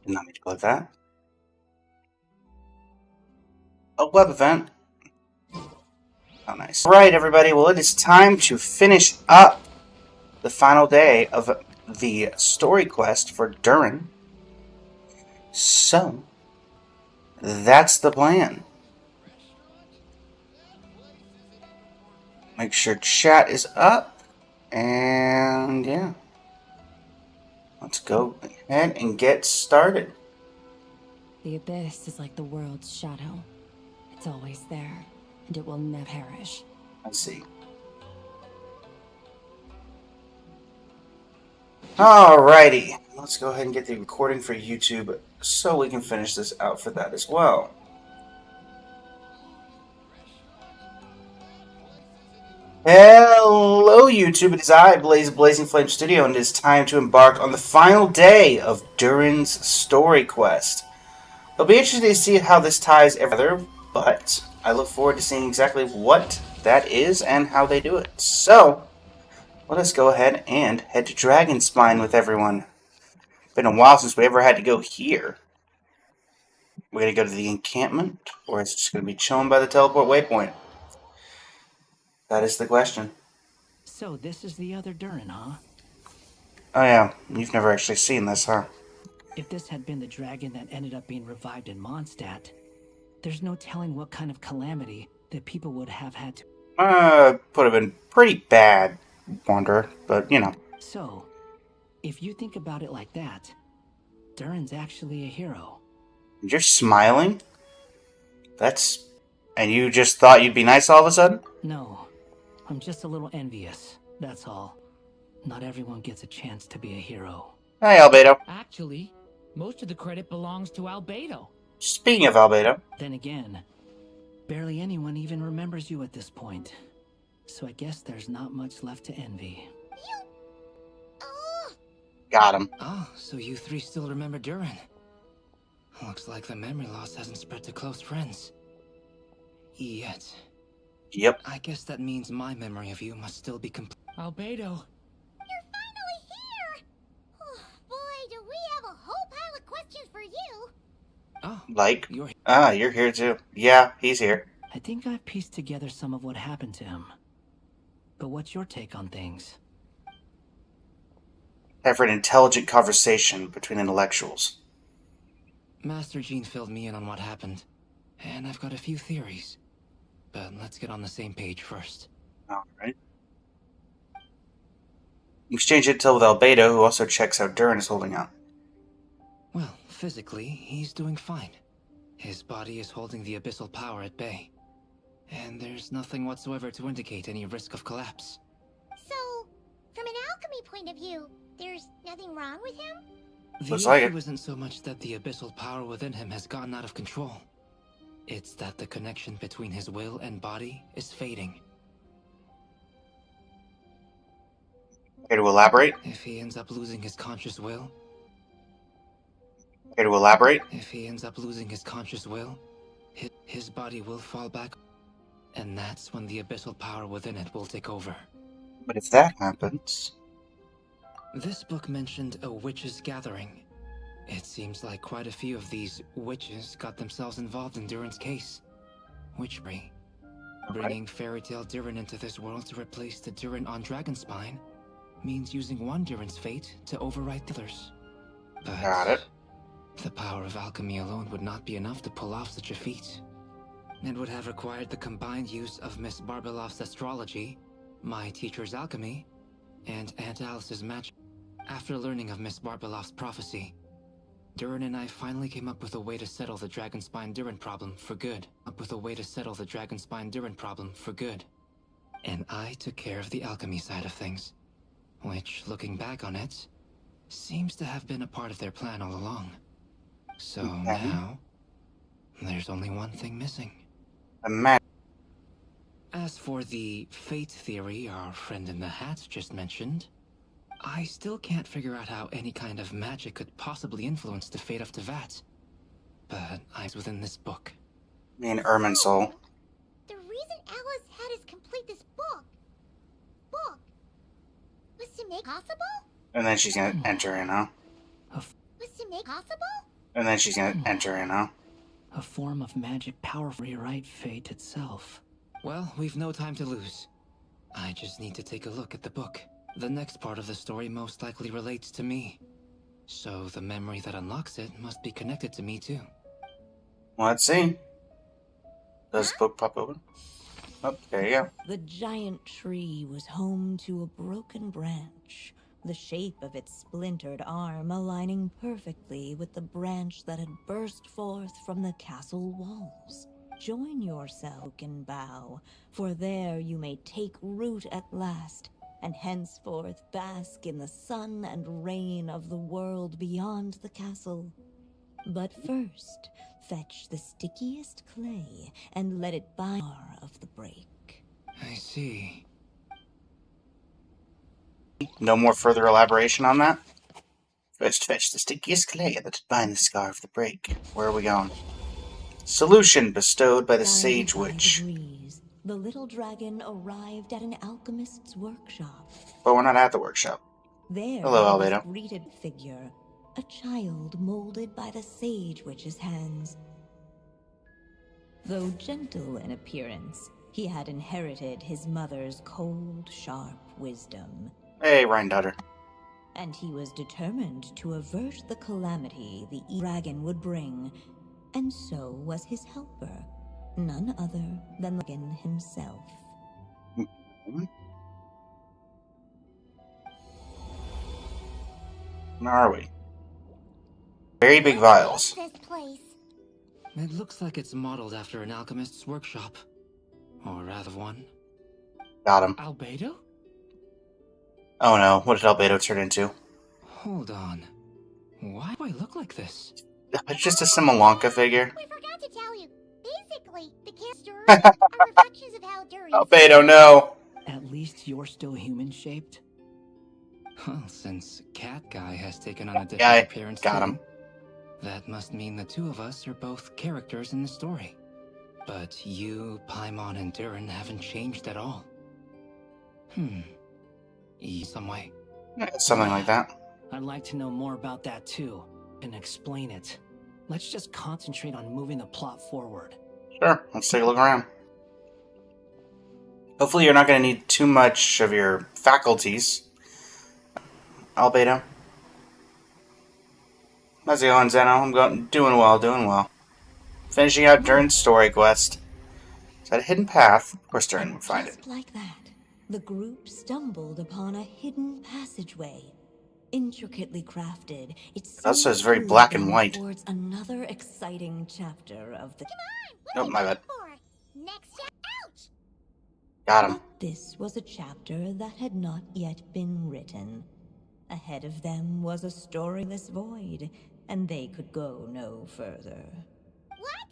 Did not mean to click that. A web event. Oh, nice. Alright, everybody. Well, it is time to finish up the final day of the story quest for Durin. So, that's the plan. Make sure chat is up. And, yeah. Let's go ahead and get started. The abyss is like the world's shadow. It's always there, and it will never perish. I see. Alrighty. Let's go ahead and get the recording for YouTube so we can finish this out for that as well. Hello, YouTube. It is I, Blazing Flame Studio, and it is time to embark on the final day of Durin's story quest. It'll be interesting to see how this ties together, but I look forward to seeing exactly what that is and how they do it. So, let us go ahead and head to Dragonspine with everyone. Been a while since we ever had to go here. We're going to go to the encampment, or is it just going to be chilling by the teleport waypoint? That is the question. So this is the other Durin, huh? Oh yeah, you've never actually seen this, huh? If this had been the dragon that ended up being revived in Mondstadt, there's no telling what kind of calamity that people would have had to... Would have been pretty bad, Wanderer, but you know. So, if you think about it like that, Durin's actually a hero. You're smiling? That's... And you just thought you'd be nice all of a sudden? No, I'm just a little envious, that's all. Not everyone gets a chance to be a hero. Hey, Albedo. Actually, most of the credit belongs to Albedo. Speaking of Albedo. Then again, barely anyone even remembers you at this point. So I guess there's not much left to envy. Got him. Oh, so you three still remember Durin. Looks like the memory loss hasn't spread to close friends. Yet. Yep. I guess that means my memory of you must still be complete. Albedo. You're finally here! Oh, boy, do we have a whole pile of questions for you! Oh, Like? you're you're here too. Yeah, he's here. I think I've pieced together some of what happened to him. But what's your take on things? Time for an intelligent conversation between intellectuals. Master Jean filled me in on what happened, and I've got a few theories. But let's get on the same page first. Alright. Exchange intel with Albedo, who also checks how Durin is holding out. Well, physically, he's doing fine. His body is holding the abyssal power at bay. And there's nothing whatsoever to indicate any risk of collapse. So, from an alchemy point of view, there's nothing wrong with him? The Looks like issue it. isn't so much that the abyssal power within him has gotten out of control. It's that the connection between his will and body is fading. Care to elaborate? If he ends up losing his conscious will, Care to elaborate? his body will fall back, and that's when the abyssal power within it will take over. But if that happens... This book mentioned a witches' gathering. It seems like quite a few of these witches got themselves involved in Durin's case. Witchery. Bringing fairy tale Durin into this world to replace the Durin on Dragonspine means using one Durin's fate to overwrite the others. But Got it. the power of alchemy alone would not be enough to pull off such a feat. It would have required the combined use of Miss Barbeloff's astrology, my teacher's alchemy, and Aunt Alice's magic. After learning of Miss Barbeloff's prophecy, Durin and I finally came up with a way to settle the Dragonspine Durin problem for good. And I took care of the alchemy side of things, which, looking back on it, seems to have been a part of their plan all along. So now, there's only one thing missing. Imagine. As for the fate theory our friend in the hat just mentioned, I still can't figure out how any kind of magic could possibly influence the fate of Tevat. But it's within this book. Me and Irminsul. The reason Alice had us complete this book was to make possible? And then she's gonna enter in, huh? Was to make possible? And then she's gonna enter in, huh? A form of magic power to rewrite fate itself. Well, we've no time to lose. I just need to take a look at the book. The next part of the story most likely relates to me. So the memory that unlocks it must be connected to me too. Well, let's see. Does the book pop open? Oh, there you go. The giant tree was home to a broken branch, the shape of its splintered arm aligning perfectly with the branch that had burst forth from the castle walls. Join yourself and bow, for there you may take root at last, and henceforth bask in the sun and rain of the world beyond the castle. But first, fetch the stickiest clay and let it bind of the break. I see. No more further elaboration on that? First fetch the stickiest clay that bind the scar of the break. Where are we going? Solution bestowed by the Sage Guided by Witch. the breeze, the little dragon arrived at an alchemist's workshop. But we're not at the workshop. There Hello, he was Albedo. greeted figure, a child molded by the Sage Witch's hands. Though gentle in appearance, he had inherited his mother's cold, sharp wisdom. Hey, Rhine daughter. And he was determined to avert the calamity the dragon would bring, and so was his helper, none other than the dragon himself. Where are we? Very big vials. This place. It looks like it's modeled after an alchemist's workshop. Or rather one. Got him. Albedo? Oh no, what did Albedo turn into? Hold on. Why do I look like this? It's just a Simalonka figure. We forgot to tell you. Basically, the kids' stories are reflections of how Durin. Albedo, no! At least you're still human-shaped? Well, since Cat Guy has taken on a different Yeah, appearance got too, him. that must mean the two of us are both characters in the story. But you, Paimon, and Durin haven't changed at all. Some way. Yeah, something like that. I'd like to know more about that too, and explain it. Let's just concentrate on moving the plot forward. Sure, let's take a look around. Hopefully you're not going to need too much of your faculties. Albedo. How's it going, Zeno? Doing well. Finishing out Durin's story quest. Is that a hidden path? Of course Durin would find it. Just like that, the group stumbled upon a hidden passageway. Intricately crafted, it Also, it's seemed very to black lead and them white. towards another exciting chapter of the. Oh, my bad. Next chapter. Ouch! Got him. But this was a chapter that had not yet been written. Ahead of them was a storyless void, and they could go no further. What?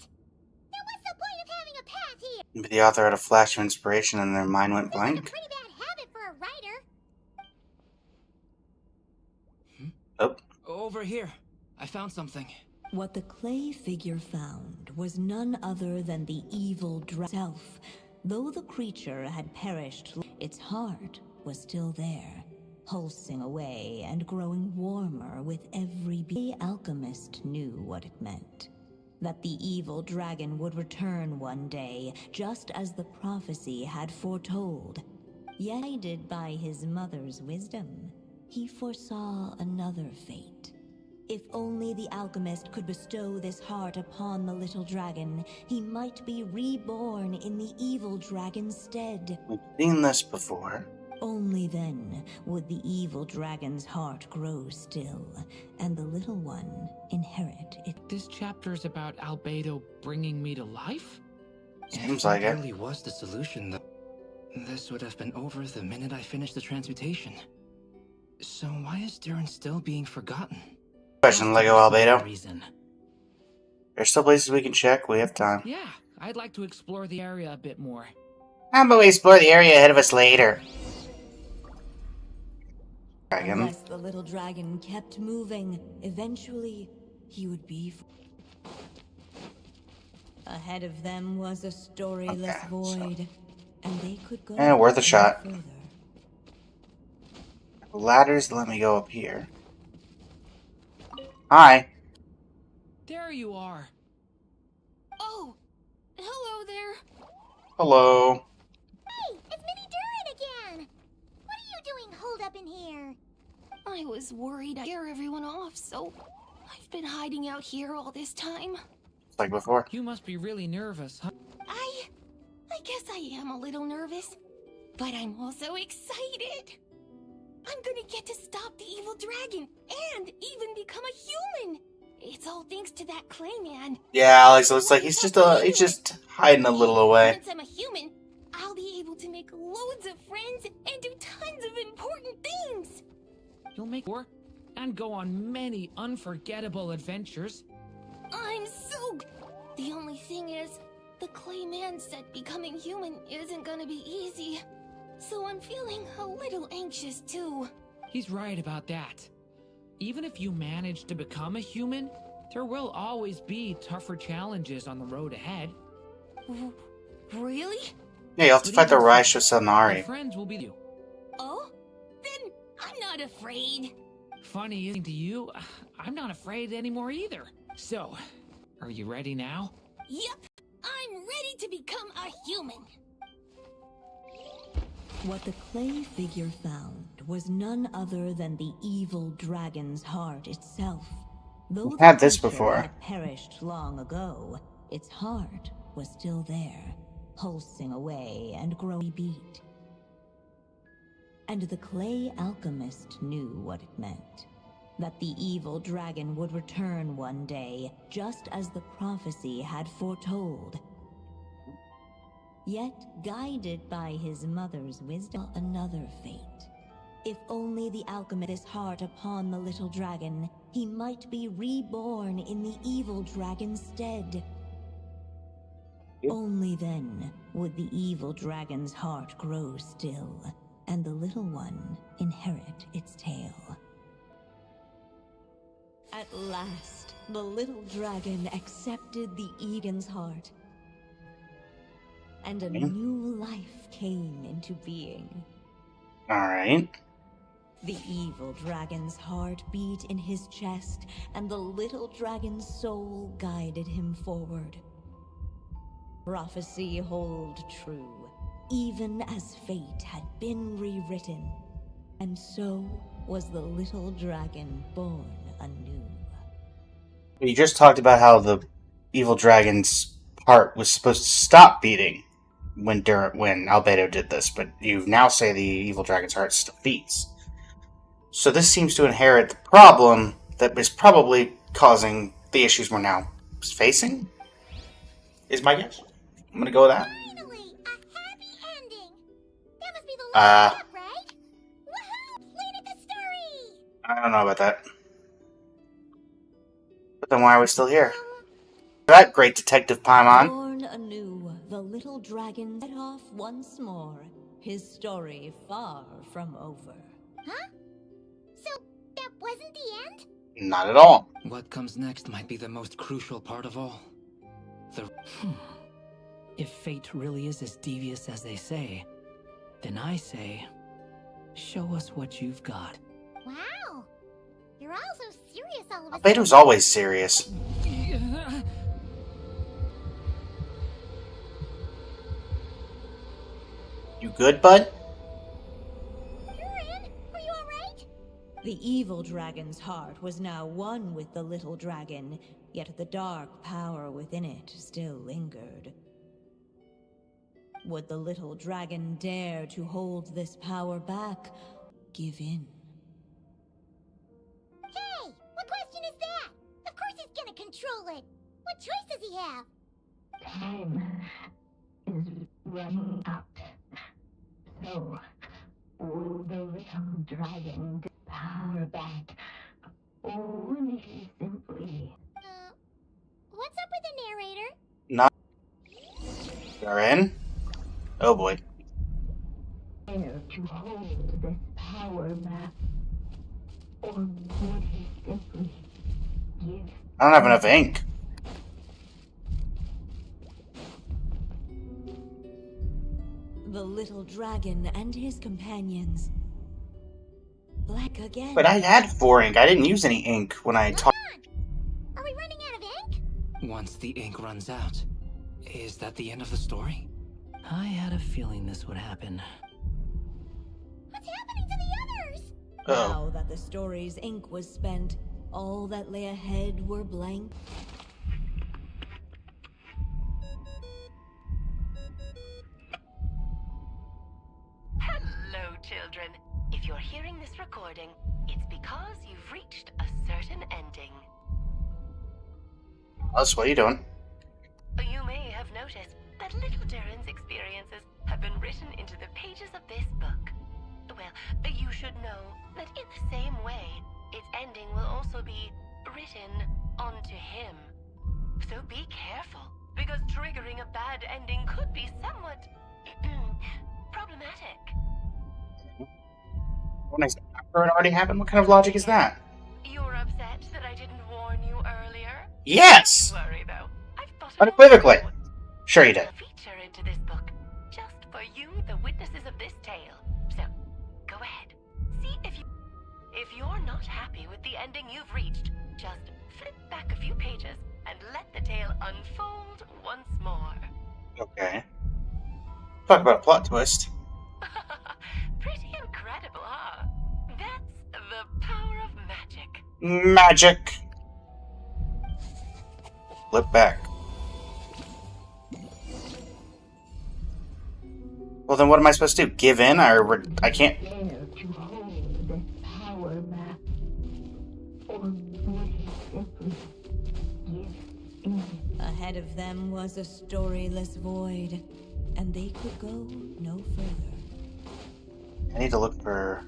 Then what's the point of having a path here? Maybe the author had a flash of inspiration and their mind went It's like a blank. pretty bad habit for a writer. Over here. I found something. What the clay figure found was none other than the evil dragon itself. Though the creature had perished, its heart was still there, pulsing away and growing warmer with every beat. The alchemist knew what it meant. That the evil dragon would return one day, just as the prophecy had foretold. Yet, guided by his mother's wisdom, he foresaw another fate. If only the alchemist could bestow this heart upon the little dragon, he might be reborn in the evil dragon's stead. We've seen this before. Only then would the evil dragon's heart grow still, and the little one inherit it. This chapter is about Albedo bringing me to life? Seems If like that it. really was the solution, this would have been over the minute I finished the transmutation. So why is Durin still being forgotten? Question, Lego Albedo. Reason. There's still places we can check. We have time. Yeah, I'd like to explore the area a bit more. How about we explore the area ahead of us later? Dragon. Unless the little dragon kept moving, eventually he would be. Ahead of them was a storyless Okay, void, and they could go. Worth a no shot. further. Ladders let me go up here. Hi. There you are. Oh, hello there. Hello. Hey, it's Minnie Durin again. What are you doing holed up in here? I was worried I'd scare everyone off, so I've been hiding out here all this time. Like before. You must be really nervous, huh? I guess I am a little nervous, but I'm also excited. I'm gonna get to stop the evil dragon and even become a human. It's all thanks to that Clayman. Yeah, Alex looks like he's just hiding a little away. Once I'm a human, I'll be able to make loads of friends and do tons of important things. You'll make more and go on many unforgettable adventures. I'm so... The only thing is, the Clayman said becoming human isn't gonna be easy. So I'm feeling a little anxious too. He's right about that. Even if you manage to become a human, there will always be tougher challenges on the road ahead. Really? Yeah, you'll have to fight the Raisho Your Sanari. friends will be you. Oh? Then I'm not afraid. Funny isn't to you, I'm not afraid anymore either. So, are you ready now? Yep, I'm ready to become a human. What the clay figure found was none other than the evil dragon's heart itself. Though We've had the this creature before. had perished long ago, its heart was still there, pulsing away and growing beat. And the clay alchemist knew what it meant. That the evil dragon would return one day, just as the prophecy had foretold. Yet, guided by his mother's wisdom, another fate. If only the alchemist's heart upon the little dragon, he might be reborn in the evil dragon's stead. Only then would the evil dragon's heart grow still, and the little one inherit its tale. At last, the little dragon accepted the Eden's heart, and a new life came into being. Alright. The evil dragon's heart beat in his chest, and the little dragon's soul guided him forward. Prophecy hold true, even as fate had been rewritten, and so was the little dragon born anew. You just talked about how the evil dragon's heart was supposed to stop beating when Albedo did this, but you now say the evil dragon's heart still beats. So this seems to inherit the problem that is probably causing the issues we're now facing? Is my guess. I'm gonna go with that. Finally, a happy ending. That must be the last step, right? Woohoo! Completed the story. I don't know about that. But then why are we still here? That great Detective Paimon. Born anew, the little dragon set off once more, his story far from over. Huh? So that wasn't the end? Not at all. What comes next might be the most crucial part of all. If fate really is as devious as they say, then I say, show us what you've got. Wow. You're all so serious all of a Albedo's always serious. You good, bud? Durin, are you alright? The evil dragon's heart was now one with the little dragon, yet the dark power within it still lingered. Would the little dragon dare to hold this power back? Give in? Hey, what question is that? Of course he's gonna control it. What choice does he have? Time is running out. So, will the little dragon get power back? Or will he simply... What's up with the narrator? Not. You're in? Oh boy. dare to hold this power back? Or would he simply give... I don't have enough ink. The little dragon and his companions. Black again. But I had 4 ink. I didn't use any ink when I talked. Are we running out of ink? once the ink runs out. Is that the end of the story? I had a feeling this would happen. What's happening to the others? Oh. Now that the story's ink was spent, all that lay ahead were blank. Hello, children. If you're hearing this recording, it's because you've reached a certain ending. Alice, what are you doing? You may have noticed that Little Durin's experiences have been written into the pages of this book. Well, you should know that in the same way, its ending will also be written onto him. So be careful, because triggering a bad ending could be somewhat problematic. When I said after it already happened, what kind of logic is that? You're upset that I didn't warn you earlier? Yes! Don't worry though. I've thought of Unequivocally. a Sure you did. feature into this book, just for you, the witnesses of this tale. So, go ahead. See if you're not happy with the ending you've reached, just flip back a few pages and let the tale unfold once more. Okay. Talk about a plot twist. Pretty incredible, huh? That's the power of magic. Magic! Flip back. Well, then what am I supposed to do? Give in? I can't... Dare to hold this power map, or would he simply give in? Ahead of them was a storyless void, and they could go no further. I need to look for...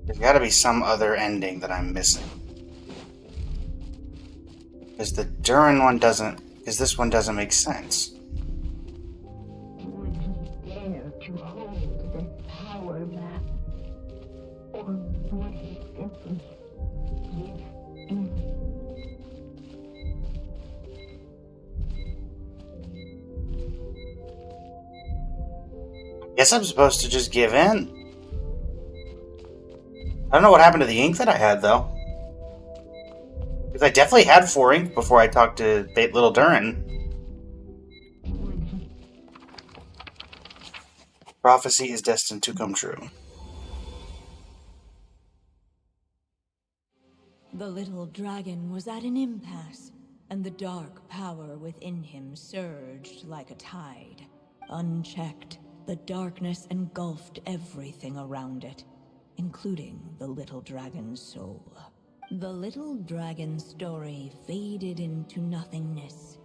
There's gotta be some other ending that I'm missing. Because the Durin one doesn't... Because this one doesn't make sense. Would he dare to hold this power map, or would he simply give in? Guess I'm supposed to just give in. I don't know what happened to the ink that I had, though. Because I definitely had 4 ink before I talked to Little Durin. Would he Prophecy is destined to come true. The little dragon was at an impasse, and the dark power within him surged like a tide. Unchecked, the darkness engulfed everything around it, including the little dragon's soul. The little dragon's story faded into nothingness,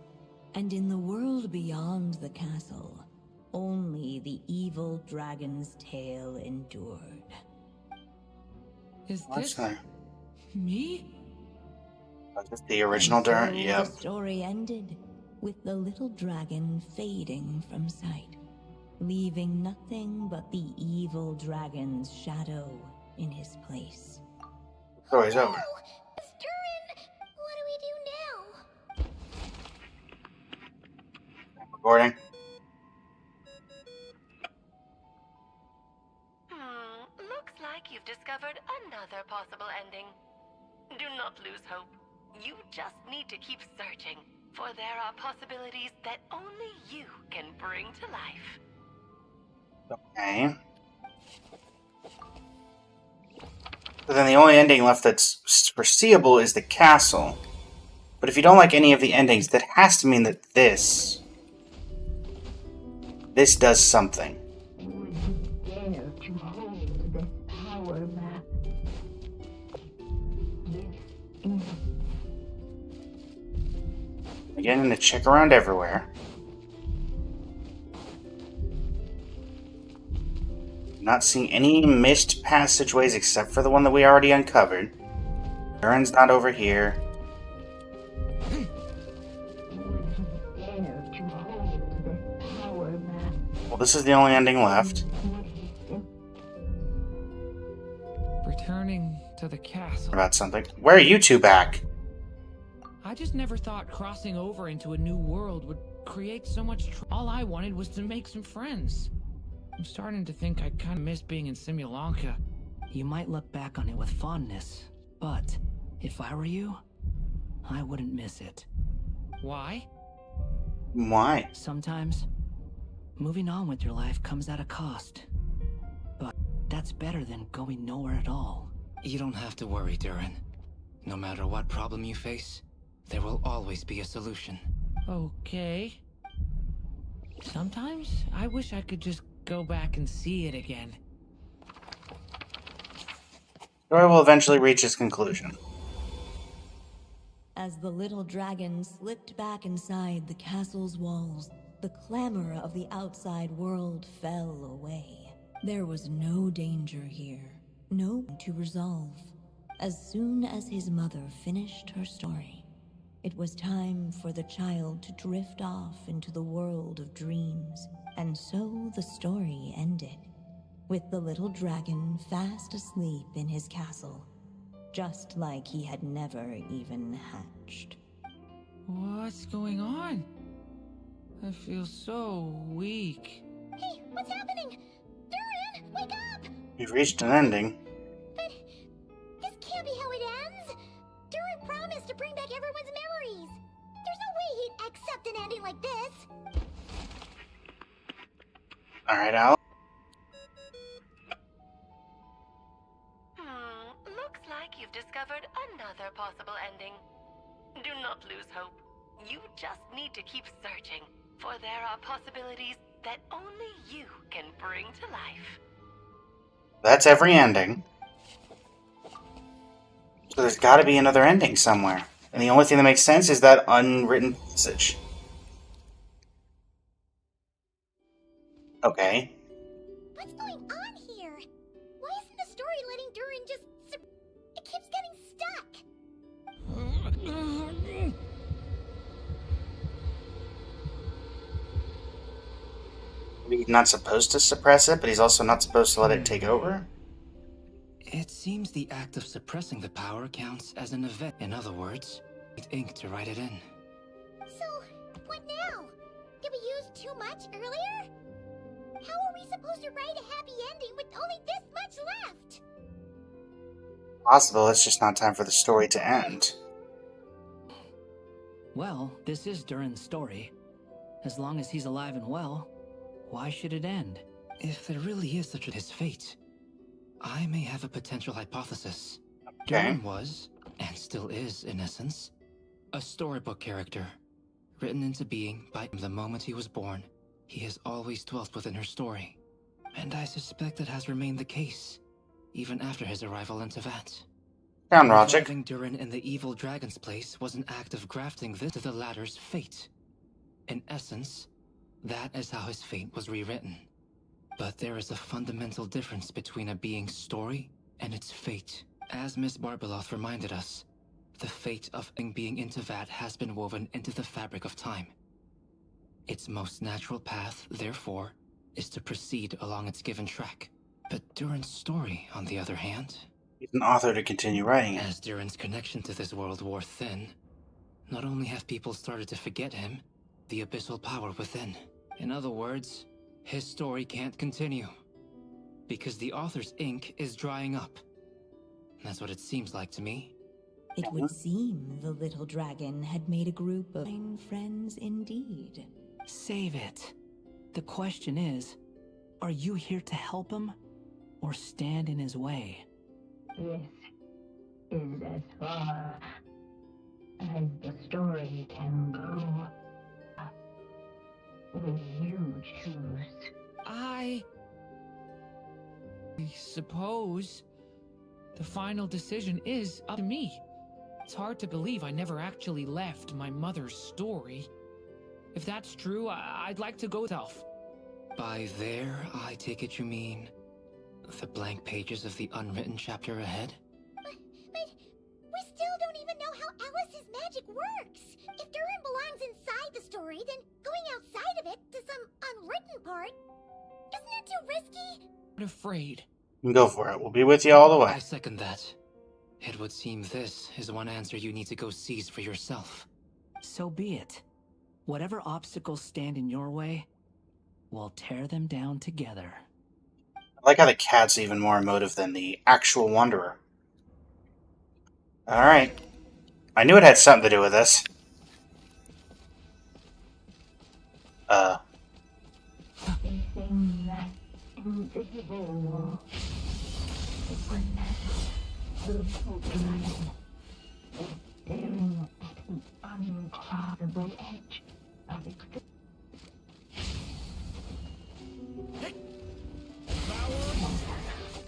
and in the world beyond the castle, only the evil dragon's tale endured. Is What's this that? me? Was this the original And so Durin? Yep. The story ended with the little dragon fading from sight, leaving nothing but the evil dragon's shadow in his place. Story's over. Oh, Durin, what do we do now? Recording. Looks like you've discovered another possible ending. Do not lose hope. You just need to keep searching, for there are possibilities that only you can bring to life. Okay. But then the only ending left that's foreseeable is the castle. But if you don't like any of the endings, that has to mean that this does something. Would he dare to hold this power map? Give in. Beginning to check around everywhere. Not seeing any missed passageways except for the one that we already uncovered. Durin's not over here. Would he dare to hold this power map? Well, this is the only ending left. Would he simply Returning to the castle. About something. Where are you two back? I just never thought crossing over into a new world would create so much all I wanted was to make some friends. I'm starting to think I kind of miss being in You might look back on it with fondness, but if I were you, I wouldn't miss it. Why? Why? Sometimes, moving on with your life comes at a cost. But that's better than going nowhere at all. You don't have to worry, Durin. No matter what problem you face, there will always be a solution. Okay. Sometimes I wish I could just go back and see it again. The story will eventually reach its conclusion. As the little dragon slipped back inside the castle's walls, the clamor of the outside world fell away. There was no danger here, no to resolve. As soon as his mother finished her story, it was time for the child to drift off into the world of dreams. And so the story ended, with the little dragon fast asleep in his castle, just like he had never even hatched. What's going on? I feel so weak. Hey, what's happening? Durin, wake up! We've reached an ending. But this can't be how it ends. Durin promised to bring back everyone's memories. There's no way he'd accept an ending like this. Alright, Al. Looks like you've discovered another possible ending. Do not lose hope. You just need to keep searching, for there are possibilities that only you can bring to life. That's every ending. So there's got to be another ending somewhere. And the only thing that makes sense is that unwritten passage. Okay. What's going on here? Why isn't the story letting Durin just... It keeps getting stuck. He's not supposed to suppress it, but he's also not supposed to let it take over? It seems the act of suppressing the power counts as an event. In other words, it's ink to write it in. So, what now? Did we use too much earlier? How are we supposed to write a happy ending with only this much left? Possible, it's just not time for the story to end. Well, this is Durin's story. As long as he's alive and well, why should it end? If there really is such a his fate, I may have a potential hypothesis. Okay. Durin was, and still is in essence, a storybook character, written into being by the moment he was born. He has always dwelt within her story, and I suspect it has remained the case, even after his arrival in Tevat. Sound logic. Reviving Durin in the evil dragon's place was an act of grafting this to the latter's fate. In essence, that is how his fate was rewritten. But there is a fundamental difference between a being's story and its fate. As Miss Barbeloth reminded us, the fate of being in Tevat has been woven into the fabric of time. Its most natural path, therefore, is to proceed along its given track. But Durin's story, on the other hand, He's an author to continue writing it. as Durin's connection to this world wore thin, not only have people started to forget him, the abyssal power within. In other words, his story can't continue, because the author's ink is drying up. That's what it seems like to me. It would seem the little dragon had made a group of fine friends indeed. Save it. The question is, are you here to help him, or stand in his way? This is as far as the story can go. Will you choose? I suppose the final decision is up to me. It's hard to believe I never actually left my mother's story. If that's true, I'd like to go self. By there, I take it you mean the blank pages of the unwritten chapter ahead? But we still don't even know how Alice's magic works. If Durin belongs inside the story, then going outside of it to some unwritten part, isn't it too risky? I'm afraid. Go for it. We'll be with you all the way. I second that. It would seem this is one answer you need to go seize for yourself. So be it. Whatever obstacles stand in your way, we'll tear them down together. I like how the cat's even more emotive than the actual Wanderer. Alright. I knew it had something to do with this. Anything that's invisible. When the dragon is staring at the uncrossable edge of existence.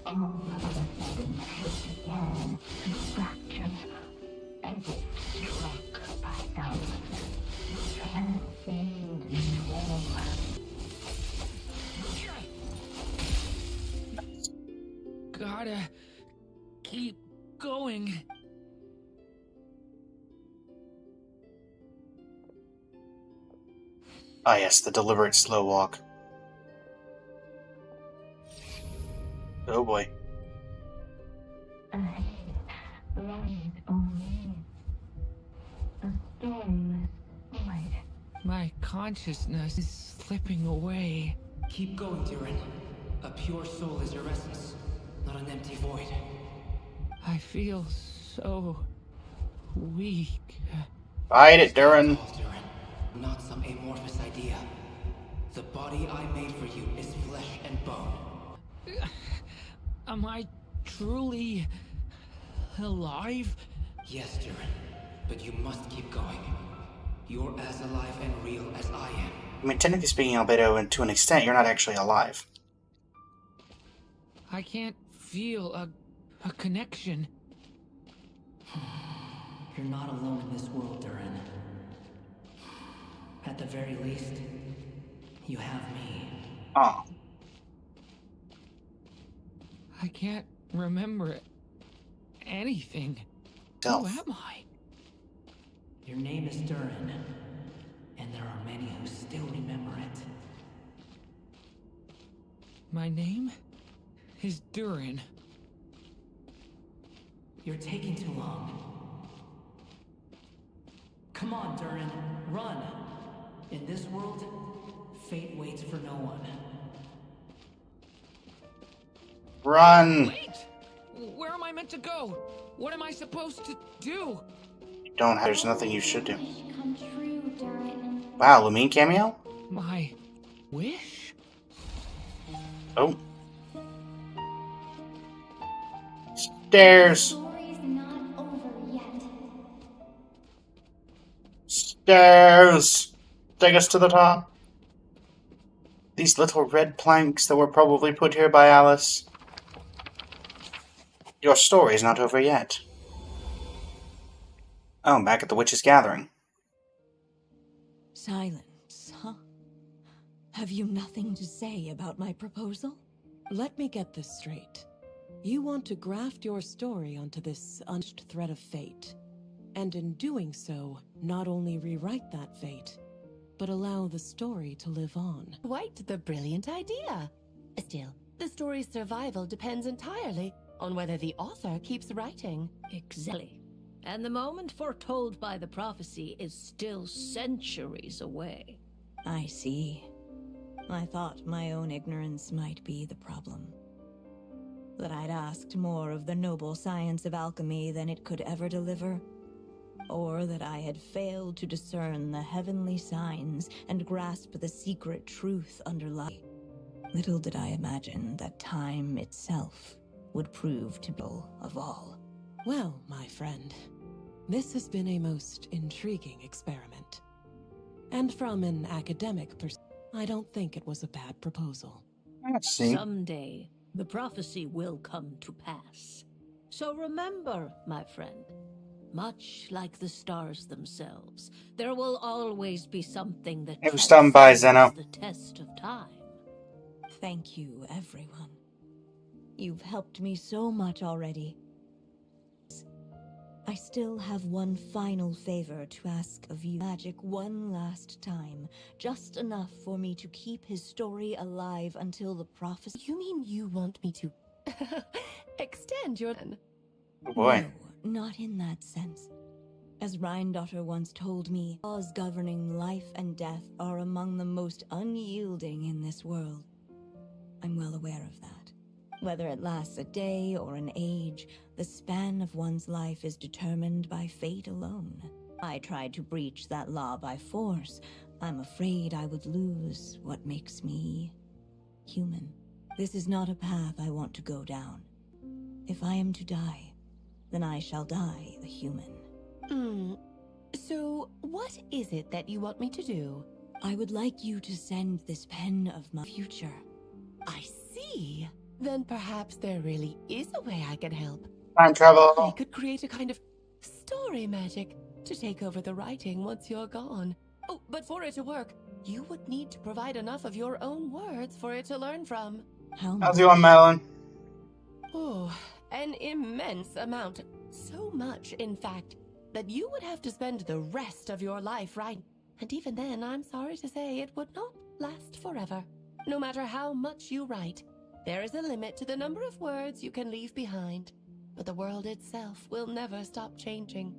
All of a sudden, it began to fracture as if struck by some transcendent war. Gotta keep going. Ah, yes, the deliberate slow walk. Oh boy. Ahead lies only a stormless void. My consciousness is slipping away. Keep going, Durin. A pure soul is your essence, not an empty void. I feel so weak. Fight it, Durin. Durin, not some amorphous idea. The body I made for you is flesh and bone. Am I truly alive? Yes, Durin, but you must keep going. You're as alive and real as I am. I mean, technically speaking, Albedo, and to an extent, you're not actually alive. I can't feel a connection. You're not alone in this world, Durin. At the very least, you have me. Oh. I can't remember anything. Self. Who am I? Your name is Durin, and there are many who still remember it. My name is Durin. You're taking too long. Come on, Durin, run! In this world, fate waits for no one. Run! Wait! Where am I meant to go? What am I supposed to do? Don't. There's nothing you should do. Wish come true, Durin. Wow, Lumine cameo? My wish? Oh. Stairs! Story's not over yet. Stairs! Take us to the top. These little red planks that were probably put here by Alice. Your story's not over yet. Oh, back at the witches' gathering. Silence, huh? Have you nothing to say about my proposal? Let me get this straight. You want to graft your story onto this unshed thread of fate, and in doing so, not only rewrite that fate, but allow the story to live on. Quite the brilliant idea. Still, the story's survival depends entirely on whether the author keeps writing. Exactly. And the moment foretold by the prophecy is still centuries away. I see. I thought my own ignorance might be the problem. That I'd asked more of the noble science of alchemy than it could ever deliver. Or that I had failed to discern the heavenly signs and grasp the secret truth underlying. Little did I imagine that time itself would prove to be of all. Well, my friend, this has been a most intriguing experiment. And from an academic perspective, I don't think it was a bad proposal. Let's see. Someday, the prophecy will come to pass. So remember, my friend, much like the stars themselves, there will always be something that It was done by Zeno. the test of time. Thank you, everyone. You've helped me so much already. I still have one final favor to ask of you. Magic one last time, just enough for me to keep his story alive until the prophecy. You mean you want me to extend your... Oh boy. No, not in that sense. As Rhindaughter once told me, laws governing life and death are among the most unyielding in this world. I'm well aware of that. Whether it lasts a day or an age, the span of one's life is determined by fate alone. I tried to breach that law by force. I'm afraid I would lose what makes me human. This is not a path I want to go down. If I am to die, then I shall die a human. So, what is it that you want me to do? I would like you to send this pen of my future. I see. Then perhaps there really is a way I can help. Time I travel. could create a kind of story magic to take over the writing once you're gone. Oh, but for it to work, you would need to provide enough of your own words for it to learn from. How's it going, Madeline? Oh, an immense amount. So much, in fact, that you would have to spend the rest of your life writing. And even then, I'm sorry to say, it would not last forever. No matter how much you write, there is a limit to the number of words you can leave behind. But the world itself will never stop changing.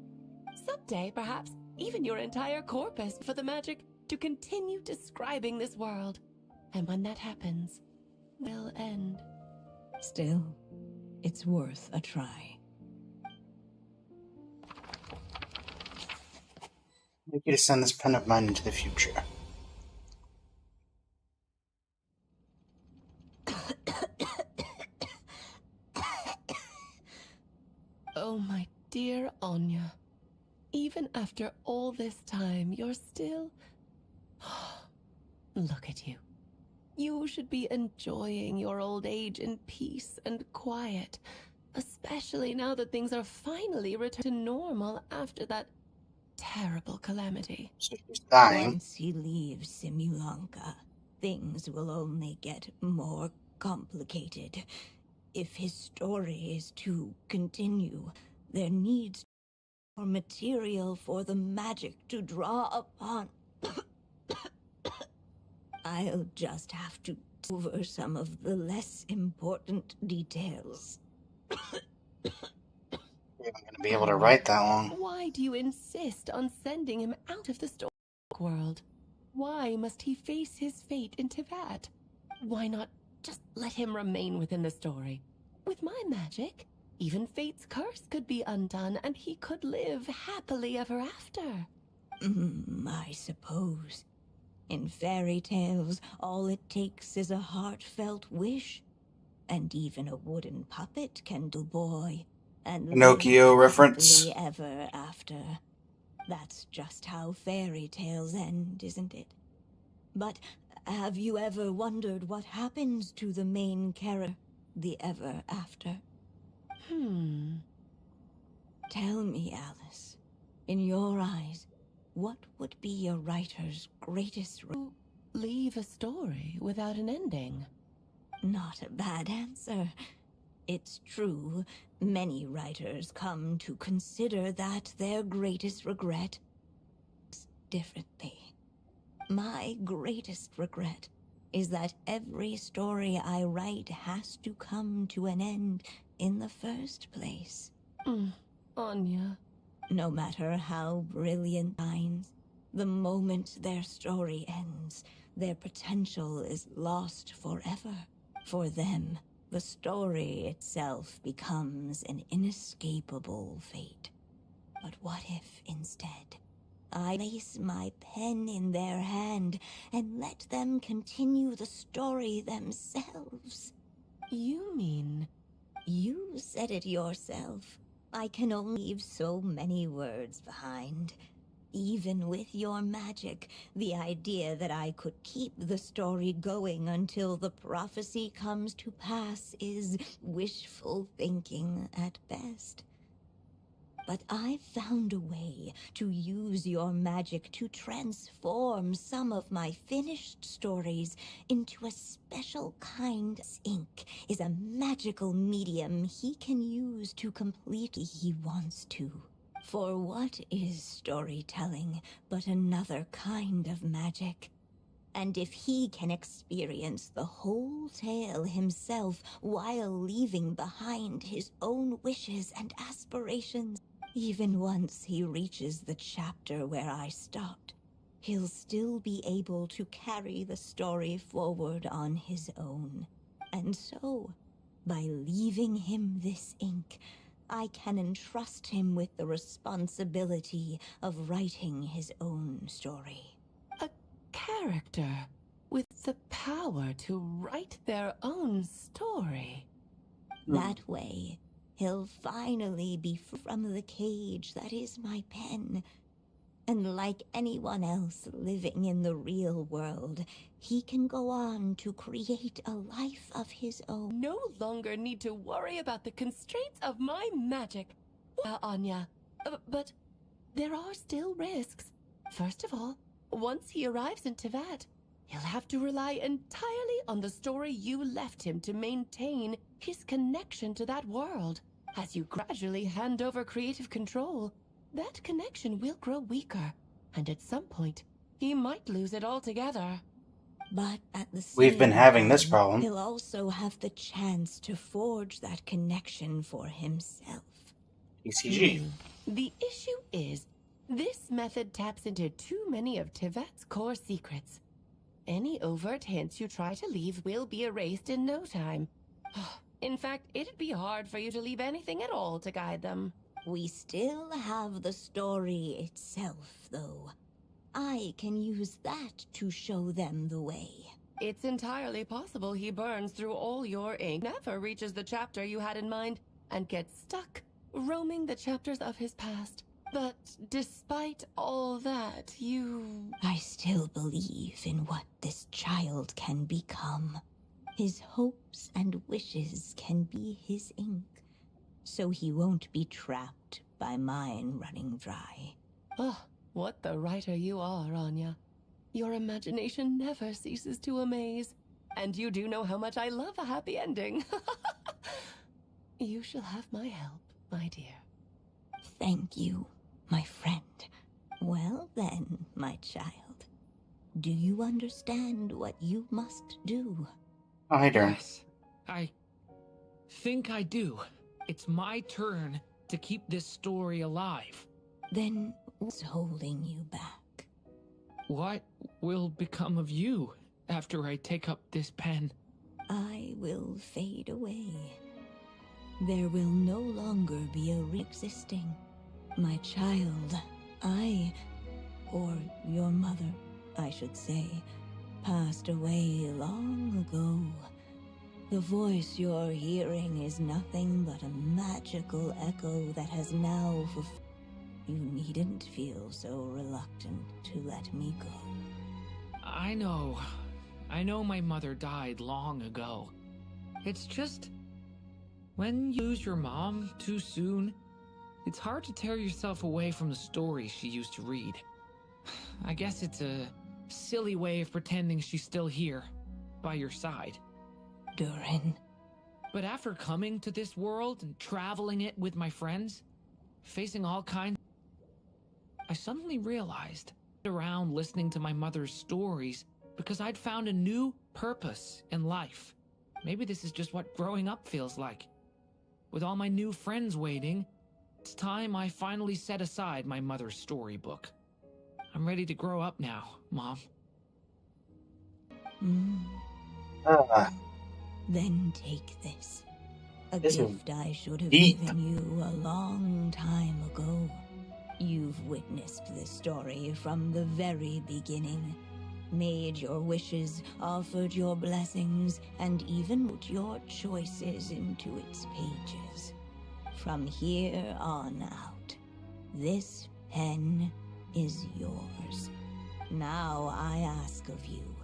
Someday, perhaps, even your entire corpus for the magic to continue describing this world. And when that happens, will end. Still, it's worth a try. I'd like you to send this pen of mine into the future. Oh, my dear Anya. Even after all this time, you're still... Look at you. You should be enjoying your old age in peace and quiet, especially now that things are finally returned to normal after that terrible calamity. So she's dying. Once he leaves Simulanka, things will only get more complicated. If his story is to continue, there needs more material for the magic to draw upon. I'll just have to over some of the less important details. You're not going to be able to write that long. Why do you insist on sending him out of the story world? Why must he face his fate into that? Why not just let him remain within the story? With my magic, even fate's curse could be undone and he could live happily ever after. I suppose. In fairy tales, all it takes is a heartfelt wish. And even a wooden puppet can do boy. And Pinocchio live reference. happily ever after. That's just how fairy tales end, isn't it? But have you ever wondered what happens to the main character, the ever after? Tell me, Alice, in your eyes, what would be a writer's greatest Leave a story without an ending. Not a bad answer. It's true, many writers come to consider that their greatest regret differently. My greatest regret is that every story I write has to come to an end in the first place. Anya. No matter how brilliant minds, the moment their story ends, their potential is lost forever. For them, the story itself becomes an inescapable fate. But what if, instead, I place my pen in their hand and let them continue the story themselves? You mean... You said it yourself. I can only leave so many words behind. Even with your magic, the idea that I could keep the story going until the prophecy comes to pass is wishful thinking at best. But I've found a way to use your magic to transform some of my finished stories into a special kind. Ink is a magical medium he can use to complete he wants to. For what is storytelling but another kind of magic? And if he can experience the whole tale himself while leaving behind his own wishes and aspirations, even once he reaches the chapter where I stopped, he'll still be able to carry the story forward on his own. And so, By leaving him this ink, I can entrust him with the responsibility of writing his own story. A character with the power to write their own story. That way, he'll finally be free from the cage that is my pen. And like anyone else living in the real world, he can go on to create a life of his own. No longer need to worry about the constraints of my magic, Anya. But there are still risks. First of all, once he arrives in Tevat, he'll have to rely entirely on the story you left him to maintain his connection to that world. As you gradually hand over creative control, that connection will grow weaker, and at some point, he might lose it altogether. But at the same We've been having this time, problem. He'll also have the chance to forge that connection for himself. ECG. The issue is, this method taps into too many of Tevat's core secrets. Any overt hints you try to leave will be erased in no time. In fact, it'd be hard for you to leave anything at all to guide them. We still have the story itself, though. I can use that to show them the way. It's entirely possible he burns through all your ink, never reaches the chapter you had in mind, and gets stuck, roaming the chapters of his past. But despite all that, I still believe in what this child can become. His hopes and wishes can be his ink, so he won't be trapped by mine running dry. Oh, what the writer you are, Anya. Your imagination never ceases to amaze. And you do know how much I love a happy ending. You shall have my help, my dear. Thank you, my friend. Well then, my child. Do you understand what you must do? Oh, hey, Darren. Yes, I think I do. It's my turn to keep this story alive. Then what's holding you back? What will become of you after I take up this pen? I will fade away. There will no longer be a re-existing. My child, or your mother, I should say, passed away long ago. The voice you're hearing is nothing but a magical echo that has now fulfilled. You needn't feel so reluctant to let me go. I know my mother died long ago. It's just, when you lose your mom too soon, it's hard to tear yourself away from the stories she used to read. I guess it's a silly way of pretending she's still here, by your side. Durin. But after coming to this world and traveling it with my friends, facing all kinds, I suddenly realized around listening to my mother's stories because I'd found a new purpose in life. Maybe this is just what growing up feels like. With all my new friends waiting, it's time I finally set aside my mother's storybook. I'm ready to grow up now, Mom. Then take this. A This is gift I should have deep. given you a long time ago. You've witnessed this story from the very beginning. Made your wishes, offered your blessings, and even put your choices into its pages. From here on out, this pen is yours. Now I ask of you,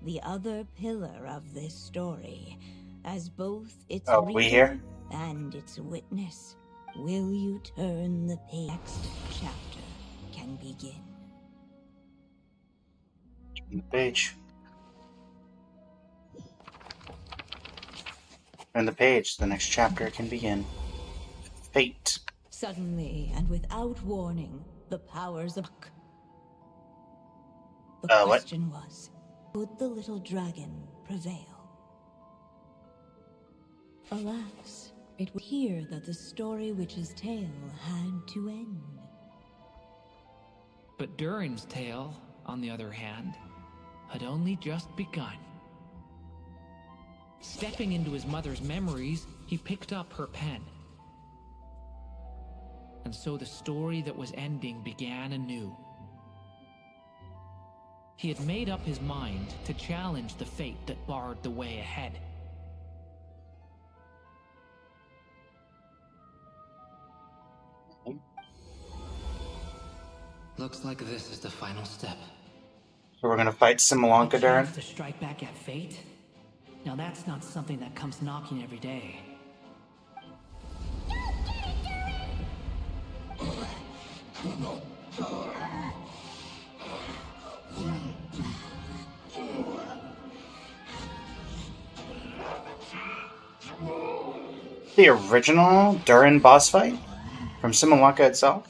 the other pillar of this story, as both its we reader here? and its witness, will you turn the page? Next chapter can begin. Turn the page. Turn the page. The next chapter can begin. Fate. Suddenly and without warning, the powers of... The What? question was, would the little dragon prevail? Alas, it was here that the story witch's tale had to end. But Durin's tale, on the other hand, had only just begun. Stepping into his mother's memories, he picked up her pen. And so the story that was ending began anew. He had made up his mind to challenge the fate that barred the way ahead. Looks like this is the final step. So we're gonna fight Simulanka, A chance Darren? to strike back at fate? Now that's not something that comes knocking every day. The original Durin boss fight? From Simulanka itself?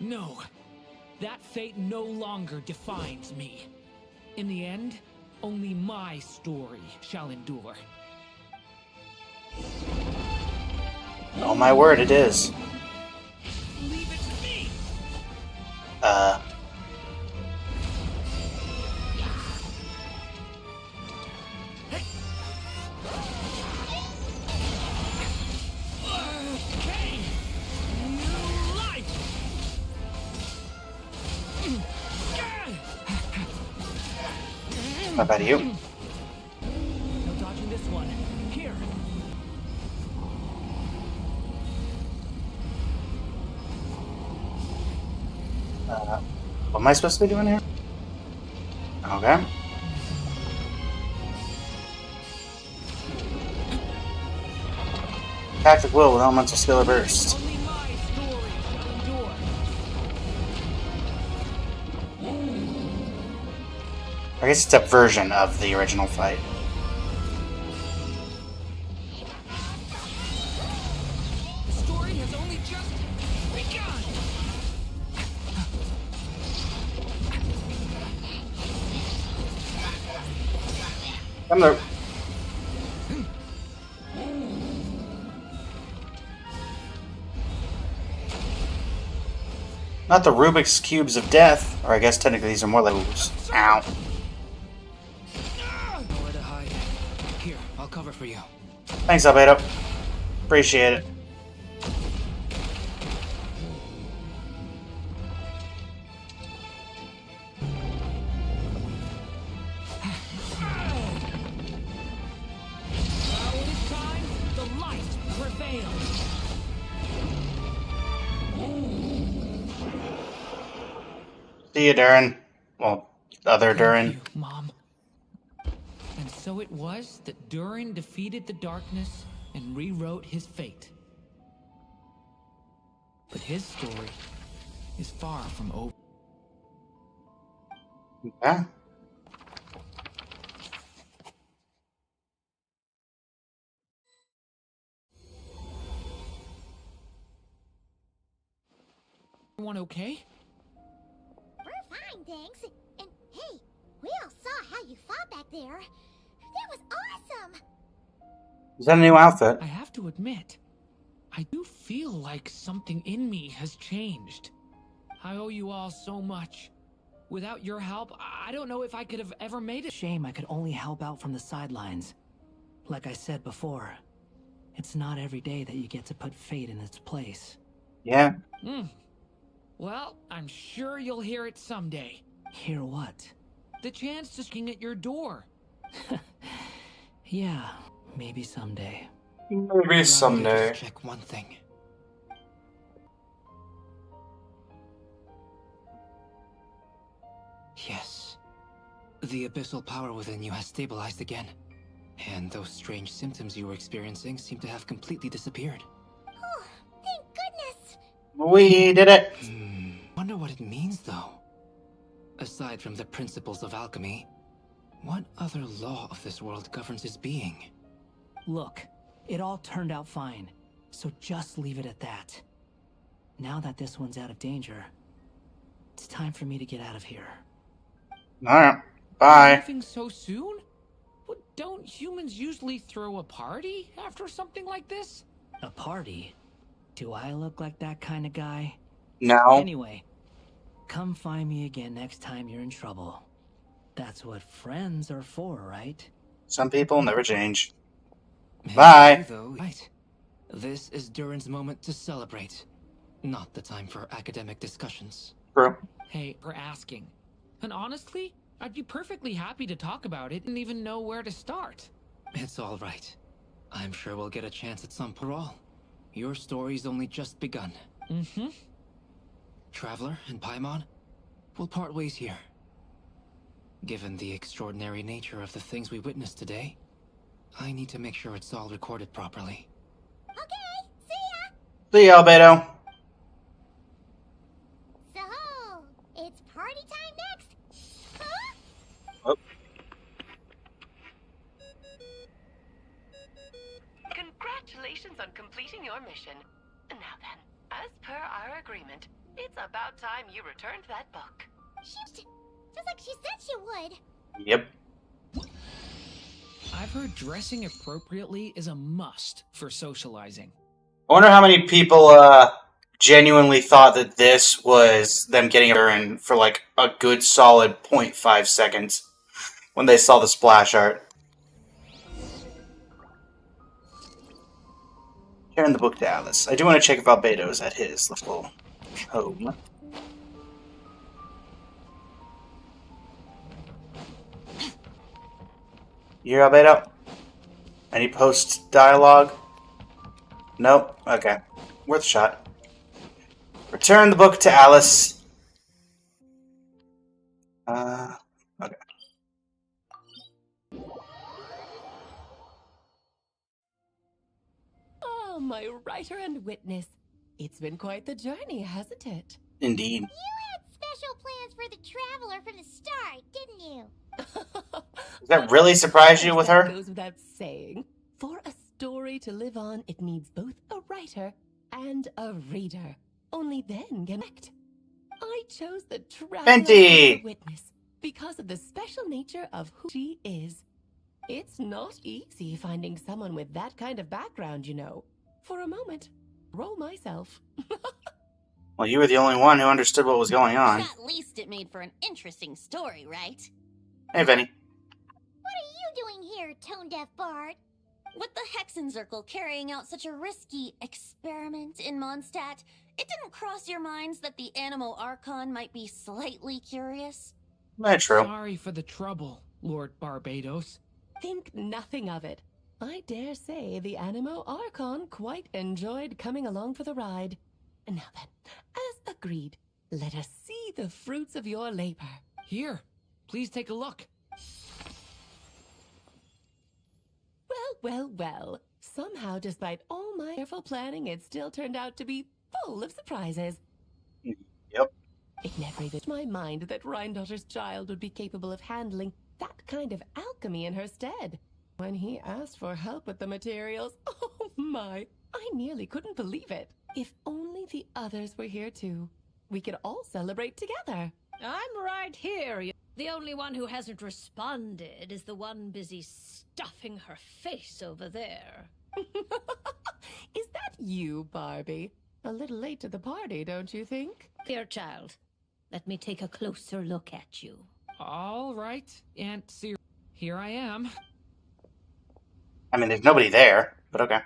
No, that fate no longer defines me. In the end, only my story shall endure. Oh my word, it is. Leave it to me! Okay! New life! How about you? No dodging this one. Here. What am I supposed to be doing here? Okay. Tactic will with elemental skill or burst. Only my story shall endure. I guess it's a version of the original fight. The story has only just begun! Come there. Not the Rubik's Cubes of Death, or I guess technically these are more like Ow. Nowhere to hide. Here, I'll cover for you. Thanks, Albedo. Appreciate it. This time, the light prevails. See you, Darren. Well, other Thank Darren. you, Mom. And so it was that Durin defeated the darkness and rewrote his fate. But his story is far from over. Yeah. Everyone okay? We're fine, thanks. And hey, we all saw how you fought back there. That was awesome! Is that a new outfit? I have to admit, I do feel like something in me has changed. I owe you all so much. Without your help, I don't know if I could have ever made it. Shame I could only help out from the sidelines. Like I said before, it's not every day that you get to put fate in its place. Yeah. Well, I'm sure you'll hear it someday. Hear what? The chance to sing at your door. Yeah, maybe someday. Maybe Allow me to someday. just check one thing. Yes. The abyssal power within you has stabilized again. And those strange symptoms you were experiencing seem to have completely disappeared. Oh, thank goodness! We did it. Wonder what it means, though. Aside from the principles of alchemy, what other law of this world governs his being? Look, it all turned out fine, so just leave it at that. Now that this one's out of danger, it's time for me to get out of here. Alright. Bye. Leaving so soon? Well, don't humans usually throw a party after something like this? A party? Do I look like that kind of guy? No. Anyway, come find me again next time you're in trouble. That's what friends are for, right? Some people never change. Maybe Bye. though, right. This is Durin's moment to celebrate. Not the time for academic discussions. True. Hey, for asking. And honestly, I'd be perfectly happy to talk about it and even know where to start. It's all right. I'm sure we'll get a chance at some parole. Your story's only just begun. Mm-hmm. Traveler and Paimon, we'll part ways here. Given the extraordinary nature of the things we witnessed today, I need to make sure it's all recorded properly. Okay, see ya! See ya, Albedo. So, it's party time next? Huh? Oh. Congratulations on completing your mission. Now then, as per our agreement, it's about time you returned that book. Just like she said she would. Yep. I've heard dressing appropriately is a must for socializing. I wonder how many people genuinely thought that this was them getting Durin for like a good solid 0.5 seconds when they saw the splash art. Sharing the book to Alice. I do want to check if Albedo's at his little home. You hear Albedo? Any post dialogue? Nope. Okay. Worth a shot. Return the book to Alice. Okay. Oh, my writer and witness. It's been quite the journey, hasn't it? Indeed. You had special plans for the Traveler from the start, didn't you? Does that really surprise you with That her? goes without saying. For a story to live on, it needs both a writer and a reader. Only then can act. I chose the Traveler Fenty! as a witness because of the special nature of who she is. It's not easy finding someone with that kind of background, you know. For a moment, roll myself. Well, you were the only one who understood what was going on. At least it made for an interesting story, right? Hey, Vinny. What are you doing here, tone-deaf bard? With the Hexenzirkel carrying out such a risky experiment in Mondstadt, it didn't cross your minds that the Animo Archon might be slightly curious? That's true. Sorry for the trouble, Lord Barbados. Think nothing of it. I dare say the Animo Archon quite enjoyed coming along for the ride. Now then, as agreed, let us see the fruits of your labor. Here, please take a look. Well. Somehow, despite all my careful planning, it still turned out to be full of surprises. Yep. It never even crossed my mind that Rhindotter's child would be capable of handling that kind of alchemy in her stead. When he asked for help with the materials, oh my, I nearly couldn't believe it. If only the others were here too. We could all celebrate together. I'm right here. The only one who hasn't responded is the one busy stuffing her face over there. Is that you, Barbie? A little late to the party, don't you think? Dear child, let me take a closer look at you. All right, Aunt Sir. Here I am. I mean, there's nobody there, but okay.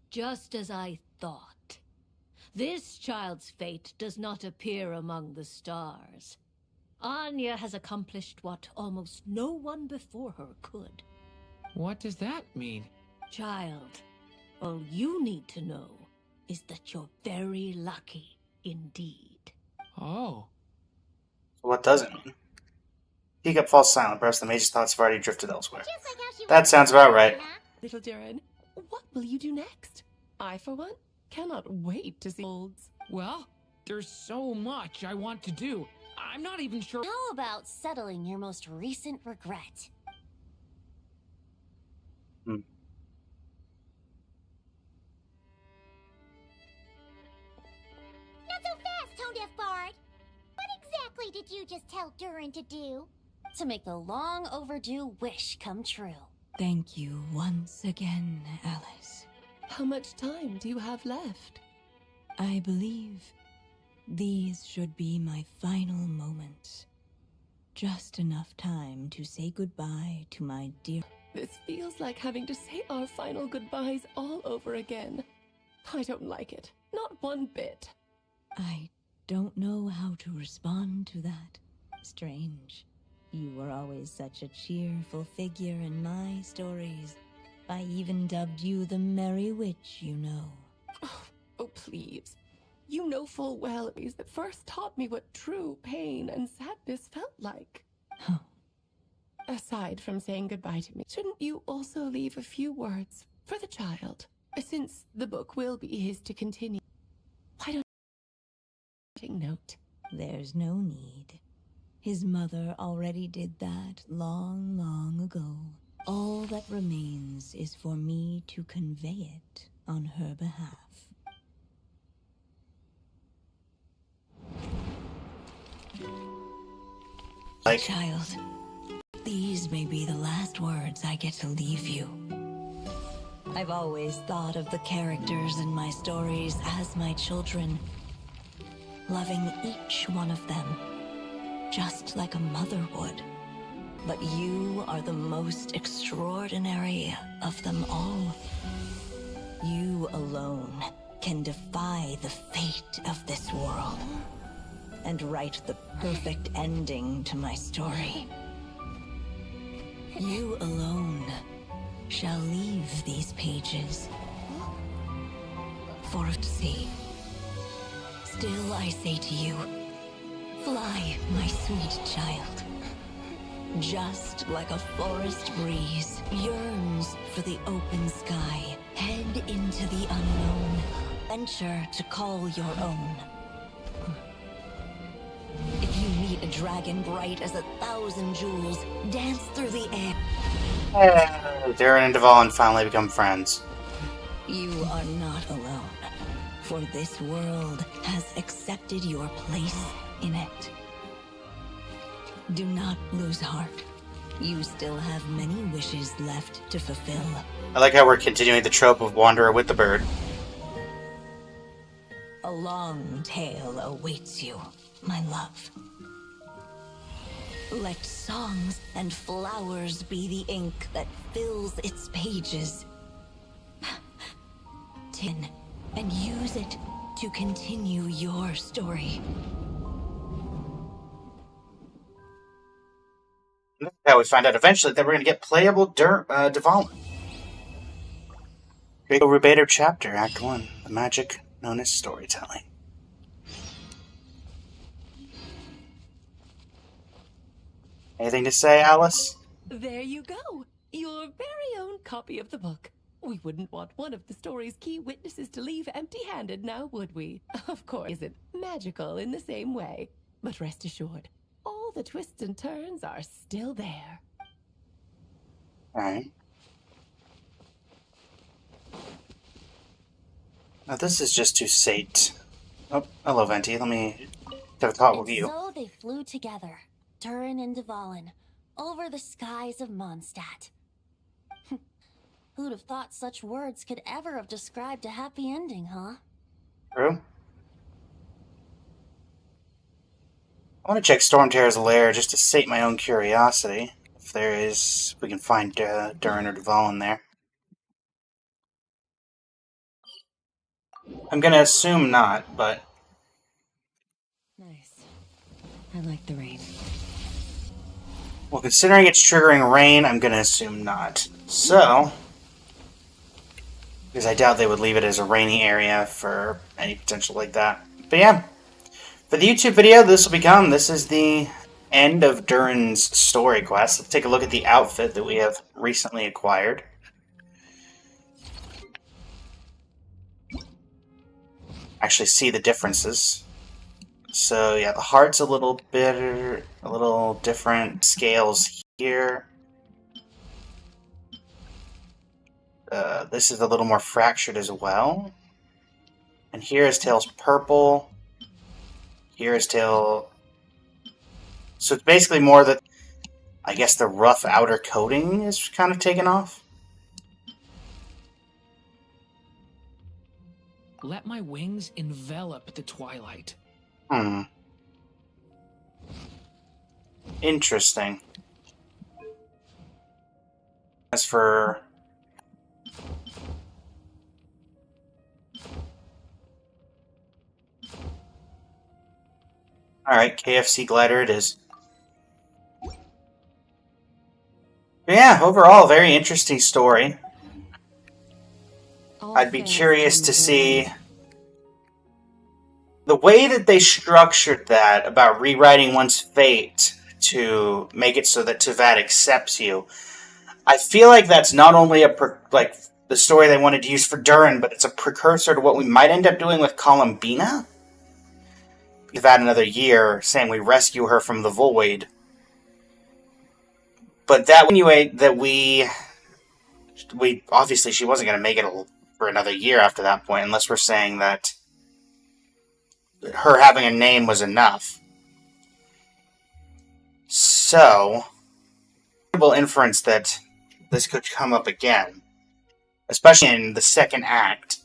Just as I thought. This child's fate does not appear among the stars. Anya has accomplished what almost no one before her could. What does that mean? Child, all you need to know is that you're very lucky indeed. Oh. So what does it mean? Teacup falls silent. Perhaps the mage's thoughts have already drifted elsewhere. Just like how she That was sounds about right. huh? Little Durin, what will you do next? I, for one, cannot wait to see olds. Well, there's so much I want to do. I'm not even sure. How about settling your most recent regret? Not so fast, tone-deaf bard. What exactly did you just tell Durin to do? To make the long overdue wish come true. Thank you once again, Alice. How much time do you have left? I believe these should be my final moments. Just enough time to say goodbye to my dear. This feels like having to say our final goodbyes all over again. I don't like it. Not one bit. I don't know how to respond to that. Strange. You were always such a cheerful figure in my stories. I even dubbed you the Merry Witch, you know. Oh, please. You know full well it was that first taught me what true pain and sadness felt like. Oh. Aside from saying goodbye to me, shouldn't you also leave a few words for the child? Since the book will be his to continue. Why don't you take note? There's no need. His mother already did that long, long ago. All that remains is for me to convey it on her behalf. Like, Child, these may be the last words I get to leave you. I've always thought of the characters in my stories as my children, loving each one of them, just like a mother would. But you are the most extraordinary of them all. You alone can defy the fate of this world and write the perfect ending to my story. You alone shall leave these pages for to see. Still I say to you, fly, my sweet child. Just like a forest breeze yearns for the open sky, head into the unknown, venture to call your own. If you meet a dragon bright as 1,000 jewels, dance through the air. Darren and Duvallin finally become friends. You are not alone, for this world has accepted your place in it. Do not lose heart. You still have many wishes left to fulfill. I like how we're continuing the trope of Wanderer with the bird. A long tale awaits you, my love. Let songs and flowers be the ink that fills its pages. Tin, and use it to continue your story. How we find out eventually that we're going to get playable Duvallin. Here you go, Rubator Chapter, Act 1. The magic known as storytelling. Anything to say, Alice? There you go. Your very own copy of the book. We wouldn't want one of the story's key witnesses to leave empty-handed now, would we? Of course, it isn't magical in the same way. But rest assured, all the twists and turns are still there. Alright. Now this is just to sate. Oh, hello, Venti. Let me have a talk with you. So they flew together, Durin and Duvallin, over the skies of Mondstadt. Who'd have thought such words could ever have described a happy ending, huh? True. I want to check Stormterror's lair just to sate my own curiosity. If there is, we can find Durin or Duvallin there. I'm gonna assume not, but... Nice. I like the rain. Well, considering it's triggering rain, I'm gonna assume not. So... because I doubt they would leave it as a rainy area for any potential like that. But yeah. For the YouTube video, this is the end of Durin's story quest. Let's take a look at the outfit that we have recently acquired. Actually see the differences. So yeah, the heart's a little different. Scales here. This is a little more fractured as well. And here his tail's purple. Here his tail... So it's basically more that, I guess the rough outer coating is kind of taken off. Let my wings envelop the twilight. Hmm. Interesting. As for... Alright, KFC glider it is. But yeah, overall, very interesting story. I'd be curious to see the way that they structured that about rewriting one's fate to make it so that Teyvat accepts you. I feel like that's not only like the story they wanted to use for Durin, but it's a precursor to what we might end up doing with Columbina. We've had another year saying we rescue her from the void. But that insinuate that we obviously she wasn't going to make it for another year after that point, unless we're saying that her having a name was enough. So, inference that this could come up again, especially in the second act.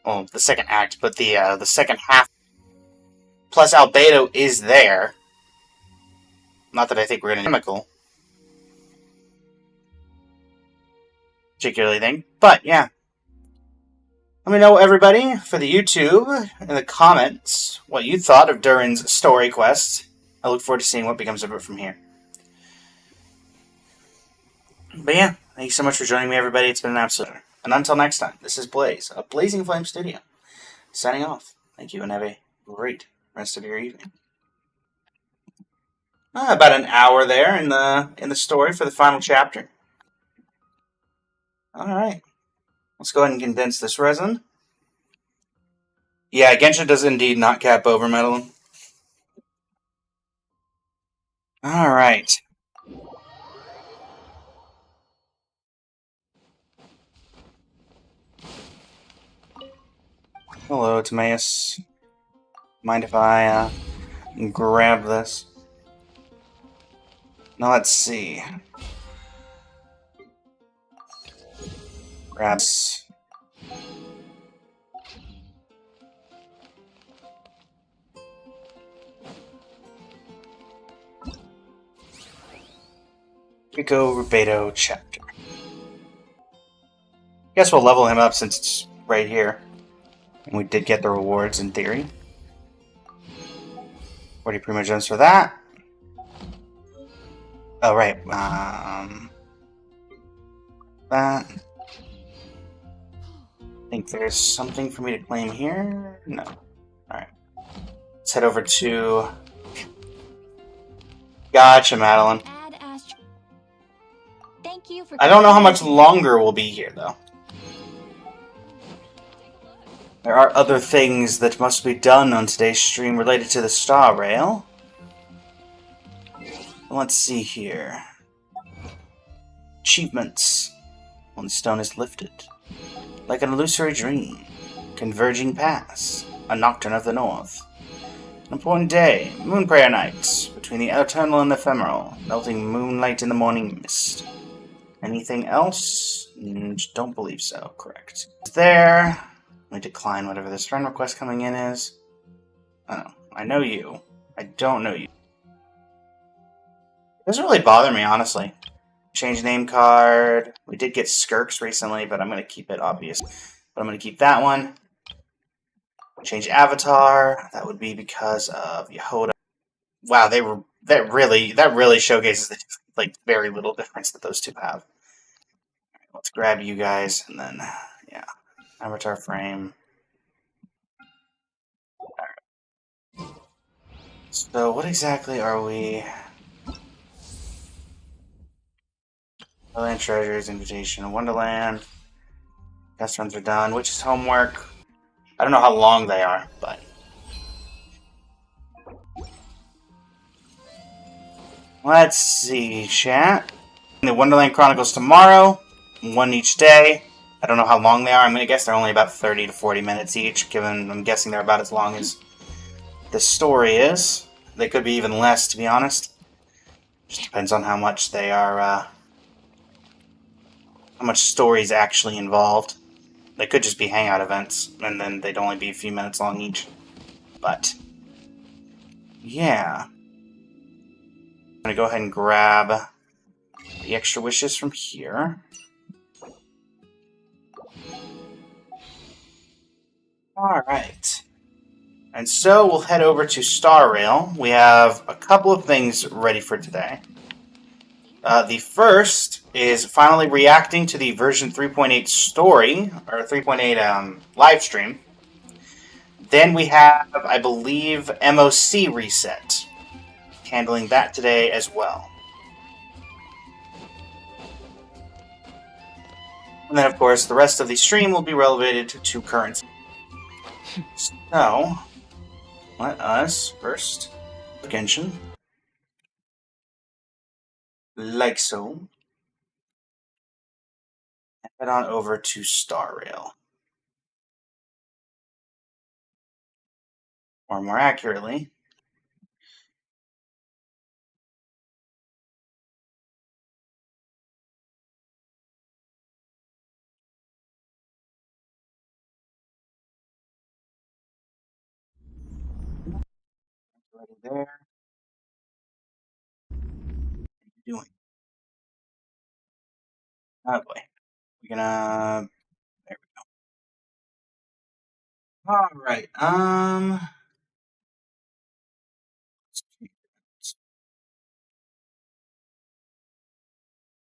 Well, the second act, but the second half. Plus, Albedo is there. Not that I think we're going to chemical. Particularly thing. But, yeah. Let me know, everybody, for the YouTube, in the comments, what you thought of Durin's story quest. I look forward to seeing what becomes of it from here. But yeah, thank you so much for joining me, everybody. It's been an absolute honor. And until next time, this is Blaze, of Blazing Flame Studio, signing off. Thank you, and have a great rest of your evening. About an hour there in the story for the final chapter. Alright. Let's go ahead and condense this resin. Yeah, Gensha does indeed not cap over metal. Alright. Hello, Timaeus. Mind if I grab this? Now let's see. Grabs. Rico Rubedo chapter. Guess we'll level him up since it's right here. And we did get the rewards in theory. 40 Primo Gems for that. Oh, right. That. I think there's something for me to claim here. No. Alright. Let's head over to... Gotcha, Madeline. Thank you for... I don't know how much longer we'll be here, though. There are other things that must be done on today's stream related to the Star Rail. Let's see here. Achievements. One stone is lifted. Like an illusory dream. Converging paths. A nocturne of the north. An important day. Moon prayer night. Between the eternal and the ephemeral. Melting moonlight in the morning mist. Anything else? Don't believe so. Correct. There. Let me decline whatever this friend request coming in is. Oh, I know you. I don't know you. It doesn't really bother me, honestly. Change name card. We did get Skirks recently, but I'm going to keep it obvious. But I'm going to keep that one. Change avatar. That would be because of Yehoda. Wow, that really showcases the like very little difference that those two have. Right, let's grab you guys and then yeah. Avatar frame. Alright. So what exactly are we? Wonderland Treasures, Invitation, Wonderland. Test runs are done, which is homework. I don't know how long they are, but... Let's see, chat. The Wonderland Chronicles tomorrow, one each day. I don't know how long they are. I'm going to guess they're only about 30 to 40 minutes each, given I'm guessing they're about as long as the story is. They could be even less, to be honest. Just depends on how much they are, how much story is actually involved. They could just be hangout events, and then they'd only be a few minutes long each. But, yeah. gonna go ahead and grab the extra wishes from here. Alright. And so we'll head over to Star Rail. We have a couple of things ready for today. The first is finally reacting to the version 3.8 story, or 3.8 live stream. Then we have, I believe, MoC reset. Handling that today as well. And then, of course, the rest of the stream will be relegated to current. So, let us first Genshin. Like so. Head on over to Star Rail. Or more accurately, already there. What are you doing? Oh boy. We're gonna. There we go. Alright,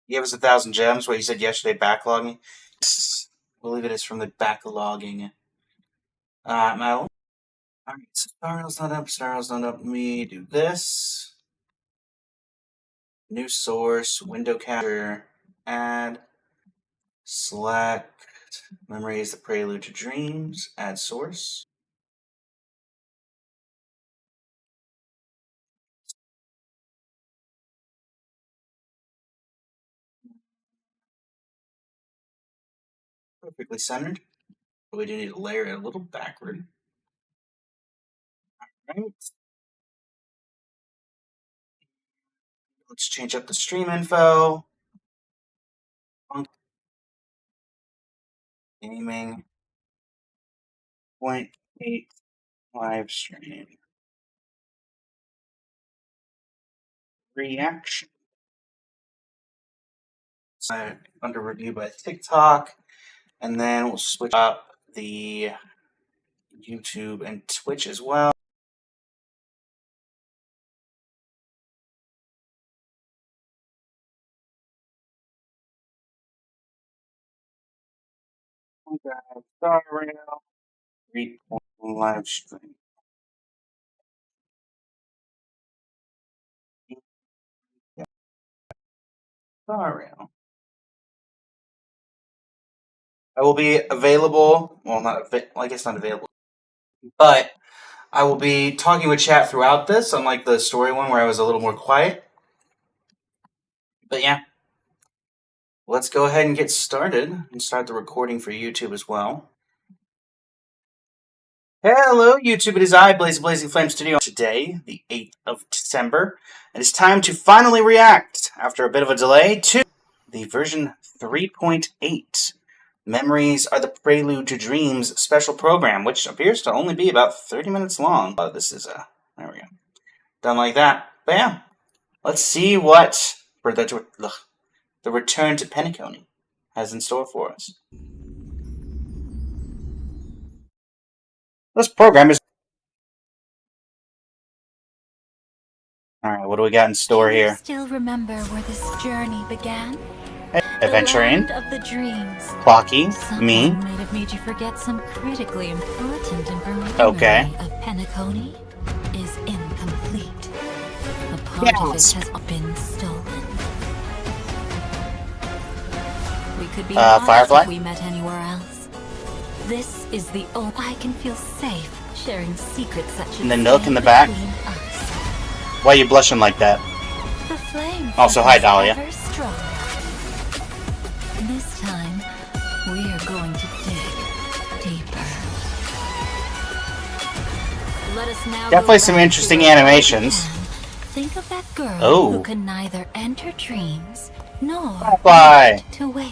He gave us 1,000 gems. What you said yesterday, backlogging? I believe it is from the backlogging. Madeline? Alright, so Star Rail's not up, Star Rail's not up. Let me do this. New source, window capture, add, select, memory is the prelude to dreams, add source. Perfectly centered. But we do need to layer it a little backward. Alright. Let's change up the stream info. Gaming 0.8 live stream. Reaction. Under review by TikTok. And then we'll switch up the YouTube and Twitch as well. Star Rail 3.0 live stream. Star Rail. I will be available. Well, I guess not available, but I will be talking with chat throughout this, unlike the story one where I was a little more quiet. But yeah, let's go ahead and get started and start the recording for YouTube as well. Hello, YouTube. It is I, Blazing Flame Studio. Today, the 8th of December, and it's time to finally react, after a bit of a delay, to the version 3.8. Memories are the prelude to dreams special program, which appears to only be about 30 minutes long. This is there we go. Done like that. But yeah, let's see what the return to Penacony has in store for us. This program is... Alright, what do we got in store here? Still remember where this journey began? Adventuring, The land of the dreams. Clocky, me. Someone might have made you forget some critically important information. Okay. Of Penacony is incomplete. A part of it has been stolen. We could be lost Firefly? if we met anywhere else. This is the only I can feel safe sharing secrets that should And the Nook stay in the back? between us. Why are you blushing like that? The flame Also, hi, Dahlia. ever stronger. This time, we are going to dig deeper. Let us now Definitely go some back interesting to where we animations. began. Think of that girl Oh. who can neither enter dreams nor Firefly. wait to wake.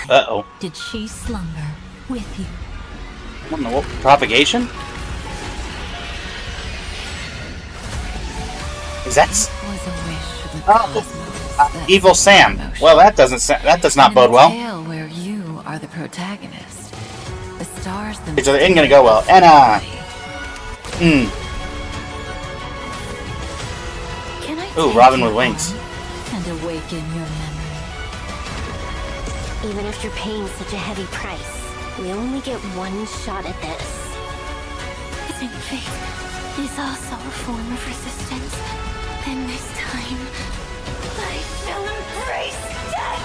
Uh-oh. Did she slumber with you? I don't know what... Propagation? Is that Was a wish of the oh, cosmos. Evil Sam? Well, that does not bode well. Tale where you are the protagonist. The stars So it ain't gonna go well. Anna. Can I Ooh, take Robin you with wings. home and awaken your memory? Even after paying such a heavy price, we only get one shot at this. Isn't fate is also a form of resistance? Then this time, I shall embrace death!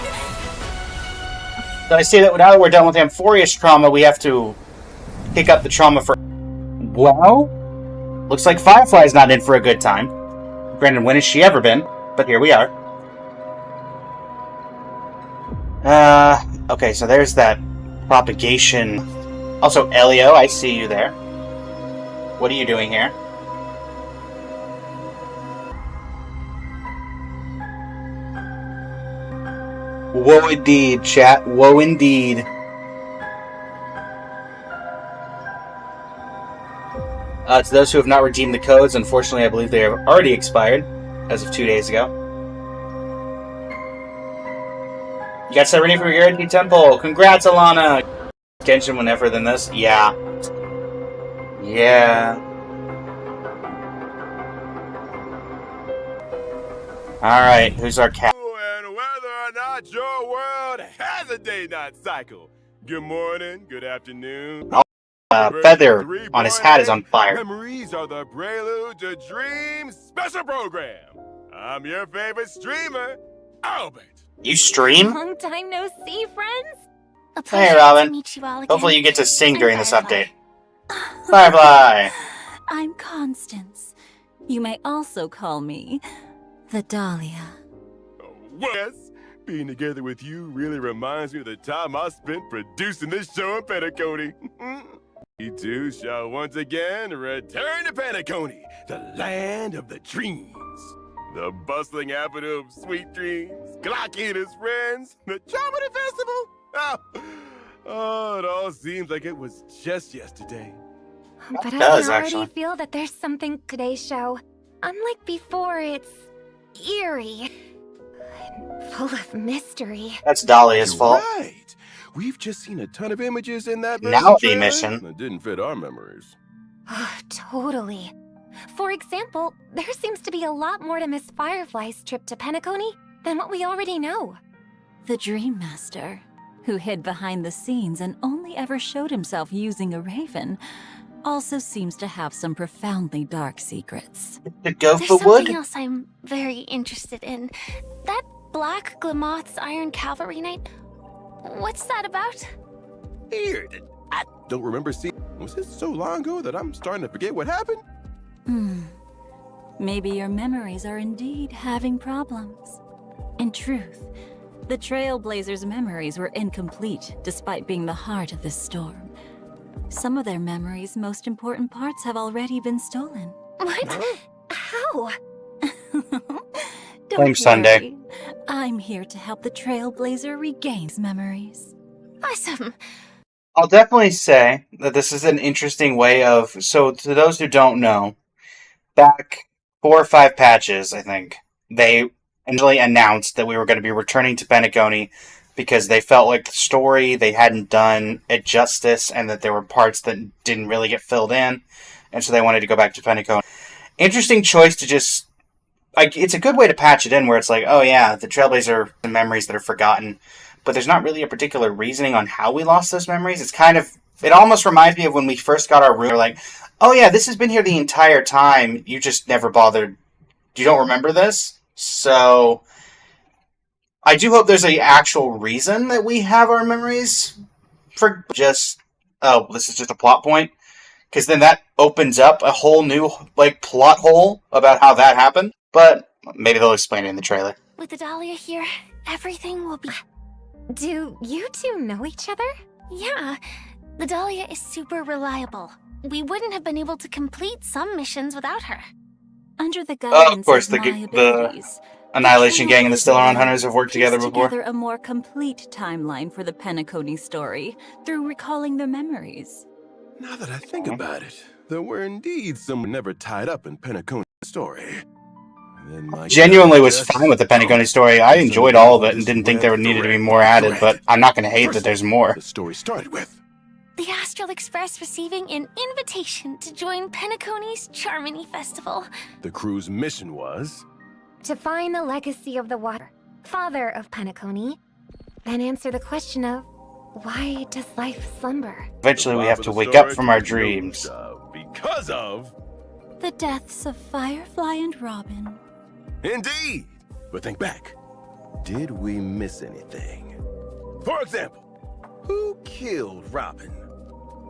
So I see that now that we're done with Amphoria's trauma, we have to pick up the trauma for... Well, looks like Firefly's not in for a good time. Granted, when has she ever been? But here we are. Okay, so there's that propagation. Also, Elio, I see you there. What are you doing here? Woe indeed, chat. Woe indeed. To those who have not redeemed the codes, unfortunately I believe they have already expired, as of 2 days ago. You got set ready for your Irity Temple. Congrats, Alana! Genshin whenever than this? Yeah. Yeah. Alright, who's our cat? And whether or not your world has a day-night cycle. Good morning, good afternoon. Feather on his hat is on fire. Memories are the prelude to Dreams special program. I'm your favorite streamer, Albert. You stream? Long time no see, friends. A Hey, pleasure Robin. to meet you all again. Hopefully you get to sing during this Firefly. update. Firefly! I'm Constance. You may also call me the Dahlia. Yes, being together with you really reminds me of the time I spent producing this show in Penacony. We too shall once again return to Penacony, the land of the dreams. The bustling avenue of sweet dreams, Glocky and his friends, the Charmony Festival. Oh, it all seems like it was just yesterday. But I does, can already actually. feel that there's something today's show. Unlike before, it's eerie and full of mystery. That's Dahlia's You're fault. right. We've just seen a ton of images in that Now the trailer mission. that didn't fit our memories. Totally. For example, there seems to be a lot more to Miss Firefly's trip to Penacony than what we already know. The Dream Master, who hid behind the scenes and only ever showed himself using a raven, also seems to have some profoundly dark secrets. To go There's for something wood? else I'm very interested in. That Black Glamoth's Iron Cavalry Knight, what's that about? Weird. I don't remember seeing. Was it so long ago that I'm starting to forget what happened? Maybe your memories are indeed having problems. In truth, the Trailblazers' memories were incomplete despite being the heart of this storm. Some of their memories' most important parts have already been stolen. What? How? Don't Blame Sunday. worry. I'm here to help the Trailblazer regain his memories. Awesome. I'll definitely say that this is an interesting way of... So, to those who don't know, back 4 or 5 patches, I think, they initially announced that we were going to be returning to Penacony because they felt like the story, they hadn't done it justice, and that there were parts that didn't really get filled in, and so they wanted to go back to Penacony. Interesting choice to just... Like, it's a good way to patch it in where it's like, oh yeah, the Trailblazer the memories that are forgotten, but there's not really a particular reasoning on how we lost those memories. It's kind of... It almost reminds me of when we first got our room. We're like, oh yeah, this has been here the entire time. You just never bothered. You don't remember this? So, I do hope there's an actual reason that we have our memories for just... Oh, this is just a plot point? Because then that opens up a whole new, like, plot hole about how that happened. But maybe they'll explain it in the trailer. With the Dahlia here, everything will be... Do you two know each other? Yeah. The Dahlia is super reliable. We wouldn't have been able to complete some missions without her. Under the guidance of course, of my the abilities, Annihilation Gang and the Stellaron Trailblazers Hunters have worked together pieced before. together a more complete timeline for the Penacony story through recalling their memories. Now that I think about it, there were indeed some never tied up in Penacony's story. then my Genuinely gut was just fine with the Penacony story. I enjoyed all of it and didn't think there needed to be more added, but I'm not going to hate that there's more. The story started with. The Astral Express receiving an invitation to join Penacony's Charmony Festival. The crew's mission was To find the legacy of the water, father of Penacony, then answer the question of why does life slumber? Eventually we have to wake up from our dreams. Because of. The deaths of Firefly and Robin. Indeed! But think back. Did we miss anything? For example, who killed Robin?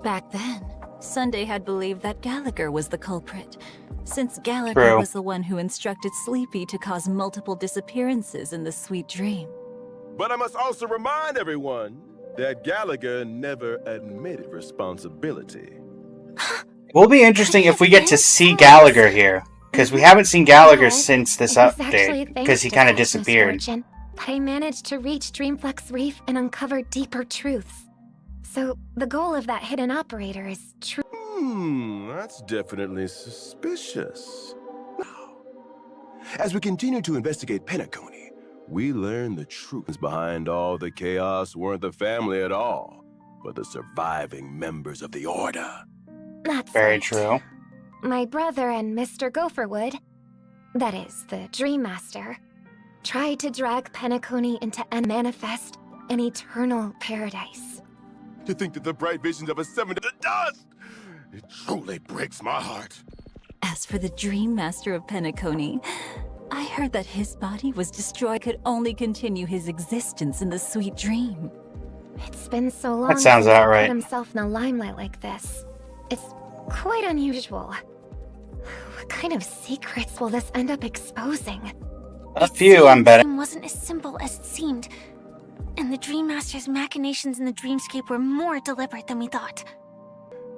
Back then, Sunday had believed that Gallagher was the culprit, since Gallagher was the one who instructed Sleepy to cause multiple disappearances in the Sweet Dream. But I must also remind everyone that Gallagher never admitted responsibility. It will be interesting if we get to see Gallagher here, because we haven't seen Gallagher since this update, because he kind of disappeared. But I managed to reach Dreamflex Reef and uncover deeper truths. So, the goal of that hidden operator is true. That's definitely suspicious. Now, as we continue to investigate Penacony, we learn the truths behind all the chaos weren't the family at all, but the surviving members of the Order. That's Very right. true. My brother and Mr. Gopherwood, that is, the Dream Master, tried to drag Penacony into and manifest an eternal paradise. To think that the bright visions of a seven to the dust! It truly breaks my heart. As for the Dream Master of Penacony, I heard that his body was destroyed, could only continue his existence in the Sweet Dream. It's been so long That sounds since he outright. put himself in the limelight like this. It's quite unusual. What kind of secrets will this end up exposing? A few, I'm betting. It wasn't as simple as it seemed. And the Dream Master's machinations in the dreamscape were more deliberate than we thought.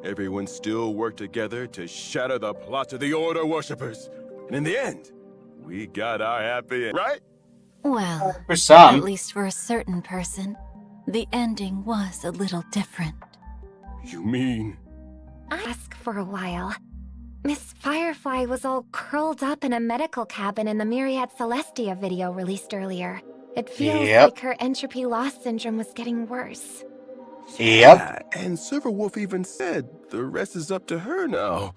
Everyone still worked together to shatter the plots of the Order worshippers. And in the end, we got our happy end, right? Well, For some. at least for a certain person, the ending was a little different. You mean? I asked for a while. Miss Firefly was all curled up in a medical cabin in the Myriad Celestia video released earlier. It feels like her entropy loss syndrome was getting worse. Yeah, and Silverwolf even said the rest is up to her now.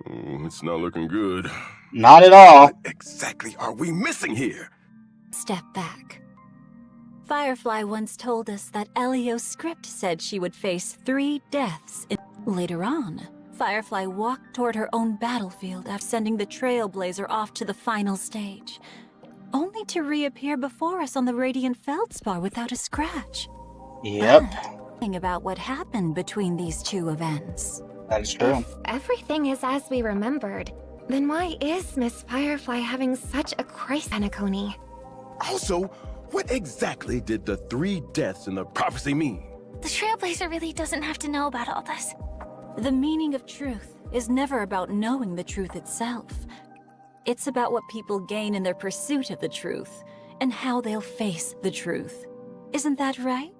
It's not looking good. Not at all. What exactly are we missing here? Step back. Firefly once told us that Elio's script said she would face 3 deaths. Later on, Firefly walked toward her own battlefield after sending the Trailblazer off to the final stage, only to reappear before us on the Radiant Feldspar without a scratch. Yep. Think about what happened between these 2 events. That is true. If everything is as we remembered, then why is Miss Firefly having such a crisis, Penacony? Also, what exactly did the 3 deaths in the prophecy mean? The Trailblazer really doesn't have to know about all this. The meaning of truth is never about knowing the truth itself. It's about what people gain in their pursuit of the truth, and how they'll face the truth. Isn't that right?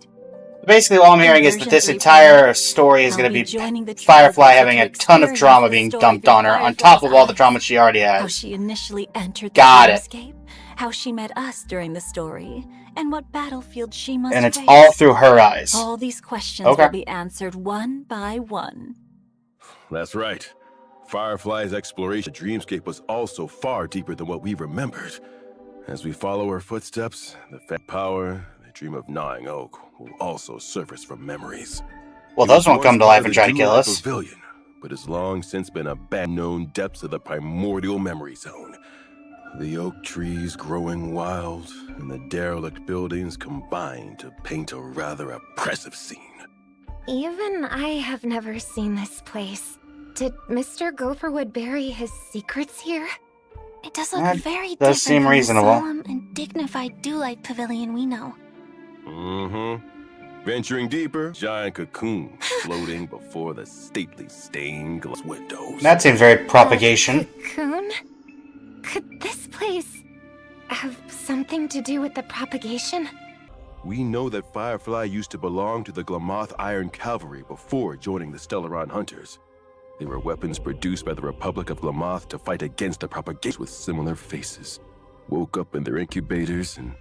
Basically, all I'm hearing is that this entire story is going to be Firefly having a ton of trauma being dumped on her, on top of all the trauma she already How has. she initially entered the Got it. dreamscape, how she met us during the story, and what battlefield she must And it's face. all through her eyes. All these questions Okay. will be answered one by one. That's right. Firefly's exploration of the dreamscape was also far deeper than what we remembered. As we follow her footsteps, the power, the dream of gnawing oak will also surface from memories. Well, those won't come to life and try to kill us. Pavilion, but has long since been abandoned known depths of the primordial memory zone. The oak trees growing wild, and the derelict buildings combine to paint a rather oppressive scene. Even I have never seen this place. Did Mr. Gopherwood bury his secrets here? It does look That very does different seem from reasonable. the solemn and dignified Dewlight Pavilion we know. Venturing deeper, giant cocoon floating before the stately stained glass windows. That seems very propagation. Cocoon? Could this place have something to do with the propagation? We know that Firefly used to belong to the Glamoth Iron Cavalry before joining the Stellaron Hunters. They were weapons produced by the Republic of Glamoth to fight against the propagation with similar faces. Woke up in their incubators, and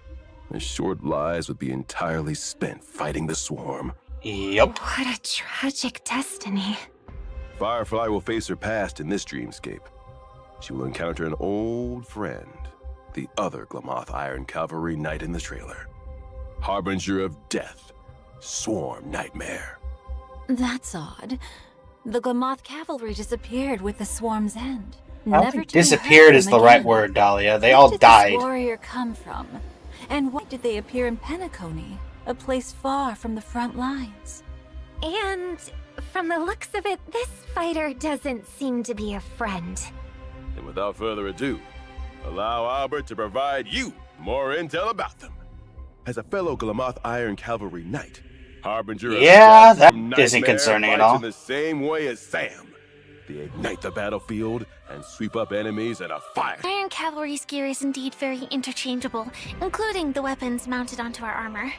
their short lives would be entirely spent fighting the swarm. Yep. What a tragic destiny. Firefly will face her past in this dreamscape. She will encounter an old friend, the other Glamoth Iron Cavalry Knight in the trailer. Harbinger of Death, Swarm Nightmare. That's odd. The Glamoth cavalry disappeared with the swarm's end. I don't think disappeared is the right word, Dahlia. They all died. Where did this warrior come from? And why did they appear in Penacony, a place far from the front lines? And from the looks of it, this fighter doesn't seem to be a friend. And without further ado, allow Albert to provide you more intel about them. As a fellow Glamoth Iron Cavalry Knight, Harbinger of Death that Nightmare isn't concerning at fights all. in the same way as Sam. They ignite the battlefield and sweep up enemies in a fire. Iron Cavalry's gear is indeed very interchangeable, including the weapons mounted onto our armor.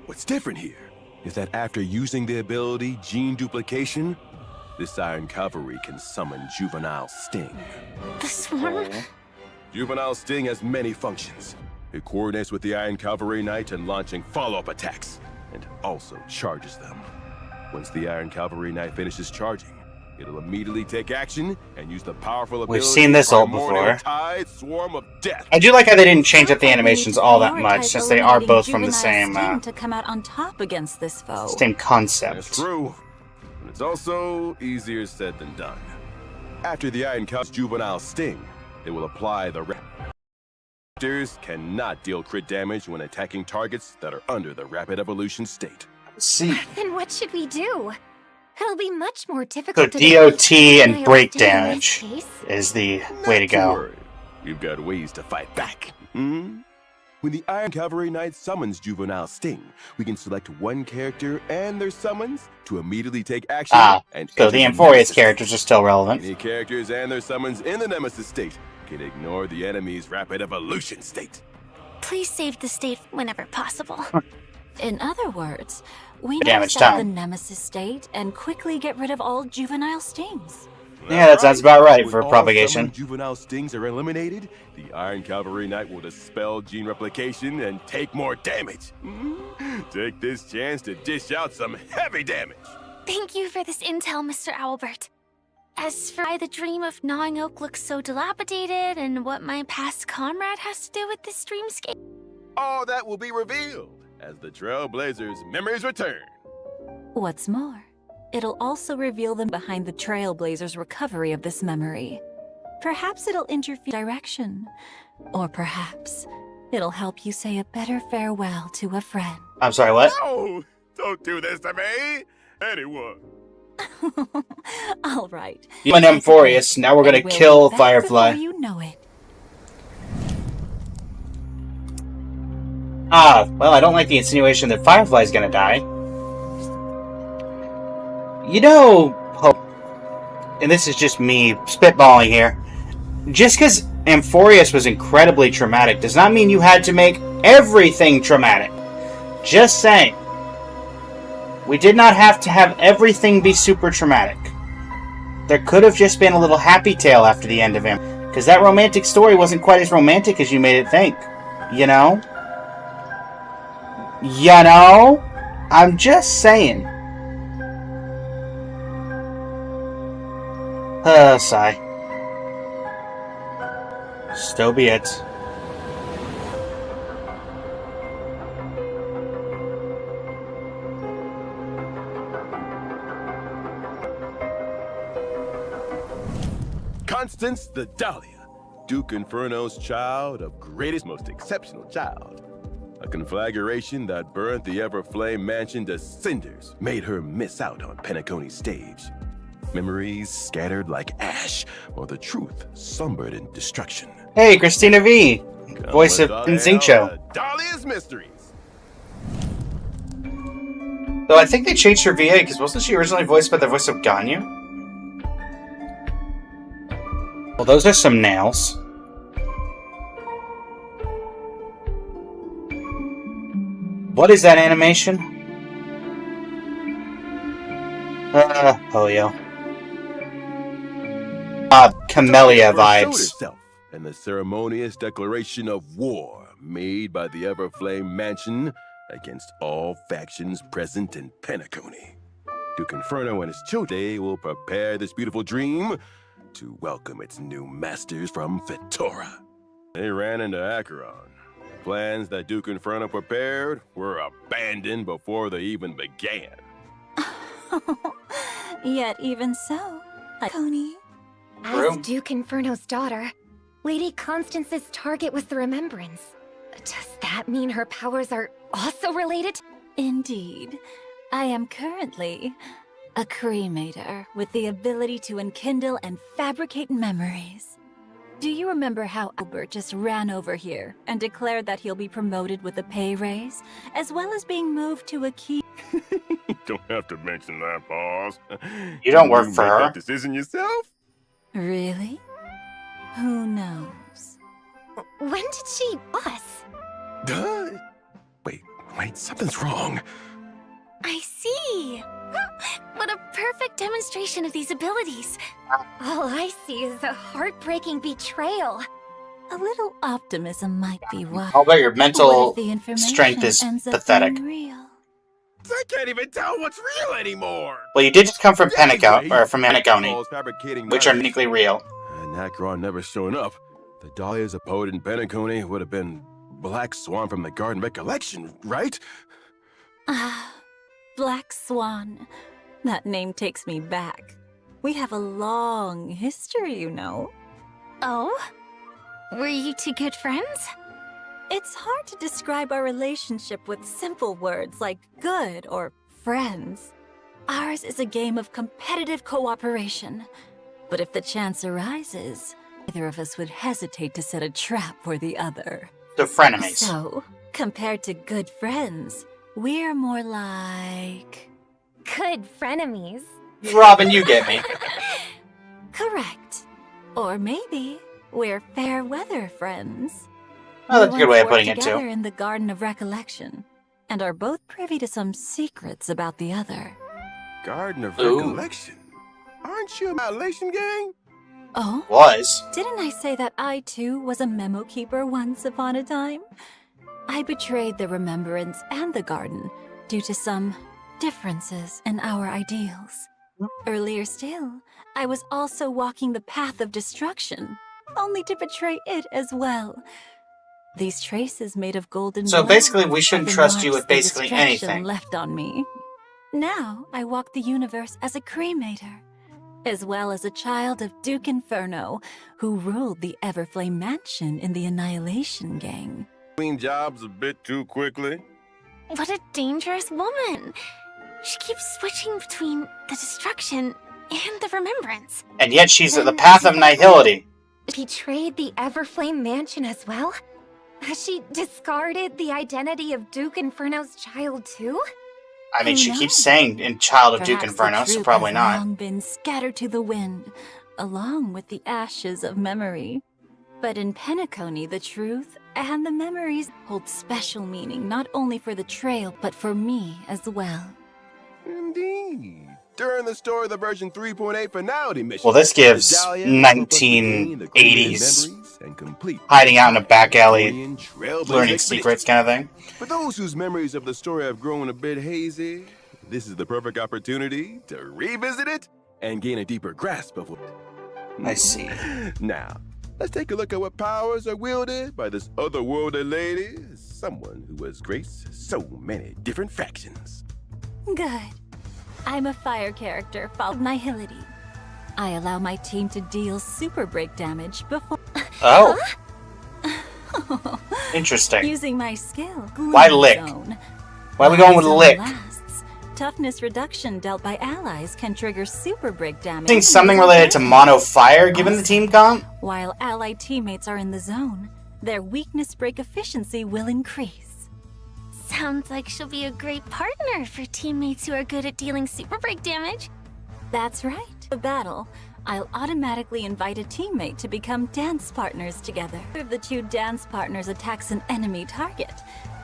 What's different here is that after using the ability Gene Duplication, this Iron Cavalry can summon Juvenile Sting. The swarm? Juvenile Sting has many functions. It coordinates with the Iron Cavalry Knight in launching follow-up attacks, and also charges them. Once the Iron Cavalry Knight finishes charging, it'll immediately take action and use the powerful ability. We've seen this ult before. Tide Swarm of Death. I do like how they didn't change up the animations all that much, since they are both from the same to come out on top against this foe. same concept. That's true, but it's also easier said than done. After the Iron Cavalry's Juvenile Sting, it will apply the Raptors cannot deal crit damage when attacking targets that are under the rapid evolution state. See. Then what should we do? It'll be much more So difficult to DOT and break Sting in damage this case. is the way to Not go. worry. We've got ways to fight back. When the Iron Cavalry Knight summons Juvenile Sting, we can select one character and their summons to immediately take action. And So the enter Amphorius Nemesis characters are still relevant. Any characters and their summons in the Nemesis state can ignore the enemy's rapid evolution state. Please save the state whenever possible. In other words, we Damage need to time. the Nemesis state and quickly get rid of all Juvenile Stings. Yeah, that sounds about right When for all propagation. summoned Juvenile Stings are eliminated, the Iron Cavalry Knight will dispel gene replication and take more damage. Take this chance to dish out some heavy damage. Thank you for this intel, Mr. Owlbert. As for why the dream of Gnawing Oak looks so dilapidated and what my past comrade has to do with this dreamscape, All that will be revealed as the Trailblazers' memories return. What's more, it'll also reveal them behind the Trailblazers' recovery of this memory. Perhaps it'll interfere direction, or perhaps it'll help you say a better farewell to a friend. I'm sorry, what? No! Don't do this to me! Anyone! All right. You and Amphorius, now we're gonna We'll kill be back Firefly. before you know it. Well, I don't like the insinuation that Firefly's gonna die. You know, and this is just me spitballing here, just because Amphorius was incredibly traumatic does not mean you had to make everything traumatic. Just saying. We did not have to have everything be super traumatic. There could have just been a little happy tale after the end of him, because that romantic story wasn't quite as romantic as you made it think. You know? You know? I'm just saying. Sigh. So be it. Constance the Dahlia, Duke Inferno's child of greatest, most exceptional child. A conflagration that burnt the Everflame mansion to cinders made her miss out on Penacony's stage. Memories scattered like ash, or the truth slumbered in destruction. Hey, Christina V, voice of NSYNC show. Dahlia's Mysteries. Though I think they changed her VA, because wasn't she originally voiced by the voice of Ganyu? Well, those are some nails. What is that animation? Polio. Camellia First showed vibes. herself in the ceremonious declaration of war made by the Everflame Mansion against all factions present in Penacony. Duke Inferno and his children will prepare this beautiful dream to welcome its new masters from Fetora. They ran into Acheron. Plans that Duke Inferno prepared were abandoned before they even began. Yet even so, Coney. As Duke Inferno's daughter, Lady Constance's target was the Remembrance. Does that mean her powers are also related? Indeed. I am currently a cremator with the ability to enkindle and fabricate memories. Do you remember how Albert just ran over here and declared that he'll be promoted with a pay raise, as well as being moved to a key? You don't have to mention that, boss. You don't work for make her. that decision yourself? Really? Who knows? When did she boss? Duh. Wait, something's wrong. I see. What a perfect demonstration of these abilities. All I see is a heartbreaking betrayal. A little optimism might be wise. How about your mental What if the information strength is ends up pathetic? being real? I can't even tell what's real anymore. Well, you did just come from Anyway, from Penacony, fabricating which are matters. uniquely real. And Acheron never showing up. The Dahlia's a poet in Penacony would have been Black Swan from the Garden Recollection, right? Ah, Black Swan. That name takes me back. We have a long history, you know. Oh? Were you two good friends? It's hard to describe our relationship with simple words like good or friends. Ours is a game of competitive cooperation. But if the chance arises, neither of us would hesitate to set a trap for the other. The frenemies. So, compared to good friends, we're more like... Good frenemies. Robin, you get me. Correct. Or maybe we're fair weather friends. Oh, that's a We good way of once putting worked it, together too. in the Garden of Recollection, and are both privy to some secrets about the other. Garden of Ooh. Recollection? Aren't you a Annihilation gang? Oh? Was. Didn't I say that I too was a memo keeper once upon a time? I betrayed the Remembrance and the Garden due to some differences in our ideals. Earlier still, I was also walking the path of destruction, only to betray it as well. These traces made of golden So blood basically, we shouldn't are the trust you marks with the basically destruction anything. left on me. Now I walk the universe as a cremator, as well as a child of Duke Inferno, who ruled the Everflame Mansion in the Annihilation Gang. Queen jobs a bit too quickly. What a dangerous woman. She keeps switching between the destruction and the Remembrance. And yet she's at the path of nihility. Betrayed the Everflame Mansion as well? Has she discarded the identity of Duke Inferno's child too? I mean, Who she knows? keeps saying in Child of Duke Perhaps Inferno, the so truth probably has not. long been scattered to the wind, along with the ashes of memory. But in Penacony, the truth and the memories hold special meaning not only for the trail, but for me as well. Indeed. During the story of the version 3.8 finality mission. Well, this gives the Dahlia will help us regain the created 1980s memories and complete hiding out in a back alley, Victorian trailblazing learning expedition. secrets kind of thing. For those whose memories of the story have grown a bit hazy, this is the perfect opportunity to revisit it and gain a deeper grasp of it. I see. Now, let's take a look at what powers are wielded by this otherworldly lady, someone who has graced so many different factions. Good. I'm a fire character followed nihility. I allow my team to deal super break damage before Oh. Interesting. using my skill. Why Glue lick? Zone. Why are we going with While the lick? zone lasts, toughness reduction dealt by allies can trigger super break damage. Think something related to mono fire given the team comp? While allied teammates are in the zone, their weakness break efficiency will increase. Sounds like she'll be a great partner for teammates who are good at dealing super break damage. That's right. The battle, I'll automatically invite a teammate to become dance partners together. If the two dance partners attacks an enemy target,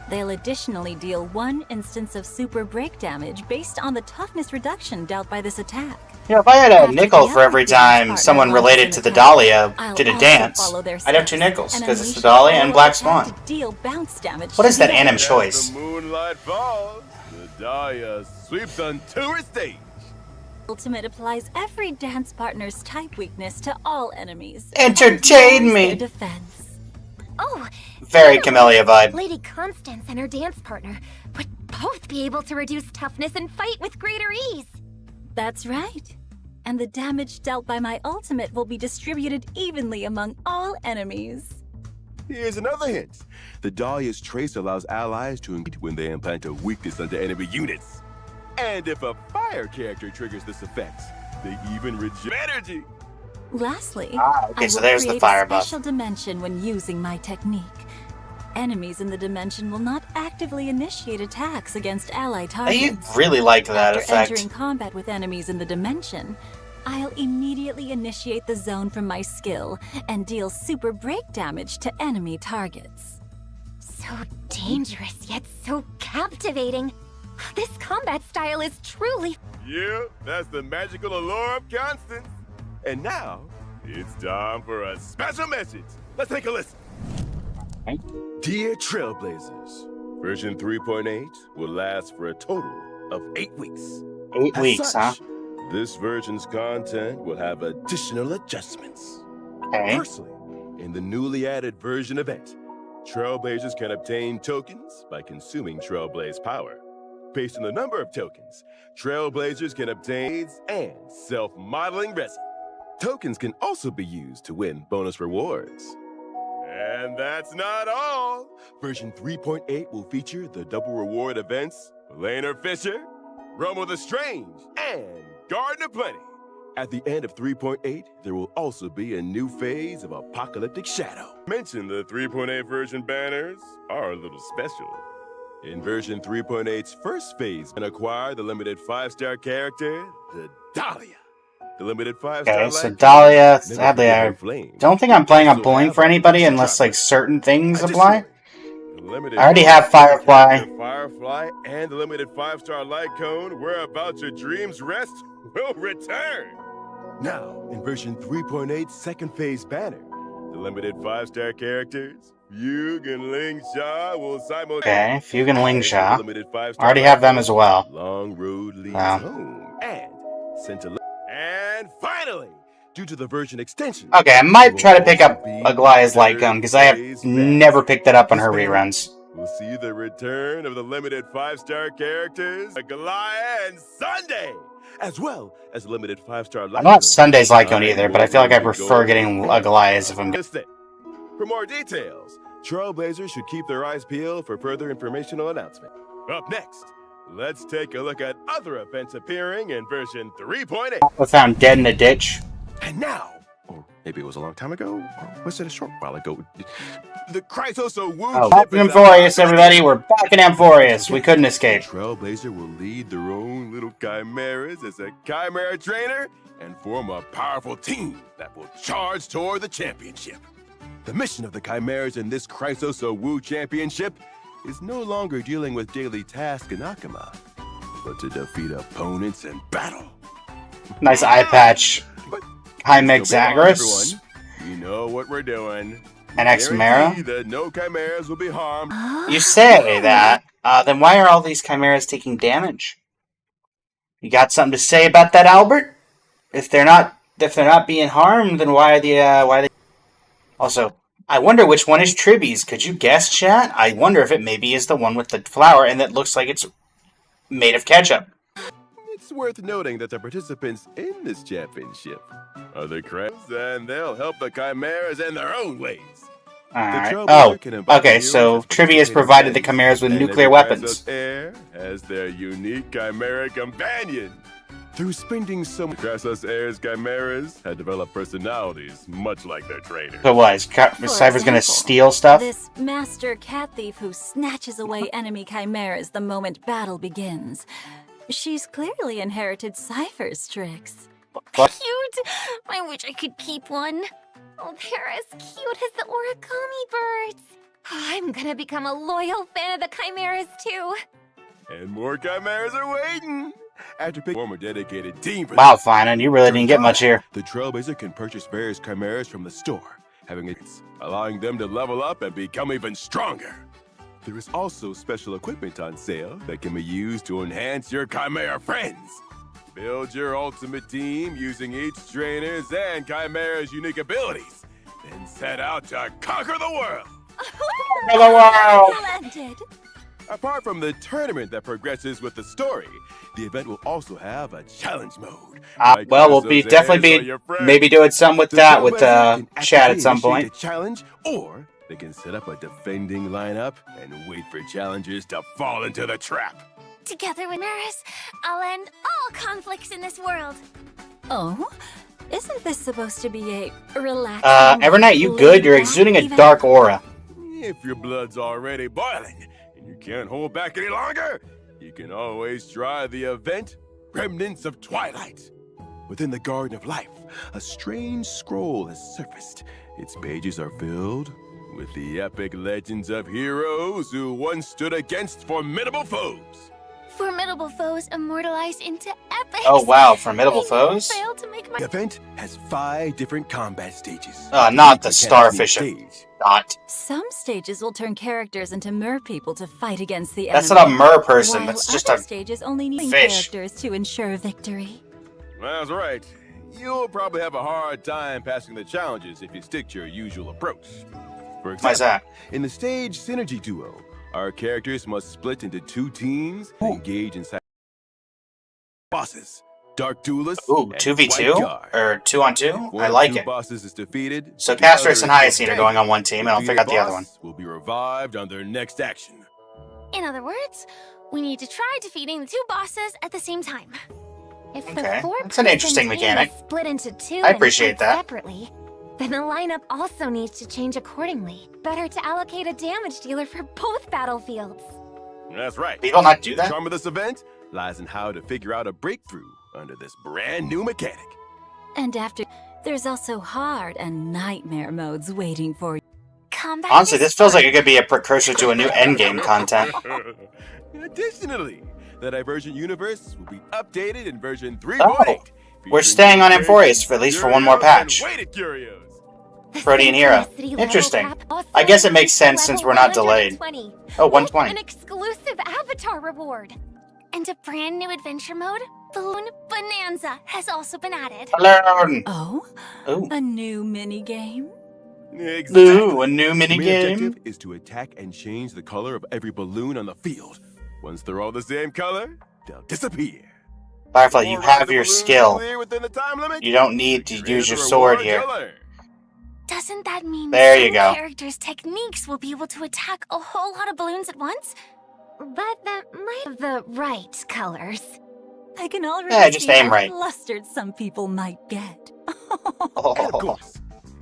they'll additionally deal 1 instance of super break damage based on the toughness reduction dealt by this attack. You know, if I had a After nickel the for other every dance time partner someone launches related an to the attack, Dahlia I'll did a also dance, follow their I'd have 2 steps nickels, and because it's the unleash Dahlia all and Black attack Swan. to deal bounce damage What to is the that anime others. choice? As the moonlight falls, the Dahlia sweeps onto her stage. Ultimate applies every dance partner's type weakness to all enemies. Entertain and lowers me! their defense. Oh, Very so Camellia vibe. Lady Constance and her dance partner would both be able to reduce toughness and fight with greater ease. That's right. And the damage dealt by my ultimate will be distributed evenly among all enemies. Here's another hint. The Dahlia's trace allows allies to engage when they implant a weakness onto enemy units. And if a fire character triggers this effect, they even regenerate energy. Lastly, okay, I so will there's the create fire a buff. special dimension when using my technique. Enemies in the dimension will not actively initiate attacks against ally I targets. really like that After effect. entering combat with enemies in the dimension, I'll immediately initiate the zone from my skill and deal super break damage to enemy targets. So dangerous, yet so captivating. This combat style is truly... Yeah, that's the magical allure of Constance. And now, it's time for a special message. Let's take a listen. Okay. Dear Trailblazers, version 3.8 will last for a total of 8 weeks. 8 weeks, Such, this version's content will have additional adjustments. Okay. Firstly, in the newly added version event, Trailblazers can obtain tokens by consuming Trailblaze power. Based on the number of tokens, Trailblazers can obtain aids and self-modeling resin. Tokens can also be used to win bonus rewards. And that's not all. Version 3.8 will feature the double reward events Laner Fisher, Romo the Strange, and Garden of Plenty. At the end of 3.8, there will also be a new phase of Apocalyptic Shadow. Mention the 3.8 version banners are a little special. In version 3.8's first phase, you can acquire the limited 5-star character, the Dahlia. The limited 5-star Okay, so light Dahlia, never sadly, forget I her flame. don't think I'm planning on Also pulling have for a anybody Lucius unless, like, Chopper. certain things apply. Additionally, the limited I already have 5-star Firefly. character Firefly and the limited 5-star light cone, where about your dreams rest, will return. Now, in version 3.8's second phase banner, the limited 5-star characters, Fugue and Ling Sha will simultaneously. Okay, Fugue and Ling Sha. Limited 5-star Already have them as well. Long road leads Wow. home and and finally, due to the version extension. Okay, I might try to pick up Aglaya's light gun, because I have never picked that up on her reruns. We'll see the return of the limited 5-star characters, Aglaya and Sunday, as well as limited 5-star light. I'm not Sunday's light gun either, but I feel like I prefer getting Aglaya's if I'm getting. For more details, Trailblazers should keep their eyes peeled for further informational announcement. Up next, let's take a look at other events appearing in version 3.8. I found dead in a ditch. And now, or maybe it was a long time ago, or was it a short while ago? The Chrysoso Woo Oh, ship back in is Amphorius, everybody. We're back in Amphorius. We couldn't escape. Trailblazer will lead their own little chimeras as a chimera trainer and form a powerful team that will charge toward the championship. The mission of the chimeras in this Chrysoso Woo championship is no longer dealing with daily tasks in Akama, but to defeat opponents in battle. Nice eye patch. Chimex Zagreus. You know what we're doing. And Xmera. Guarantee that no chimeras will be harmed. You say that, then why are all these chimeras taking damage? You got something to say about that, Albert? If they're not being harmed, then why are they? Also, I wonder which one is Tribby's. Could you guess, chat? I wonder if it maybe is the one with the flower and that looks like it's made of ketchup. It's worth noting that the participants in this championship are the Krabs, and they'll help the chimeras in their own ways. Alright. Oh, okay, so Trivia has provided the chimeras with nuclear weapons. Air has their unique chimera companion. Through spending so much, Crassus Air's chimeras had developed personalities much like their trainers. So what, is Cypher's gonna steal stuff? This master cat thief who snatches away enemy chimeras the moment battle begins. She's clearly inherited Cypher's tricks. What? Cute! I wish I could keep one. Oh, they're as cute as the origami birds. I'm gonna become a loyal fan of the chimeras too. And more chimeras are waiting. After picking a former dedicated team for Wow, Finan, you really didn't get much here. the Trailblazer can purchase various chimeras from the store, allowing them to level up and become even stronger. There is also special equipment on sale that can be used to enhance your chimera friends. Build your ultimate team using each trainer's and chimera's unique abilities, then set out to conquer the world. Splendid. Apart from the tournament that progresses with the story, the event will also have a challenge mode. Well, we'll be definitely be maybe doing some with that with chat at some point. A challenge, or they can set up a defending lineup and wait for challengers to fall into the trap. Together with Maris, I'll end all conflicts in this world. Oh? Isn't this supposed to be a relaxing... Evernight, you good? You're exuding a dark aura. If your blood's already boiling and you can't hold back any longer, you can always try the event Remnants of Twilight. Within the Garden of Life, a strange scroll has surfaced. Its pages are filled with the epic legends of heroes who once stood against formidable foes. Formidable foes immortalized into epics. Oh wow, formidable foes? Failed to make my... The event has 5 different combat stages. Not the starfish stage. Not. Some stages will turn characters into mer people to fight against the That's enemy. not a mer person, while that's just other a stages only need fish. characters to ensure victory. That's right. You'll probably have a hard time passing the challenges if you stick to your usual approach. For Why's that? In the stage Synergy Duo, our characters must split into 2 teams and engage inside bosses. Dark Duelist. Ooh, 2v2? Or 2-on-2? I like it. Bosses is defeated, So Castrus and Hyacine are going on one team, and I'll figure out the other one. Will be revived on their next action. In other words, we need to try defeating the 2 bosses at the same time. If Okay, the that's 4-person an interesting team mechanic. is split into 2 I and appreciate fight that. separately, then the lineup also needs to change accordingly. Better to allocate a damage dealer for both battlefields. That's right. People not do that? The charm of this event lies in how to figure out a breakthrough under this brand new mechanic. And after, there's also hard and nightmare modes waiting for you. Combat Honestly, this feels like it could be a precursor to a new endgame content. Additionally, the Divergent universe will be updated in version 3.8. Oh, we're staying on Amphorius for at least for one more patch. Protean Hero. Interesting. I guess it makes sense since we're not delayed. Oh, 120. An exclusive avatar reward. And a brand new adventure mode, Balloon Bonanza, has also been added. Balloon! Oh? Ooh. A new mini-game? Exactly. Ooh, a new The main minigame? objective is to attack and change the color of every balloon on the field. Once they're all the same color, they'll disappear. Firefly, you have your skill. Clear within the time limit, You don't need to use your there's a sword reward here. to learn. Doesn't that mean There you some go. characters' techniques will be able to attack a whole lot of balloons at once? But that might have the right colors. I can already Yeah, just see aim how right. flustered some people might get. And of course,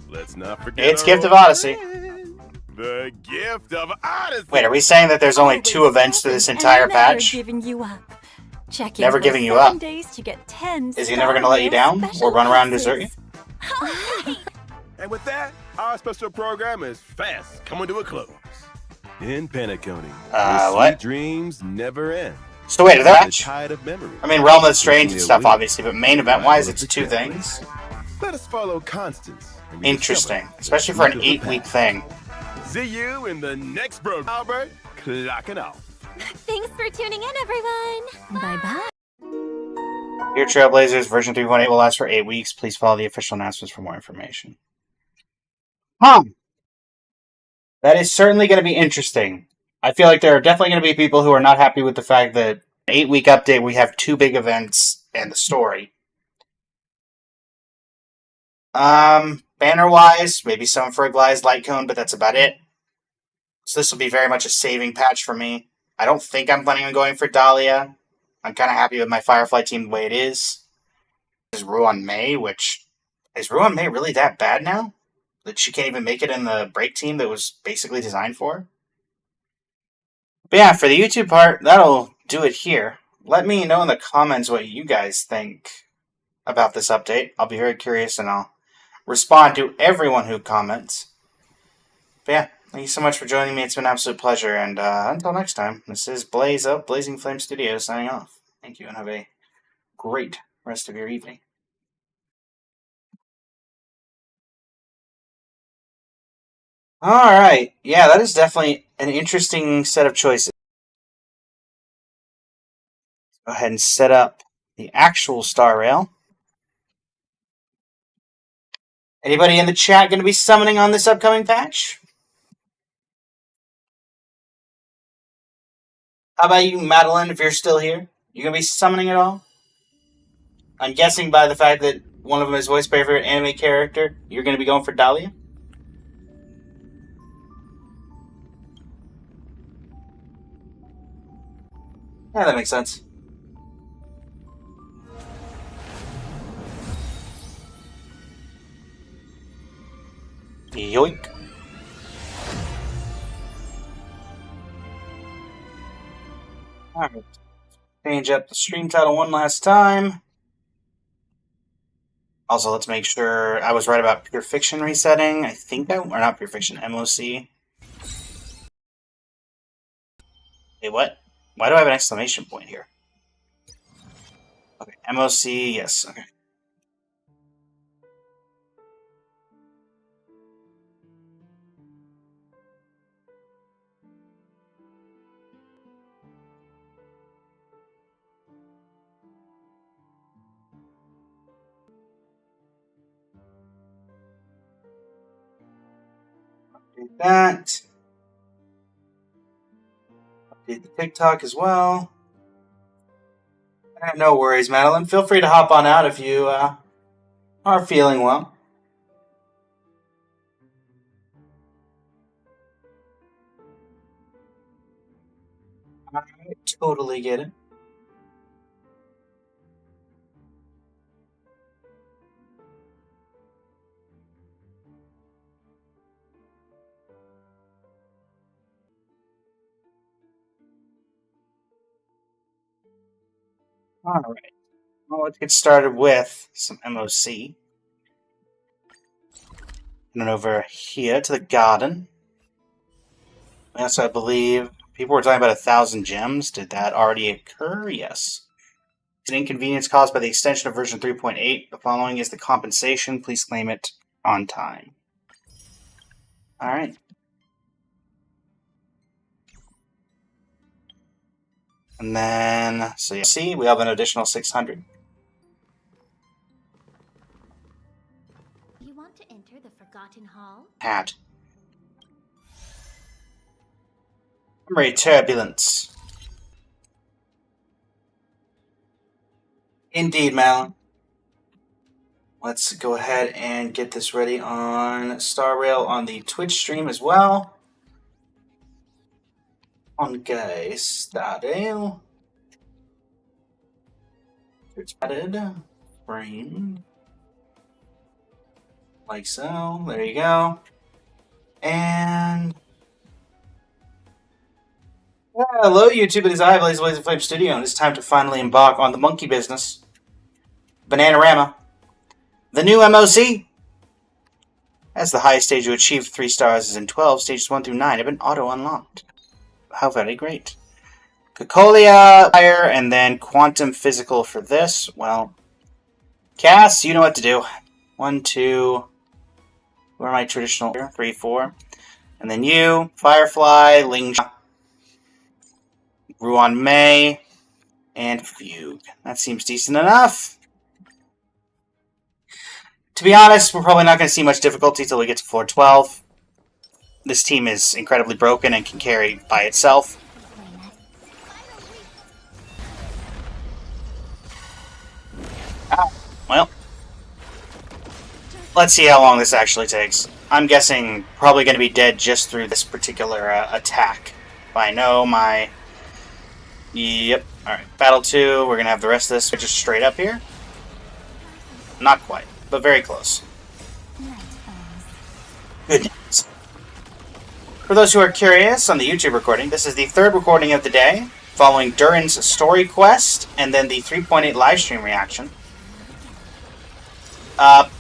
let's not forget It's our Gift of old Odyssey. friend, the Gift of Odyssey. Wait, are we saying that there's only 2 events to this entire And never patch? giving you up. Check in Never for giving you 7 up. days to get 10 Is he never gonna let you down? Or run around and desert you? And with that, our special program is fast coming to a close. In Penacony, where what? sweet dreams never end. So wait, are The that... tide of memory. I mean, Realm of the Strange and Simply stuff, awaits. obviously, but main event-wise, it's 2 things. Let us follow Constance. and Interesting. rediscover Especially the for an link of the 8-week past. thing. See you in the next program. Albert, clocking off. Thanks for tuning in, everyone. Bye-bye. Dear Trailblazers, version 3.8 will last for 8 weeks. Please follow the official announcements for more information. That is certainly going to be interesting. I feel like there are definitely going to be people who are not happy with the fact that 8-week update, we have 2 big events and the story. Banner-wise, maybe some for a Gly's Light Cone, but that's about it. So this will be very much a saving patch for me. I don't think I'm planning on going for Dahlia. I'm kind of happy with my Firefly team the way it is. Is Ruan Mei, which... Is Ruan Mei really that bad now? That she can't even make it in the break team that was basically designed for her? But yeah, for the YouTube part, that'll do it here. Let me know in the comments what you guys think about this update. I'll be very curious and I'll respond to everyone who comments. But yeah, thank you so much for joining me. It's been an absolute pleasure. And until next time, this is Blaze Up, Blazing Flame Studios signing off. Thank you and have a great rest of your evening. Alright, yeah, that is definitely an interesting set of choices. Go ahead and set up the actual star rail. Anybody in the chat going to be summoning on this upcoming patch? How about you, Madeline, if you're still here? You going to be summoning at all? I'm guessing by the fact that one of them is voiced by your favorite anime character, you're going to be going for Dahlia? Yeah, that makes sense. Yoink. Alright. Change up the stream title one last time. Also, let's make sure I was right about Pure Fiction resetting. I think or not Pure Fiction, MoC. Wait, what? Why do I have an exclamation point here? Okay, MoC, yes, okay. Update that. Update the TikTok as well. No worries, Madeline. Feel free to hop on out if you are feeling well. I totally get it. Alright. Well, let's get started with some MoC. And then over here to the garden. Yes, I believe people were talking about 1,000 gems. Did that already occur? Yes. It's an inconvenience caused by the extension of version 3.8. The following is the compensation. Please claim it on time. Alright. And then, so you see, we have an additional 600. You want to enter the Forgotten Hall? Hat. Memory turbulence. Indeed, Malin. Let's go ahead and get this ready on Star Rail on the Twitch stream as well. Okay, Star Rail. It's added. Frame. Like so. There you go. And hello, YouTube. It is I, Blaze of Flame Studio, and it's time to finally embark on the monkey business. Bananarama. The new MoC. As the highest stage to achieve 3 stars is in 12, stages 1 through 9 have been auto-unlocked. How very great. Cocolia, Fire, and then Quantum Physical for this. Well, Cass, you know what to do. 1, 2, where are my traditional? 3, 4. And then you, Firefly, Ling, Ruan Mei, and Fugue. That seems decent enough. To be honest, we're probably not going to see much difficulty until we get to floor 12. This team is incredibly broken and can carry by itself. Well, let's see how long this actually takes. I'm guessing probably going to be dead just through this particular attack. If I know my... Yep. Alright, Battle 2. We're going to have the rest of this just straight up here. Not quite, but very close. Good news. For those who are curious, on the YouTube recording, this is the 3rd recording of the day, following Durin's story quest, and then the 3.8 livestream reaction.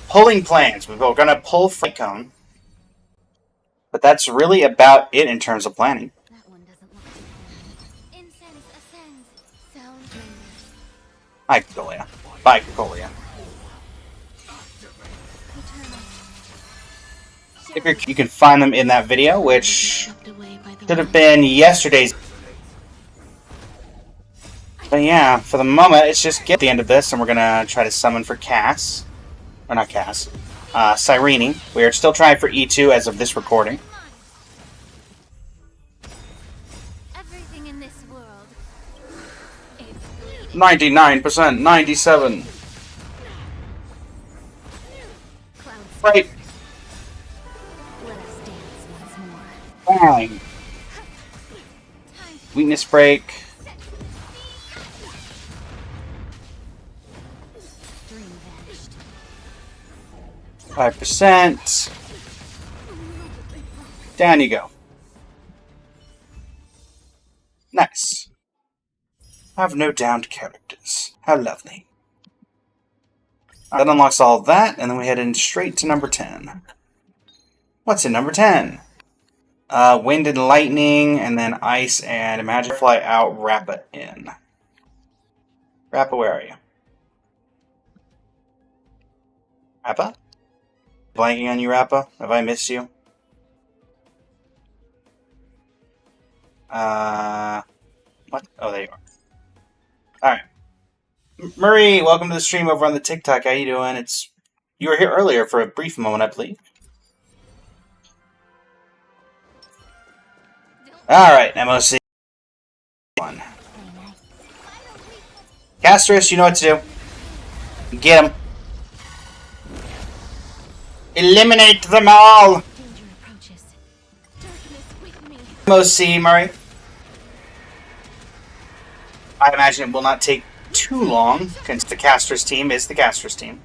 Pulling plans. We're going to pull Fight Cone. But that's really about it in terms of planning. That one doesn't look too bad. Incense ascends. Sound lingers. Hi, Golia. by Cocolia. You can find them in that video, which should have been yesterday's. But yeah, for the moment, it's just get the end of this, and we're gonna try to summon for Cass. Or not Cass. Cyrene. We are still trying for E2 as of this recording. Everything in this world. 99%, 97. Right. Let us dance once more. Bang. Weakness break. Dream vanished. 5%. Down you go. Nice. I have no downed characters. How lovely. That unlocks all of that, and then we head in straight to number 10. What's in number 10? Wind and lightning, and then ice and magic fly out, Rappa in. Rappa, where are you? Rappa? Blanking on you, Rappa? Have I missed you? What? Oh, there you are. Alright. Murray, welcome to the stream over on the TikTok. How you doing? You were here earlier for a brief moment, I believe. Alright, MoC. One. Castris, you know what to do. Get him. Eliminate them all! MoC, Murray. I imagine it will not take too long, since the Castris team is the Castris team.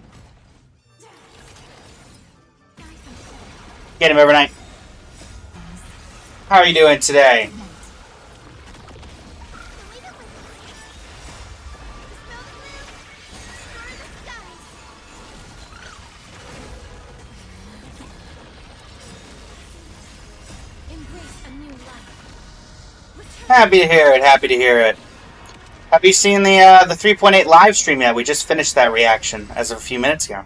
Get him every night. How are you doing today? Happy to hear it, happy to hear it. Have you seen the 3.8 live stream yet? We just finished that reaction as of a few minutes ago.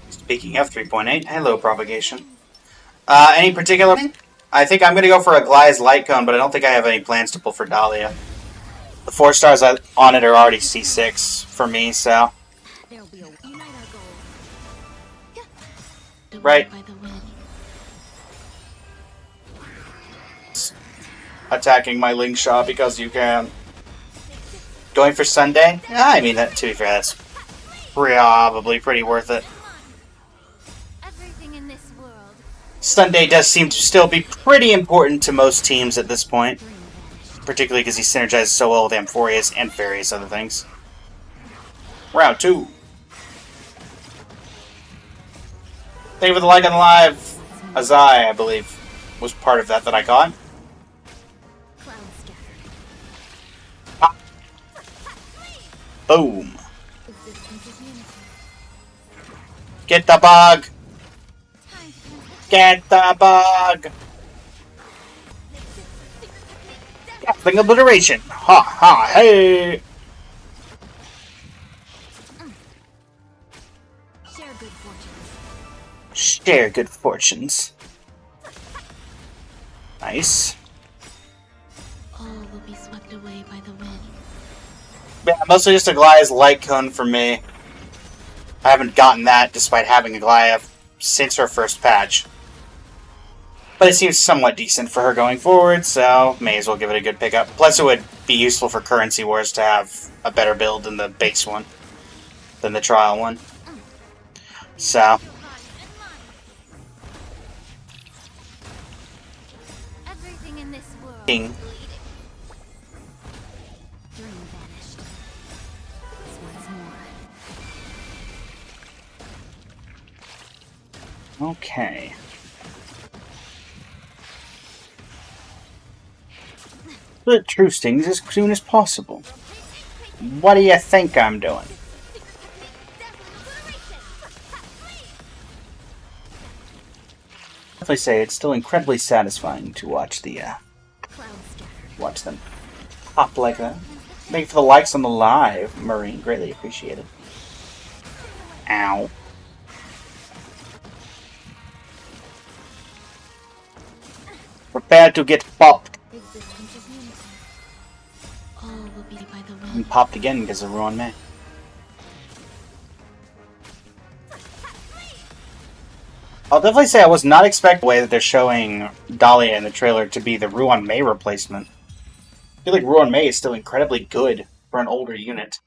Speaking of 3.8, hello propagation. Any particular thing? I think I'm going to go for a Gly's Light Cone, but I don't think I have any plans to pull for Dahlia. The 4 stars on it are already C6 for me, so... Right. Attacking my Ling Shot because you can. Going for Sunday? Yeah, I mean, that, to be fair, that's probably pretty worth it. Everything in this world. Sunday does seem to still be pretty important to most teams at this point. Particularly because he synergizes so well with Amphorius and various other things. Round 2. Thank you for the like on the live. Azai, I believe, was part of that I got. Ah. Boom. Get the bug! Get the bug! Gatling obliteration! Ha ha hey! Share good fortunes. Nice. All will be swept away by the wind. Yeah, mostly just a Goliath's Light Cone for me. I haven't gotten that despite having a Goliath since her first patch. But it seems somewhat decent for her going forward, so may as well give it a good pickup. Plus it would be useful for Currency Wars to have a better build than the base one. Than the trial one. So... King. Okay. Split truce things as soon as possible. What do you think I'm doing? Definitely say it's still incredibly satisfying to watch the watch them pop like that. Thank you for the likes on the live, Marie. Greatly appreciated. Ow. Prepare to get popped. And popped again because of Ruin May. I'll definitely say I was not expecting the way that they're showing Dahlia in the trailer to be the Ruin May replacement. I feel like Ruin May is still incredibly good for an older unit.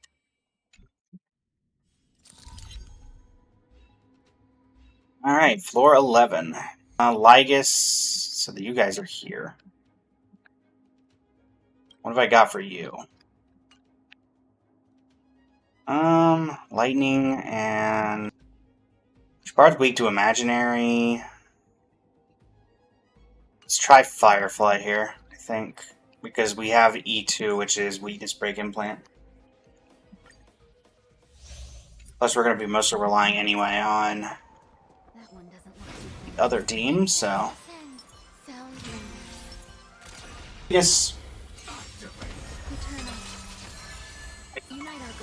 Alright, floor 11. Lygus, so that you guys are here. What have I got for you? Lightning and... Shepard's weak to imaginary. Let's try Firefly here, I think. Because we have E2, which is weakness break implant. Plus we're going to be mostly relying anyway on the other team, so... Yes.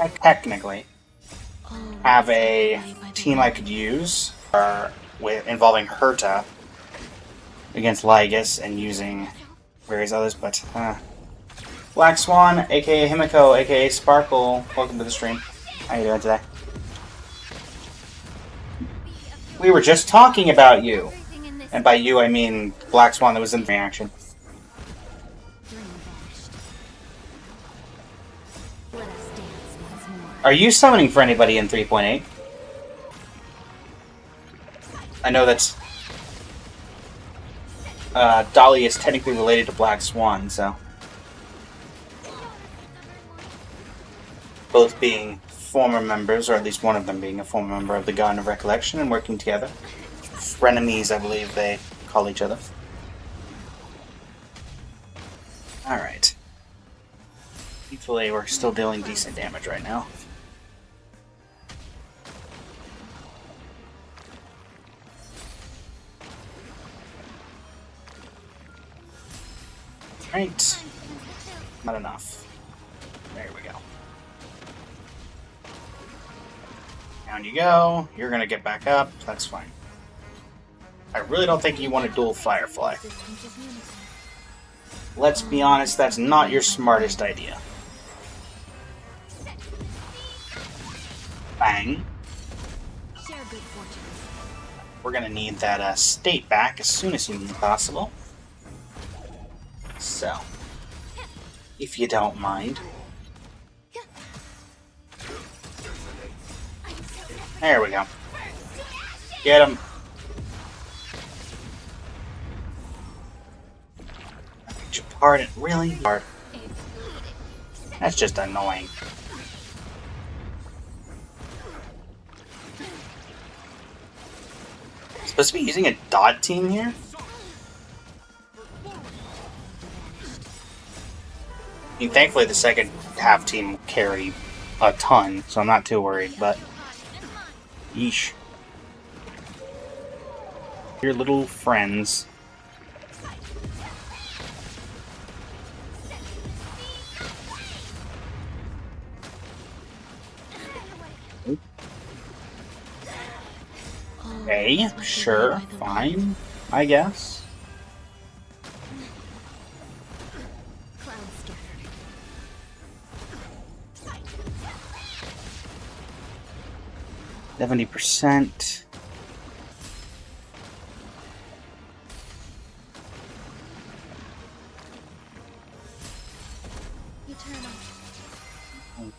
I technically have a team I could use involving Herta against Lygus and using various others, but Black Swan, aka Himiko, aka Sparkle, welcome to the stream. How you doing today? We were just talking about you. And by you I mean Black Swan that was in the action. Are you summoning for anybody in 3.8? I know that's... Dolly is technically related to Black Swan, so... Both being former members, or at least one of them being a former member of the Garden of Recollection and working together. Frenemies, I believe they call each other. Alright. Thankfully, we're still dealing decent damage right now. Right. Not enough. There we go. Down you go. You're gonna get back up. That's fine. I really don't think you want to duel Firefly. Let's be honest, that's not your smartest idea. Bang. We're gonna need that state back as soon as humanly possible. So, if you don't mind. There we go. Get him. Pardon, really? Hard. That's just annoying. Supposed to be using a dot team here? I mean, thankfully the second half team will carry a ton, so I'm not too worried, but... Yeesh. Your little friends. Okay, sure, fine, I guess. %.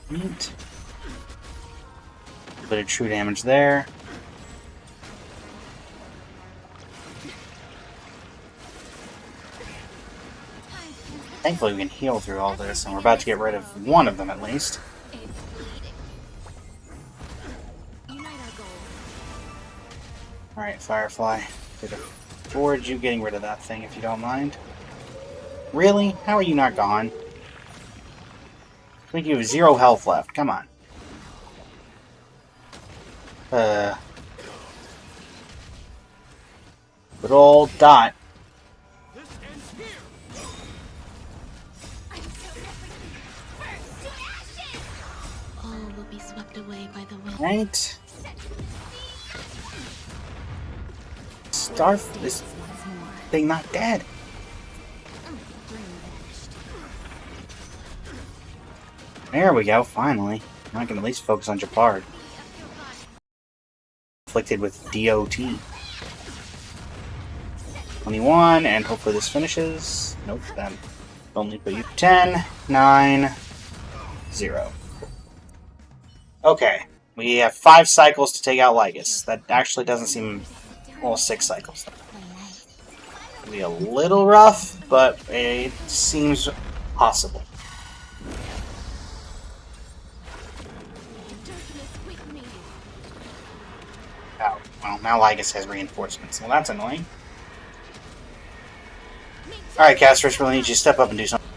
Neat. A bit of true damage there. Thankfully we can heal through all this, and we're about to get rid of one of them at least. Alright, Firefly. Could afford you getting rid of that thing if you don't mind. Really? How are you not gone? I think you have 0 health left. Come on. Good old Dot. Right. Starf this thing not dead. There we go, finally. Now I can at least focus on Japard. Afflicted with DOT. 21, and hopefully this finishes. Nope, then only put you 10, 9, 0. Okay, we have 5 cycles to take out Lygus. That actually doesn't seem... well, 6 cycles. It'll be a little rough, but it seems possible. Oh, well, now Lygus has reinforcements. Well, that's annoying. Alright, Casters, really need you to step up and do something.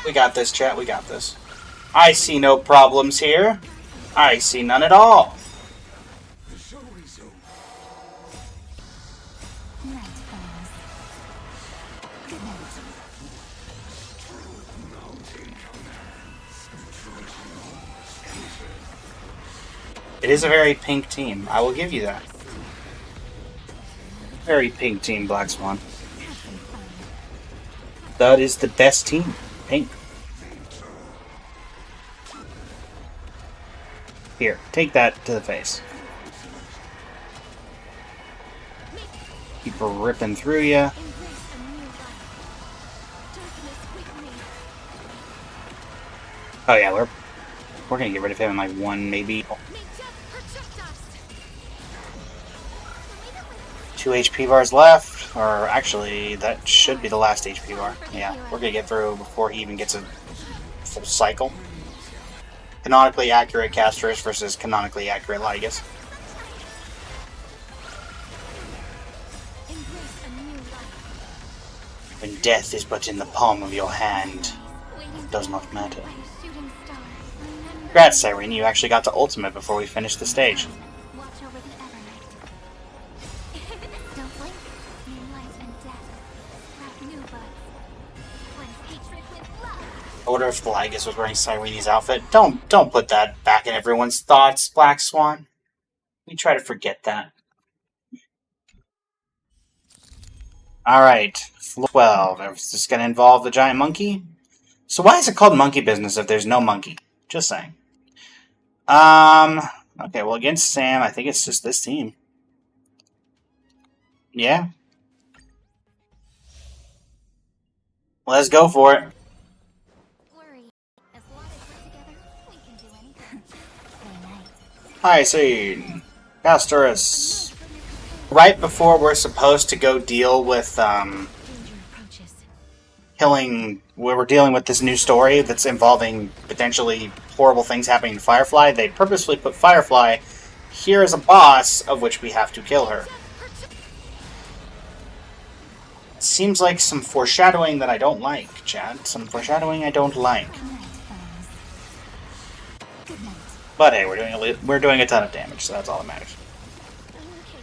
We got this, chat, we got this. I see no problems here. I see none at all. It is a very pink team. I will give you that. Very pink team, Black Swan. That is the best team. Pink. Here, take that to the face. Keep ripping through you. Oh yeah, we're gonna get rid of him in like 1, maybe 2 HP bars left, or actually, that should be the last HP bar. Yeah, we're gonna get through before he even gets a full cycle. Canonically accurate Castris versus canonically accurate Lygus. When death is but in the palm of your hand, it does not matter. Congrats, Cyrene, you actually got to ultimate before we finished the stage. I wonder if the Lygus was wearing Cyrene's outfit. Don't put that back in everyone's thoughts, Black Swan. We try to forget that. Alright, floor 12. Is this going to involve the giant monkey? So why is it called monkey business if there's no monkey? Just saying. Okay, well against Sam, I think it's just this team. Yeah. Let's go for it. Hi, Scene. Castorus. Right before we're supposed to go deal with, we're dealing with this new story that's involving potentially horrible things happening in Firefly, they purposefully put Firefly here as a boss of which we have to kill her. Seems like some foreshadowing that I don't like, Chad. Some foreshadowing I don't like. But hey, we're doing a ton of damage, so that's all that matters.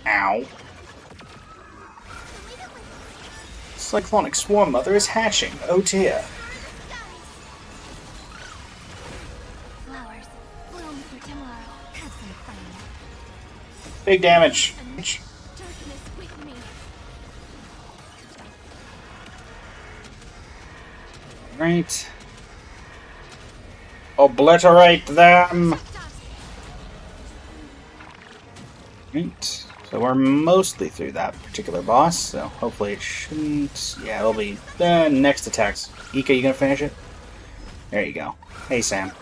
Ow. Cyclonic Swarm Mother is hatching. Oh dear. Big damage. Right. Obliterate them. Right. So we're mostly through that particular boss, so hopefully it shouldn't... yeah, it'll be the next attacks. Ika, you gonna finish it? There you go. Hey, Sam.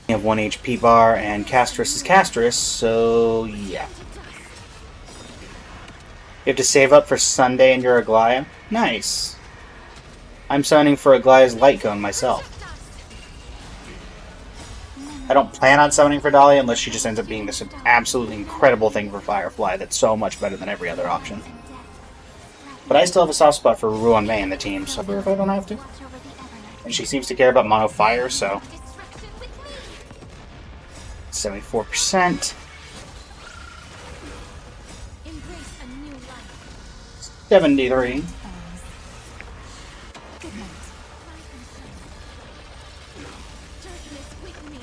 We have 1 HP bar, and Castris is Castris, so yeah. You have to save up for Sunday and your Aglaya? Nice. I'm signing for Aglaya's Light Cone myself. I don't plan on summoning for Dahlia unless she just ends up being this absolutely incredible thing for Firefly that's so much better than every other option. But I still have a soft spot for Ruan Mei in the team, so if I don't have to. And she seems to care about Mono Fire, so... 74%. 73. darkness with me.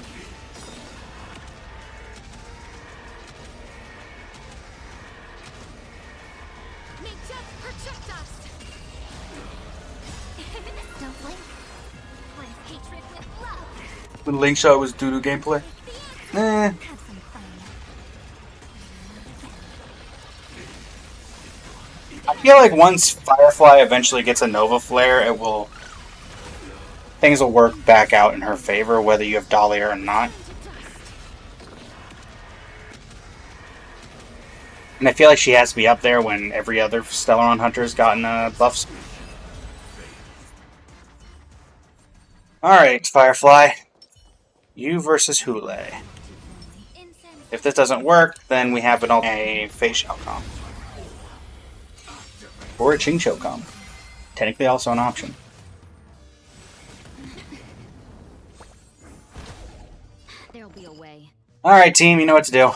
May death protect us! Don't blink. Replace hatred with love. When Link Shot was doo-doo gameplay? Eh. Have some fun. I feel like once Firefly eventually gets a Nova Flare, it will... things will work back out in her favor, whether you have Dahlia or not. And I feel like she has to be up there when every other Stellaron Hunter's gotten buffs. Alright, Firefly. You versus Hule. If this doesn't work, then we have a Fei Xiaocom. Or a Qing Xiaocom. Technically also an option. There'll be a way. Alright, team, you know what to do.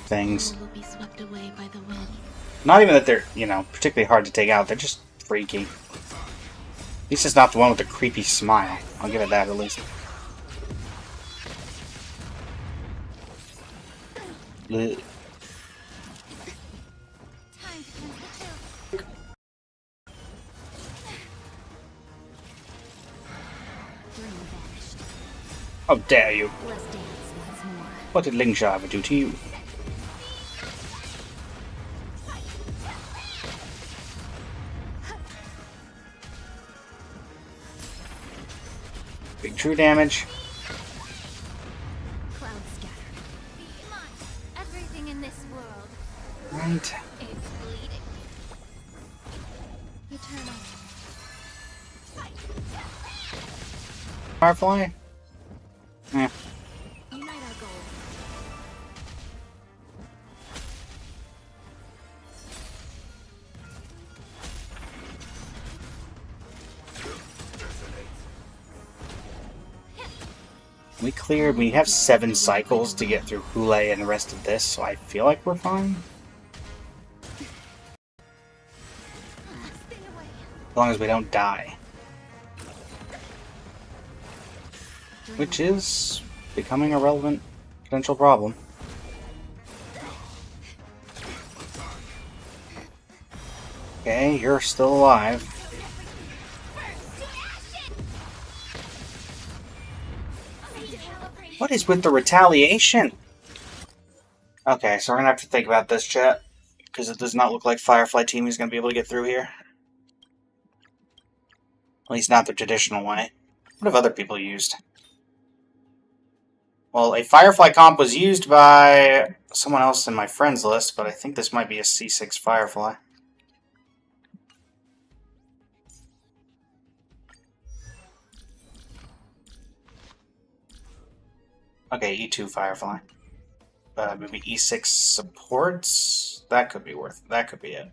Things. Will be swept away by the wind. Not even that they're, particularly hard to take out. They're just freaky. At least it's not the one with the creepy smile. I'll give it that at least. Ugh. How dare you? What did Ling Sha ever do to you? Big true damage. Cloud scatter. Everything in this world Right. is bleeding. Eternal. Firefly? Eh. Unite our goals. We have 7 cycles to get through Hule and the rest of this, so I feel like we're fine. As long as we don't die. Which is becoming a relevant potential problem. Okay, you're still alive. What is with the retaliation? Okay, so we're gonna have to think about this, chat. Because it does not look like Firefly Team is gonna be able to get through here. At least not the traditional way. What have other people used? Well, a Firefly comp was used by someone else in my friends list, but I think this might be a C6 Firefly. Okay, E2 Firefly. Maybe E6 supports? That could be that could be it.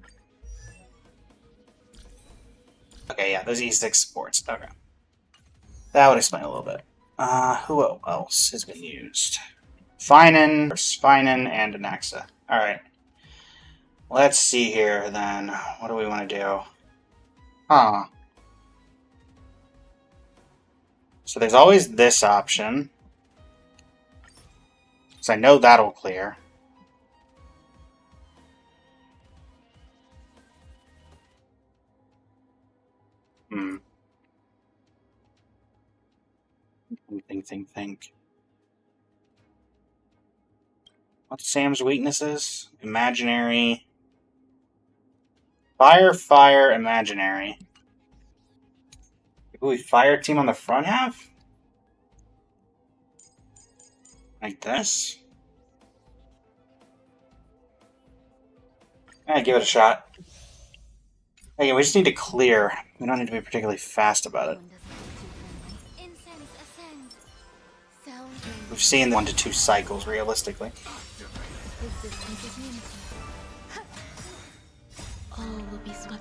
Okay, yeah, there's E6 supports. Okay. That would explain a little bit. Who else has been used? Finan, and Anaxa. Alright. Let's see here, then. What do we want to do? Huh. So there's always this option. So I know that'll clear. Think. What's Sam's weaknesses? Imaginary. Fire, imaginary. Ooh, we fire team on the front half? Like this? Give it a shot. Hey, we just need to clear. We don't need to be particularly fast about it. We've seen 1 to 2 cycles, realistically.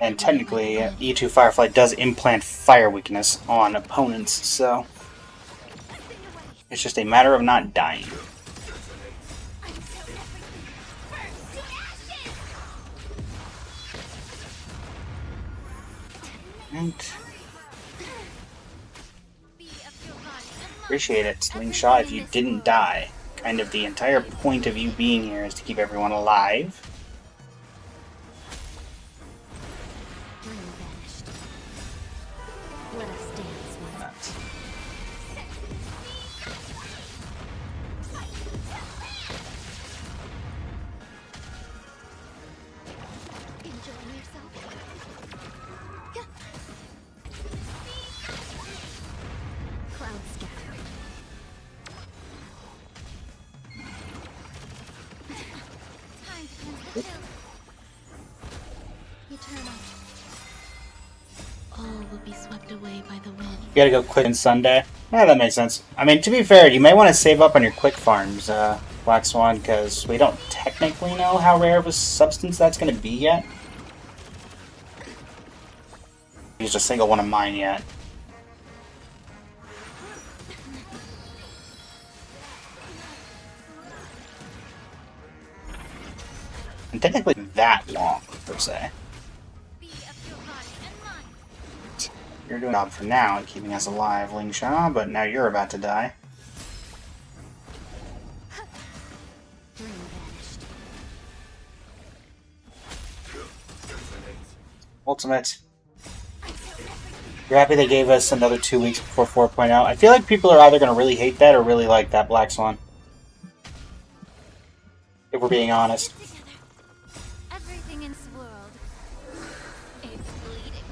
And technically, E2 Firefly does implant fire weakness on opponents, so... it's just a matter of not dying. And... Appreciate it, Ling Sha, if you didn't die. Kind of the entire point of you being here is to keep everyone alive. You gotta go quick on Sunday. Yeah, that makes sense. I mean, to be fair, you may want to save up on your quick farms, Black Swan, because we don't technically know how rare of a substance that's going to be yet. Used a single one of mine yet. And technically that long, per se. You're doing a job for now and keeping us alive, Ling Sha, but now you're about to die. Ultimate. You're happy they gave us another 2 weeks before 4.0. I feel like people are either going to really hate that or really like that Black Swan. If we're being honest. Everything in this world, it's bleeding.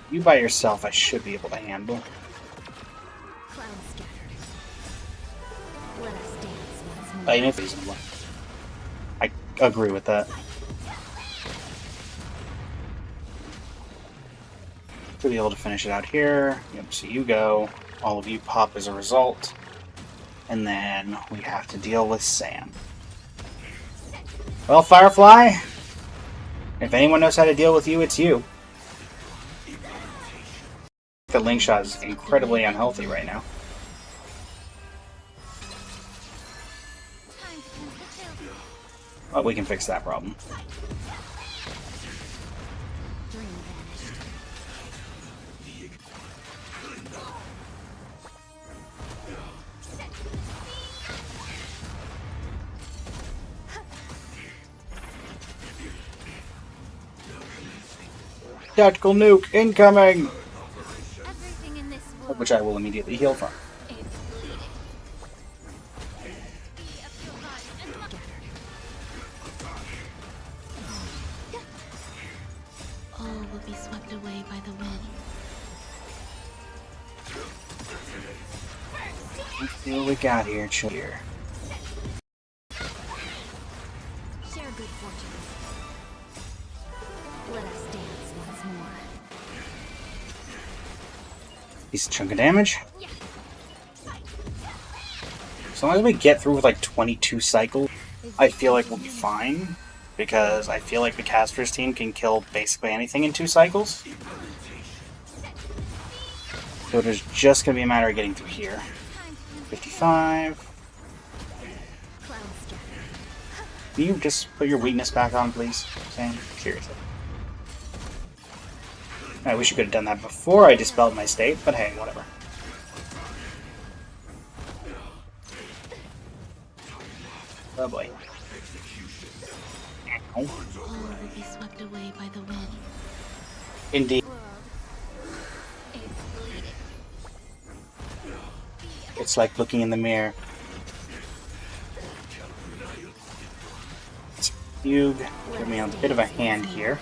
You by yourself, I should be able to handle. Even if reasonable. I agree with that. Should be able to finish it out here. Yep, so you go. All of you pop as a result. And then we have to deal with Sam. Well, Firefly, if anyone knows how to deal with you, it's you. The Ling Sha is incredibly unhealthy right now. But we can fix that problem. Tactical nuke incoming! Which I will immediately heal from. All will be swept away by the wind. Let's see what we got here, here. Share good fortune. Let us dance once more. Decent chunk of damage. As long as we get through with like 22 cycles, I feel like we'll be fine. Because I feel like the caster's team can kill basically anything in 2 cycles. So it is just going to be a matter of getting through here. 55. Can you just put your weakness back on, please, Sam? Seriously. I wish you could have done that before I dispelled my state, but hey, whatever. Oh boy. All will be swept away by the wind. Indeed. It's like looking in the mirror. You give me a bit of a hand here.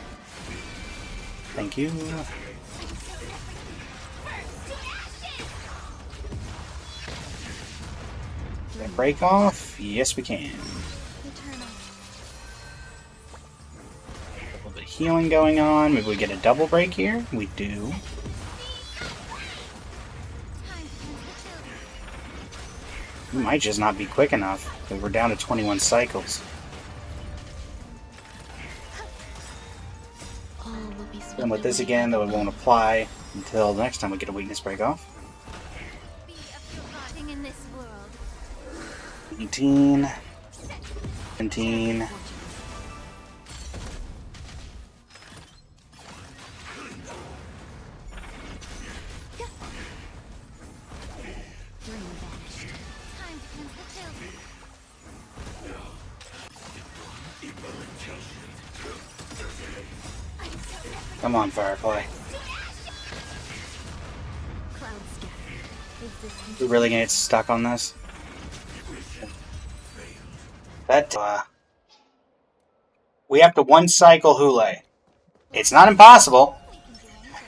Thank you. Can I break off? Yes, we can. A little bit of healing going on. Maybe we get a double break here. We do. We might just not be quick enough, because we're down to 21 cycles. And with this again, though, it won't apply until the next time we get a weakness break off. 18, 17. Come on, Firefly. We really gonna get stuck on this? That, we have to one cycle Hule. It's not impossible.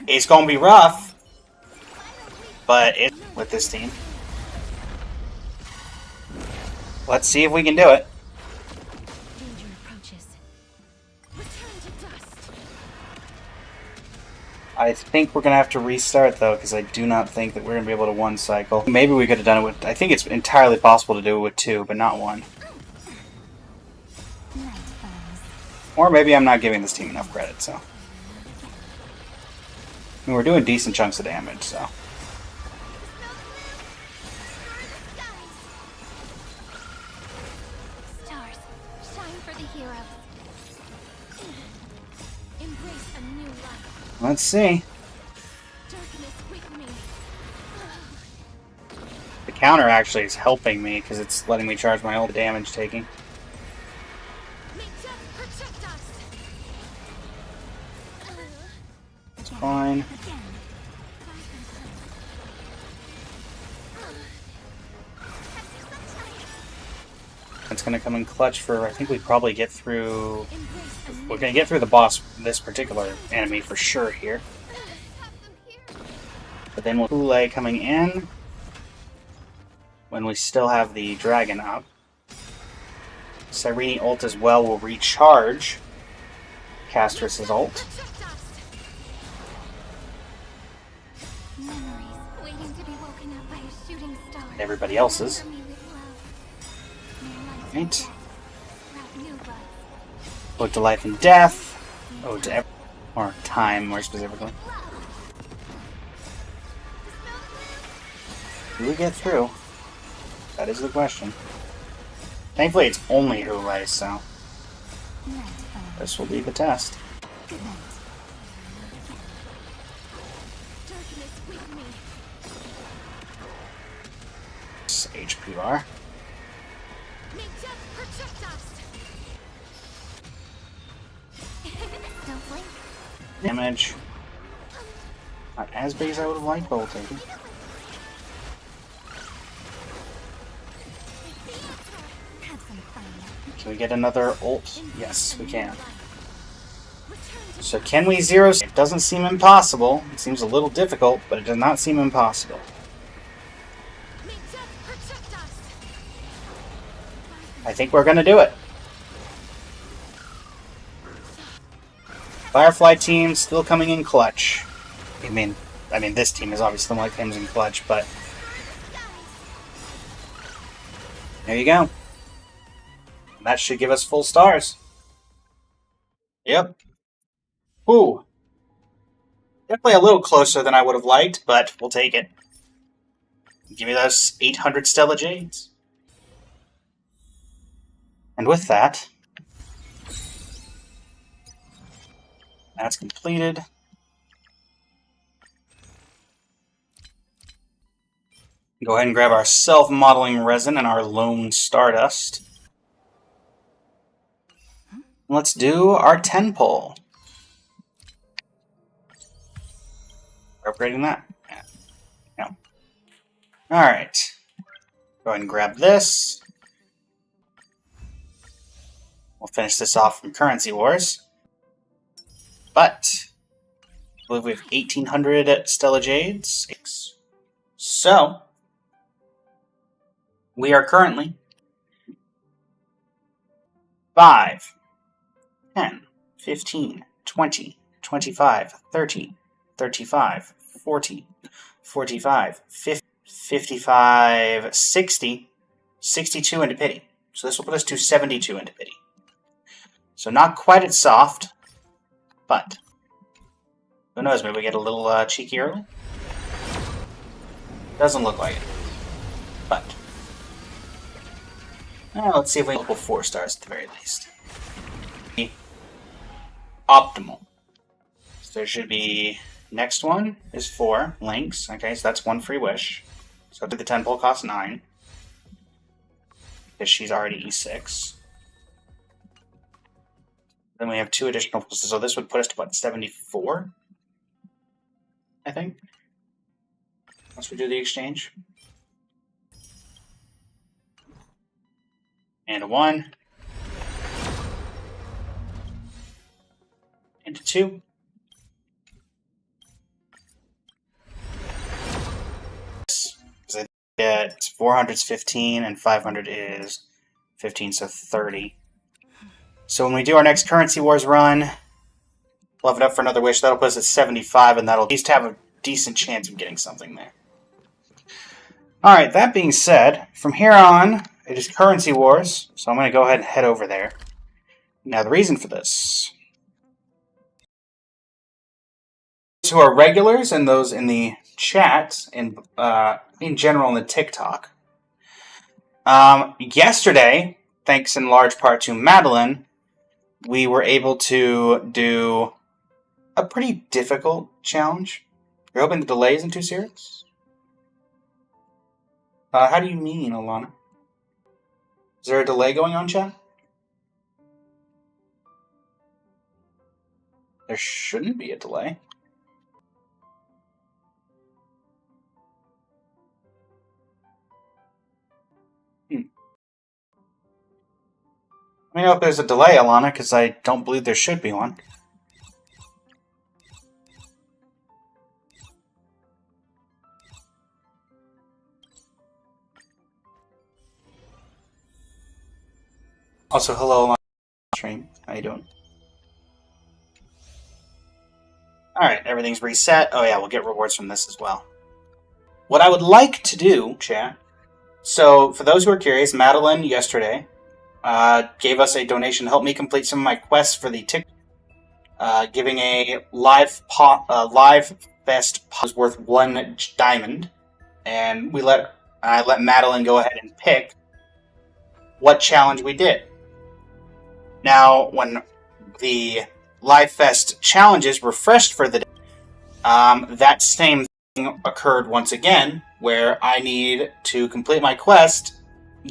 It's gonna be rough. But it with this team. Let's see if we can do it. I think we're gonna have to restart though, because I do not think that we're gonna be able to one cycle. Maybe we could have done it with. I think it's entirely possible to do it with 2, but not 1. Or maybe I'm not giving this team enough credit. So, I mean, we're doing decent chunks of damage. So, Stars, shine for the hero. Embrace a new life. let's see. Darkness with me. The counter actually is helping me because it's letting me charge my old damage taking. May death protect us. It's fine. It's gonna come in clutch for. I think we probably get through. We're gonna get through the boss, this particular enemy for sure here. But then with Hule coming in, when we still have the dragon up, Cyrene ult as well will recharge Castrus's ult. Everybody else's. Right. Ode to life and death. Ode to or time, more specifically. Do we get through? That is the question. Thankfully, it's only Hule, so this will be the test. HP bar. Damage. Not as big as I would have liked, but we'll take it. Can we get another ult? Yes, we can. So can we zero? It doesn't seem impossible. It seems a little difficult, but it does not seem impossible. I think we're gonna do it. Firefly team still coming in clutch. I mean, this team is obviously the one that comes in clutch, but there you go. That should give us full stars. Yep. Ooh. Definitely a little closer than I would have liked, but we'll take it. Give me those 800 Stella Jades. And with that, that's completed. Go ahead and grab our self-modeling resin and our lone stardust. Let's do our 10 pull. We're upgrading that? Yeah. No. Alright. Go ahead and grab this. We'll finish this off from Currency Wars. But I believe we have 1,800 Stella Jades. So we are currently 5, 10, 15, 20, 25, 30, 35, 40, 45, 50, 55, 60, 62 into pity. So this will put us to 72 into pity. So not quite as soft, but who knows, maybe we get a little cheeky early? Doesn't look like it, but Let's see if we can multiple 4 stars at the very least. Optimal. So there should be... Next one is 4 links. Okay, so that's 1 free wish. So the 10 pull costs 9. Because she's already E6. Then we have 2 additional pulls. So this would put us to, what, 74? I think. Once we do the exchange. And a 1. And a 2. Because I get 400 is 15 and 500 is 15, so 30. So when we do our next Currency Wars run, we'll have it up for another wish. That'll put us at 75, and that'll at least have a decent chance of getting something there. Alright, that being said, from here on, it is Currency Wars, so I'm going to go ahead and head over there. Now, the reason for this... Those who are regulars and those in the chat, and in general in the TikTok. Yesterday, thanks in large part to Madeline, we were able to do a pretty difficult challenge. You're hoping the delay isn't too serious? How do you mean, Alana? Is there a delay going on, chat? There shouldn't be a delay. Let me know if there's a delay, Alana, because I don't believe there should be one. Also, hello, Alana. Stream. How you doing? Alright, everything's reset. Oh yeah, we'll get rewards from this as well. What I would like to do, chat, so for those who are curious, Madeline yesterday gave us a donation to help me complete some of my quests for the TikTok. Giving a live fest was worth 1 diamond, and I let Madeline go ahead and pick what challenge we did. Now, when the live fest challenges refreshed for the day, that same thing occurred once again, where I need to complete my quest,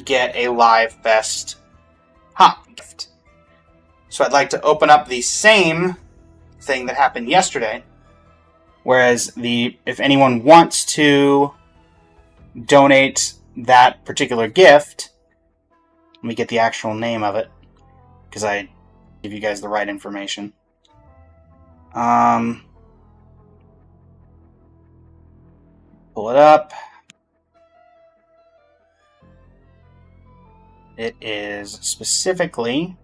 get a live fest gift. So I'd like to open up the same thing that happened yesterday. Whereas if anyone wants to donate that particular gift, let me get the actual name of it, because I give you guys the right information. Pull it up. It is specifically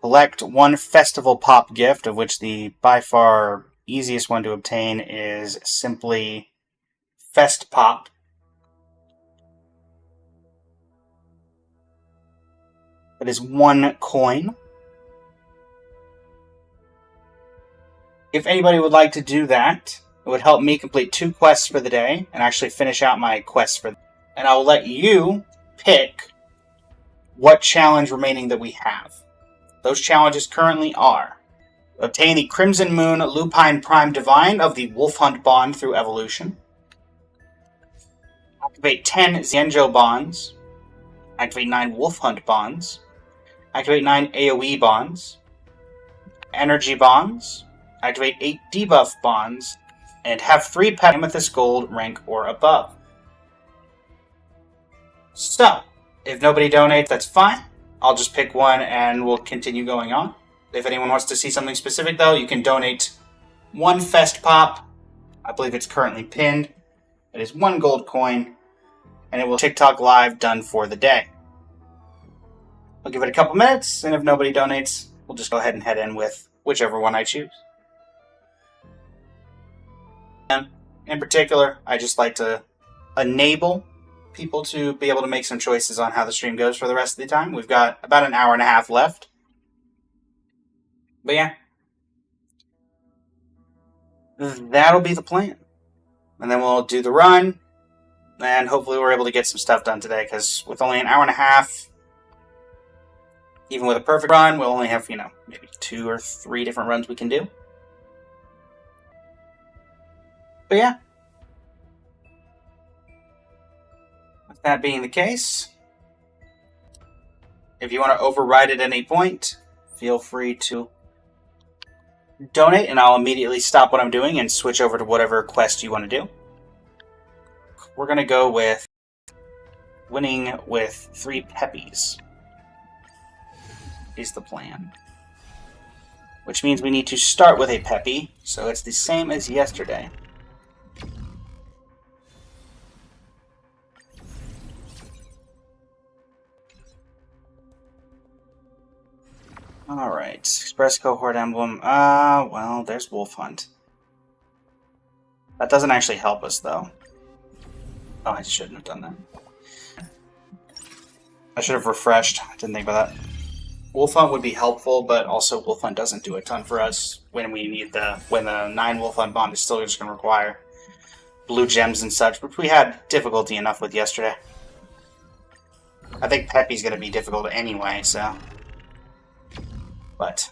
collect 1 festival pop gift, of which the by far easiest one to obtain is simply Fest Pop. It is 1 coin. If anybody would like to do that, it would help me complete 2 quests for the day and actually finish out my quests for the day. And I will let you pick what challenge remaining that we have. Those challenges currently are: obtain the Crimson Moon Lupine Prime Divine of the Wolf Hunt Bond through evolution. Activate 10 Xianzhou Bonds. Activate 9 Wolf Hunt Bonds. Activate 9 AoE Bonds. Energy Bonds. Activate 8 Debuff Bonds. And have 3 pet Amethyst Gold rank or above. So, if nobody donates, that's fine. I'll just pick one and we'll continue going on. If anyone wants to see something specific, though, you can donate 1 Fest Pop. I believe it's currently pinned. It is 1 gold coin, and it will TikTok Live done for the day. I'll give it a couple minutes, and if nobody donates, we'll just go ahead and head in with whichever one I choose. And in particular, I just like to enable people to be able to make some choices on how the stream goes for the rest of the time. We've got about an hour and a half left. But yeah, that'll be the plan. And then we'll do the run, and hopefully we're able to get some stuff done today, because with only an hour and a half, even with a perfect run, we'll only have, maybe 2 or 3 different runs we can do. But yeah. With that being the case, if you want to override at any point, feel free to donate, and I'll immediately stop what I'm doing and switch over to whatever quest you want to do. We're going to go with winning with 3 peppies. Is the plan. Which means we need to start with a peppy, so it's the same as yesterday. Alright, Express Cohort Emblem. Well, there's Wolf Hunt. That doesn't actually help us, though. Oh, I shouldn't have done that. I should have refreshed. I didn't think about that. Wolf Hunt would be helpful, but also Wolf Hunt doesn't do a ton for us when we need when the 9 Wolf Hunt bond is still just going to require blue gems and such, which we had difficulty enough with yesterday. I think Peppy's going to be difficult anyway, so... But...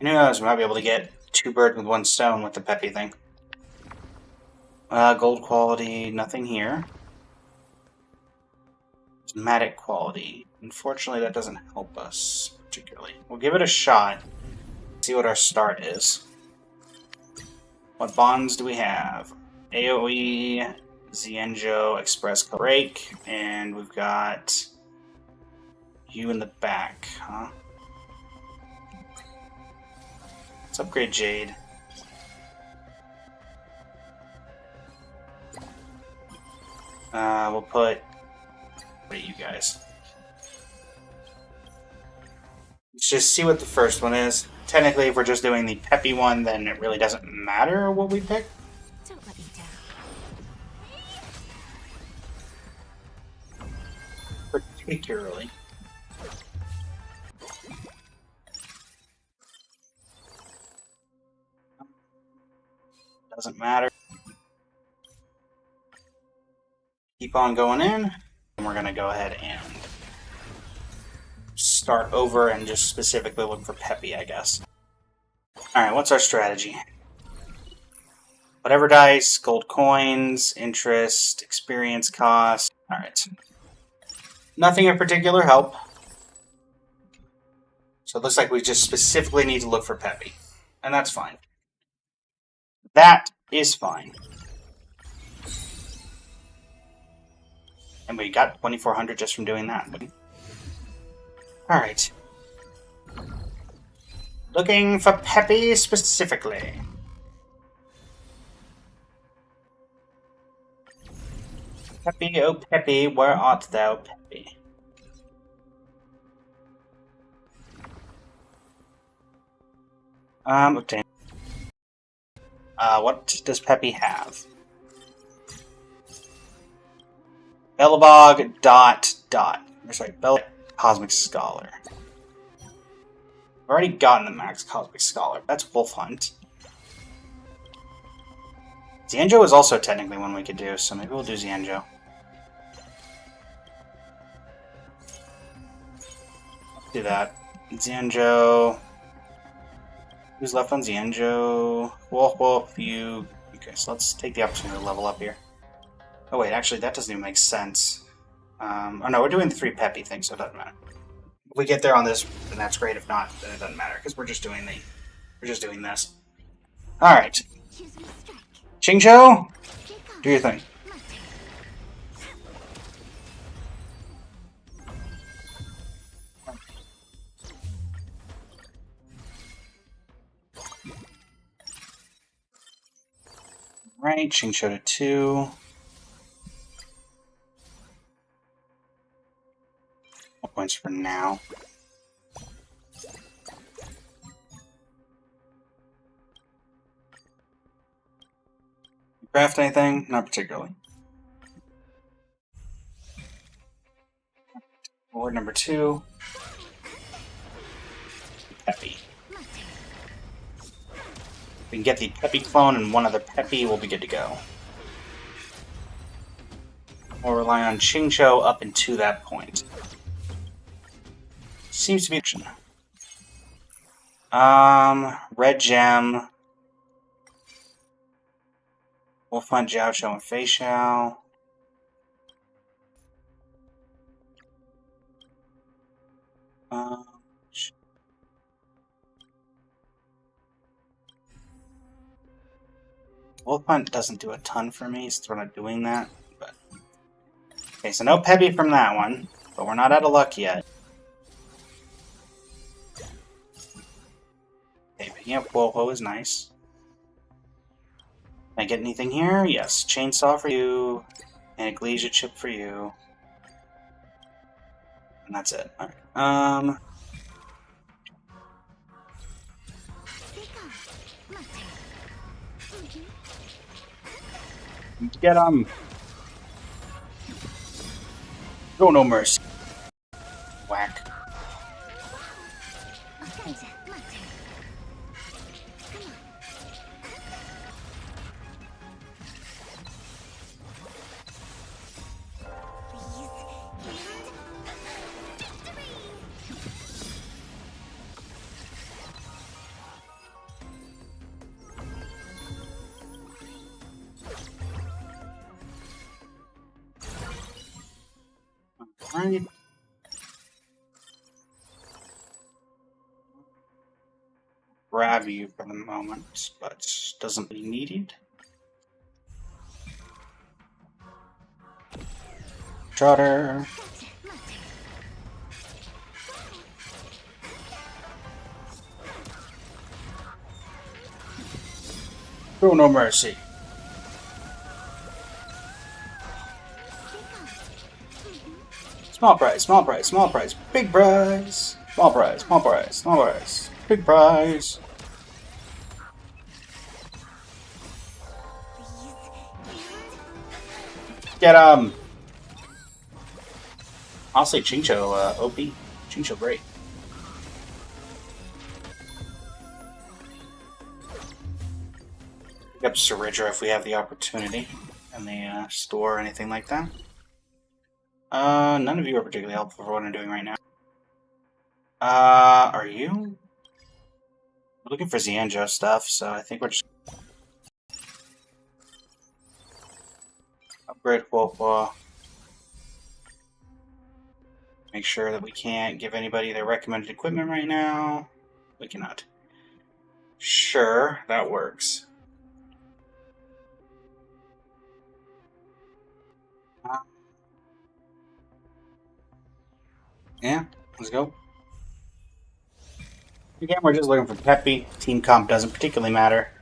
who knows, we might be able to get 2 birds with 1 stone with the Peppy thing. Gold quality, nothing here. Matic quality. Unfortunately, that doesn't help us particularly. We'll give it a shot. See what our start is. What bonds do we have? AoE, Xianzhou, Express Break, and we've got you in the back, huh? Let's upgrade Jade. We'll put... what are you guys? Let's just see what the first one is. Technically, if we're just doing the peppy one, then it really doesn't matter what we pick. Don't let me down. Particularly. Doesn't matter. Keep on going in. And we're going to go ahead and start over and just specifically look for Peppy, I guess. Alright, what's our strategy? Whatever dice, gold coins, interest, experience cost. Alright. Nothing of particular help. So it looks like we just specifically need to look for Peppy. And that's fine. That is fine. And we got 2,400 just from doing that. Alright. Looking for Peppy specifically. Peppy, oh Peppy, where art thou, Peppy? Obtain. What does Peppy have? Bellabog, sorry, Cosmic Scholar. I've already gotten the max Cosmic Scholar. That's Wolf Hunt. Xianzhou is also technically one we could do, so maybe we'll do Xianzhou. Do that. Xianzhou. Who's left on Xianzhou? Wolf, you... Okay, so let's take the opportunity to level up here. Oh wait, actually that doesn't even make sense. Oh no, we're doing the 3 Peppy thing, so it doesn't matter. If we get there on this, then that's great. If not, then it doesn't matter, because we're just doing this. Alright. Qingqiu, do your thing. Right, Qingqiu to 2. Points for now. Craft anything? Not particularly. Award number 2. Peppy. If we can get the Peppy clone and one other Peppy, we'll be good to go. We'll rely on Qingqiu up into that point. Seems to be action. Red Gem. We'll find Jiao Qiu and Fei Xiao. Wolf Hunt doesn't do a ton for me, so we're not doing that. But okay, so no Peppy from that one, but we're not out of luck yet. Okay, picking up Woho is nice. Can I get anything here? Yes, Chainsaw for you, and Eglesia Chip for you. And that's it. Alright. Get him! Go no mercy. Whack. Right. Grab you for the moment, but doesn't be needed. Trotter. Show no mercy. Small prize, small prize, small prize, big prize. Small prize, small prize, small prize, big prize. Get him! I'll say Qingqiu OP. Qingqiu great. Pick up Saridra if we have the opportunity in the store or anything like that. None of you are particularly helpful for what I'm doing right now. Are you? We're looking for Xianzhou stuff, so I think we're just... Upgrade Huohua. Make sure that we can't give anybody their recommended equipment right now. We cannot. Sure, that works. Yeah, let's go. Again, we're just looking for Peppy. Team comp doesn't particularly matter.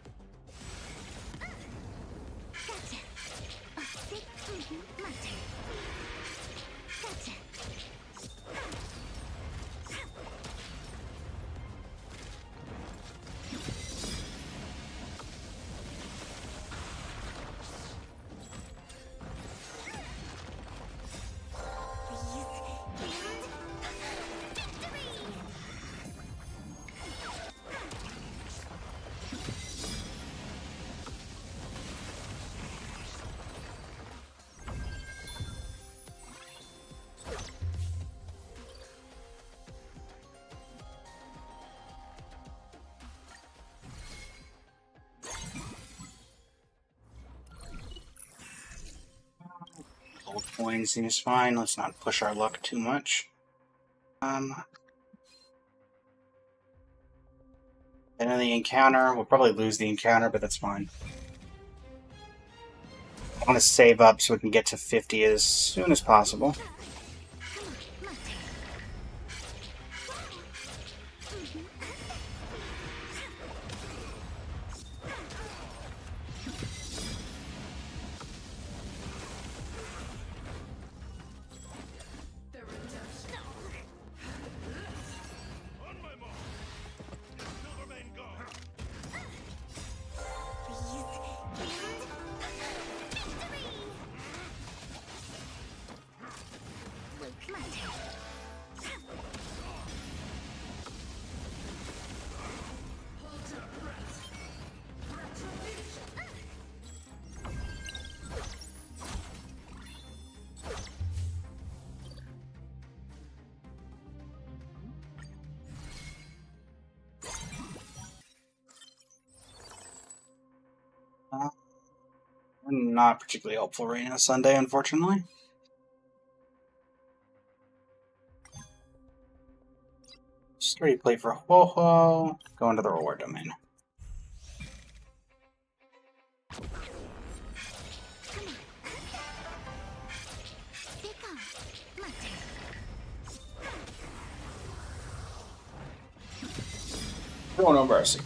Gold coin seems fine. Let's not push our luck too much. And then the encounter. We'll probably lose the encounter, but that's fine. I want to save up so we can get to 50 as soon as possible. Not particularly helpful right now, Sunday, unfortunately. Straight play for Ho-Ho. Go into the reward domain. Oh, no mercy.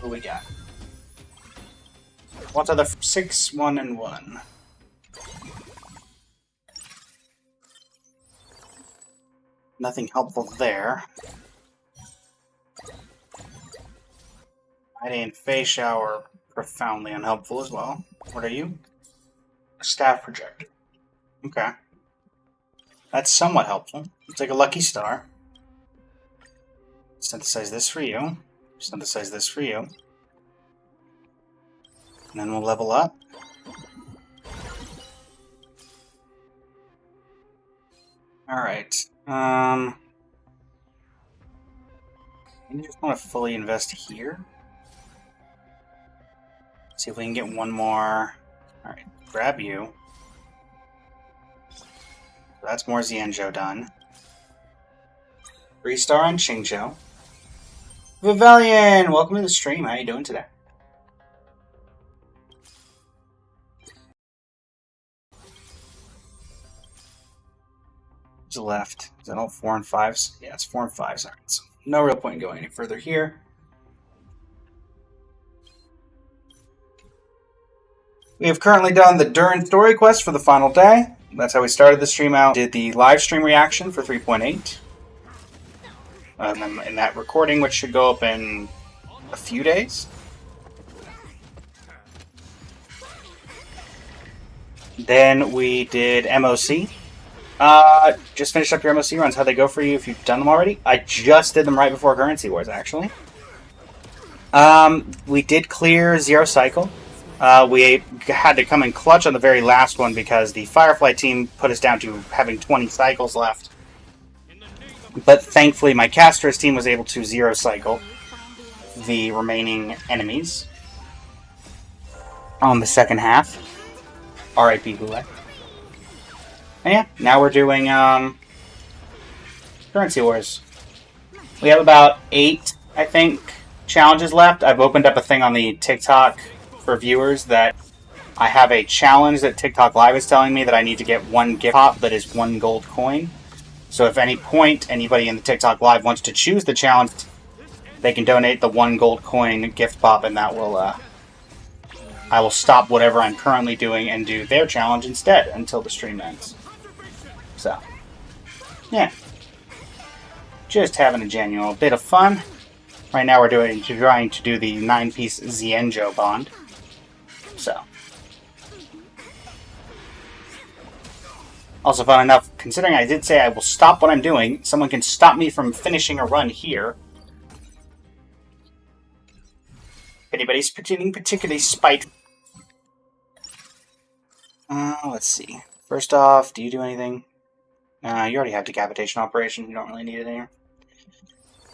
What we got? What are the 6, 1, and 1? Nothing helpful there. Mighty and Phase Shower, profoundly unhelpful as well. What are you? A staff projector. Okay. That's somewhat helpful. We'll take a lucky star. Synthesize this for you. Synthesize this for you. And then we'll level up. Alright. I just want to fully invest here. See if we can get one more. Alright, grab you. So that's more Xianzhou done. 3-star on Qingzhou. Vivelian, welcome to the stream. How you doing today? Who's left? Is that all 4 and 5s? Yeah, it's 4 and 5s. Alright, so no real point in going any further here. We have currently done the Durin story quest for the final day. That's how we started the stream out. Did the live stream reaction for 3.8. In that recording, which should go up in a few days. Then we did MoC. Just finished up your MoC runs. How'd they go for you if you've done them already? I just did them right before Currency Wars, actually. We did clear 0 cycle. We had to come in clutch on the very last one because the Firefly team put us down to having 20 cycles left. But thankfully, my Caster's team was able to 0 cycle the remaining enemies on the second half. R.I.P. Hule. And yeah, now we're doing Currency Wars. We have about 8, I think, challenges left. I've opened up a thing on the TikTok for viewers that I have a challenge that TikTok Live is telling me that I need to get 1 gift pop that is 1 gold coin. So if any point anybody in the TikTok Live wants to choose the challenge, they can donate the 1 gold coin gift pop, and that will I will stop whatever I'm currently doing and do their challenge instead until the stream ends. So, yeah. Just having a genuine bit of fun. Right now we're trying to do the 9-piece Xianzhou bond. So. Also fun enough, considering I did say I will stop what I'm doing, someone can stop me from finishing a run here. If anybody's particularly spiteful. Let's see. First off, do you do anything? You already have decapitation operation. You don't really need it here.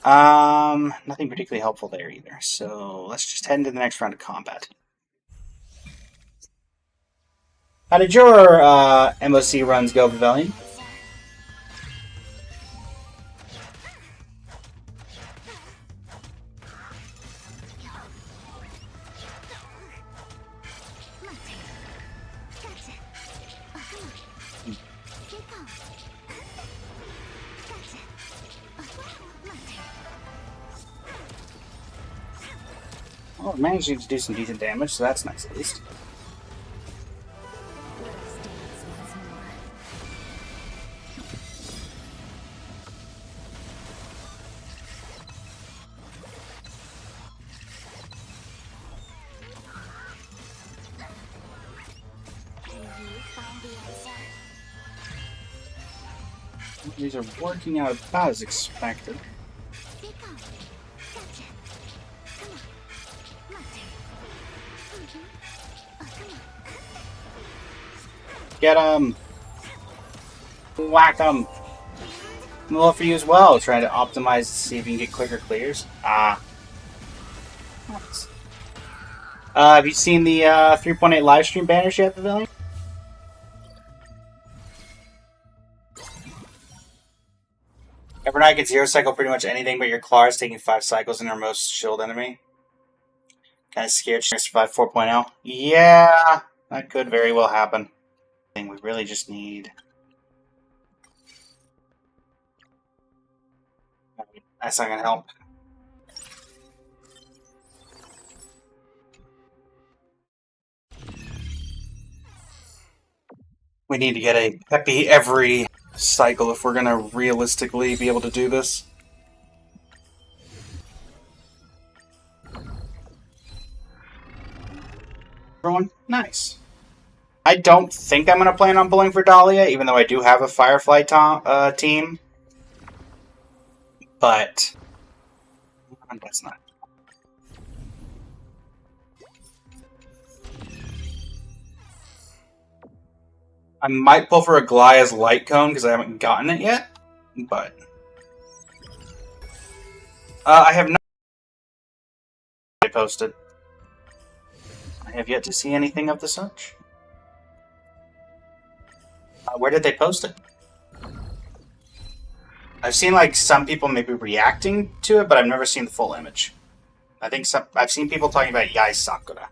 Nothing particularly helpful there either. So let's just head into the next round of combat. How did your MoC runs go, Vivelian? Well, managing to do some decent damage, so that's nice at least. These are working out about as expected. Get him! Whack him! Well, for you as well, trying to optimize to see if you can get quicker clears. Ah. Nice. Have you seen the 3.8 live stream banners yet, Pavilion? Every night can zero cycle pretty much anything but your claws, taking 5 cycles in our most shield enemy. Kind of scared to survive 4.0. Yeah, that could very well happen. I think we really just need... That's not gonna help. We need to get a peppy every cycle if we're gonna realistically be able to do this. Everyone, nice. I don't think I'm gonna plan on pulling for Dahlia, even though I do have a Firefly team. But that's not. I might pull for a Goliath's Light Cone because I haven't gotten it yet, but I have not posted. I have yet to see anything of the such. Where did they post it? I've seen like some people maybe reacting to it, but I've never seen the full image. I think I've seen people talking about Yai Sakura.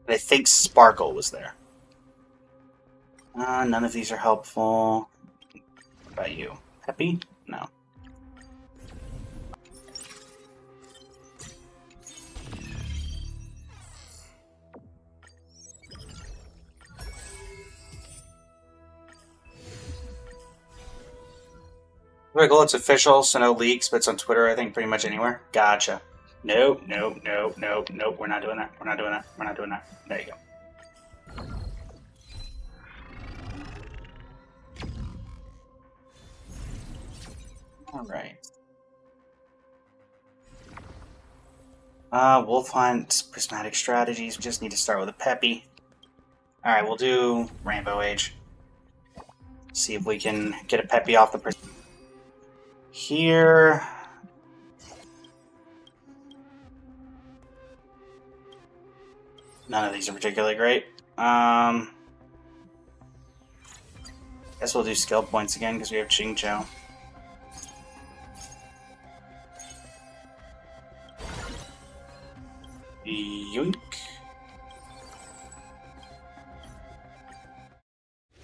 I think Sparkle was there. None of these are helpful. What about you? Happy? No. Very cool, it's official, so no leaks, but it's on Twitter, I think, pretty much anywhere. Gotcha. Nope, nope, nope, nope, nope. We're not doing that. We're not doing that. We're not doing that. There you go. Alright. Wolf Hunt, Prismatic Strategies. We just need to start with a Peppy. Alright, we'll do Rainbow Age. See if we can get a Peppy off the... Here... None of these are particularly great. Guess we'll do skill points again because we have Chingchou. Yoink.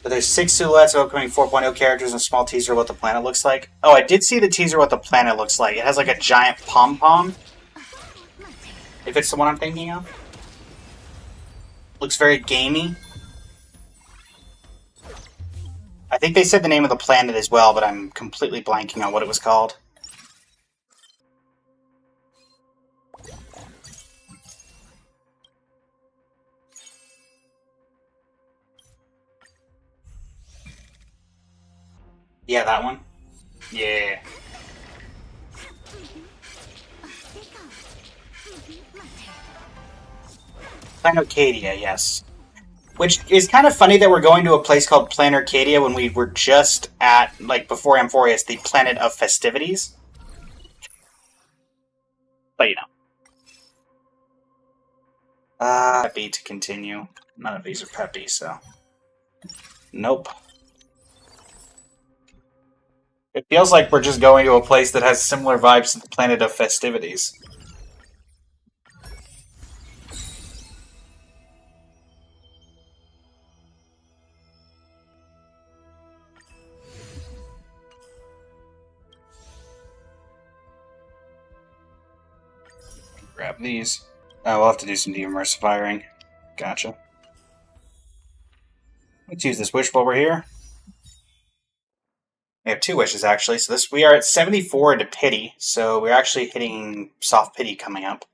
But there's 6 silhouettes of upcoming 4.0 characters and a small teaser of what the planet looks like. Oh, I did see the teaser of what the planet looks like. It has like a giant pom-pom. If it's the one I'm thinking of. Looks very gamey. I think they said the name of the planet as well, but I'm completely blanking on what it was called. Yeah, that one. Yeah. Planet Arcadia, yes. Which is kind of funny that we're going to a place called Planet Arcadia when we were just at, like, before Amphorius, the Planet of Festivities. But, you know. Peppy to continue. None of these are peppy, so... Nope. It feels like we're just going to a place that has similar vibes to the Planet of Festivities. Grab these. Oh, we'll have to do some de-immersifiring. Gotcha. Let's use this wish while we're here. We have 2 wishes, actually. So we are at 74 into pity, so we're actually hitting soft pity coming up.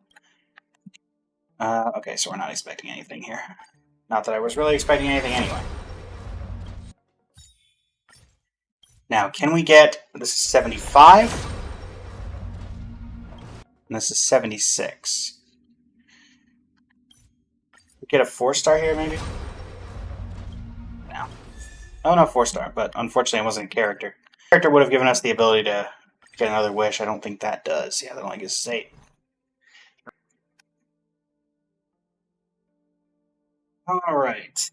Okay, so we're not expecting anything here. Not that I was really expecting anything anyway. Now, can we get... This is 75. And this is 76. We get a 4-star here, maybe? No. Oh, no, 4-star, but unfortunately it wasn't a character. Character would have given us the ability to get another wish. I don't think that does. Yeah, that only gives us 8. All right.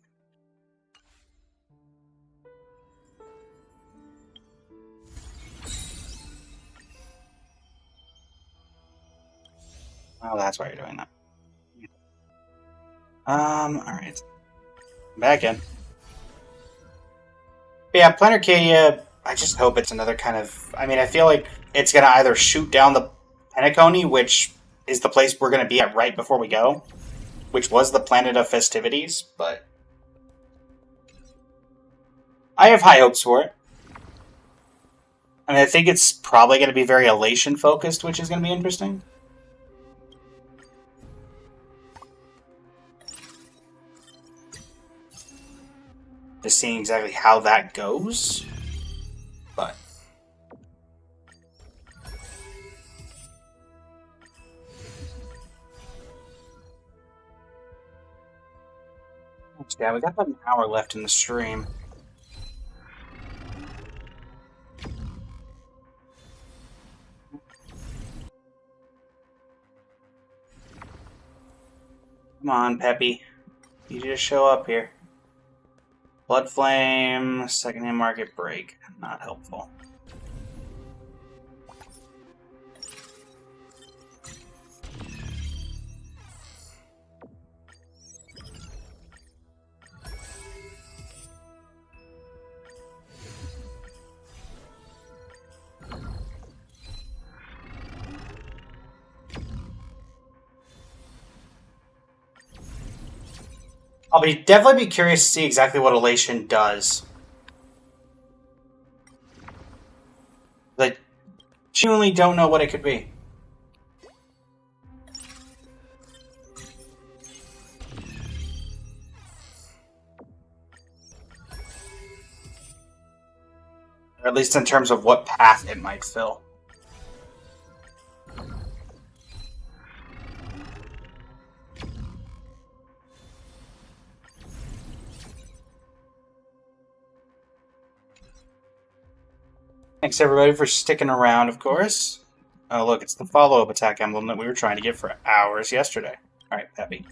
Oh, that's why you're doing that. All right. Back in. But yeah, Planet Arcadia, I just hope it's another kind of... I mean, I feel like it's going to either shoot down the Penacony, which is the place we're going to be at right before we go, which was the planet of festivities, but I have high hopes for it. I mean, I think it's probably going to be very elation-focused, which is going to be interesting. Just seeing exactly how that goes, but... Yeah, we got about an hour left in the stream. Come on, Peppy. You just show up here. Blood Flame, secondhand market break. Not helpful. I'll definitely be curious to see exactly what Elation does. I genuinely don't know what it could be. Or at least in terms of what path it might fill. Thanks everybody for sticking around, of course. Oh look, it's the follow-up attack emblem that we were trying to get for hours yesterday. Alright, Peppy.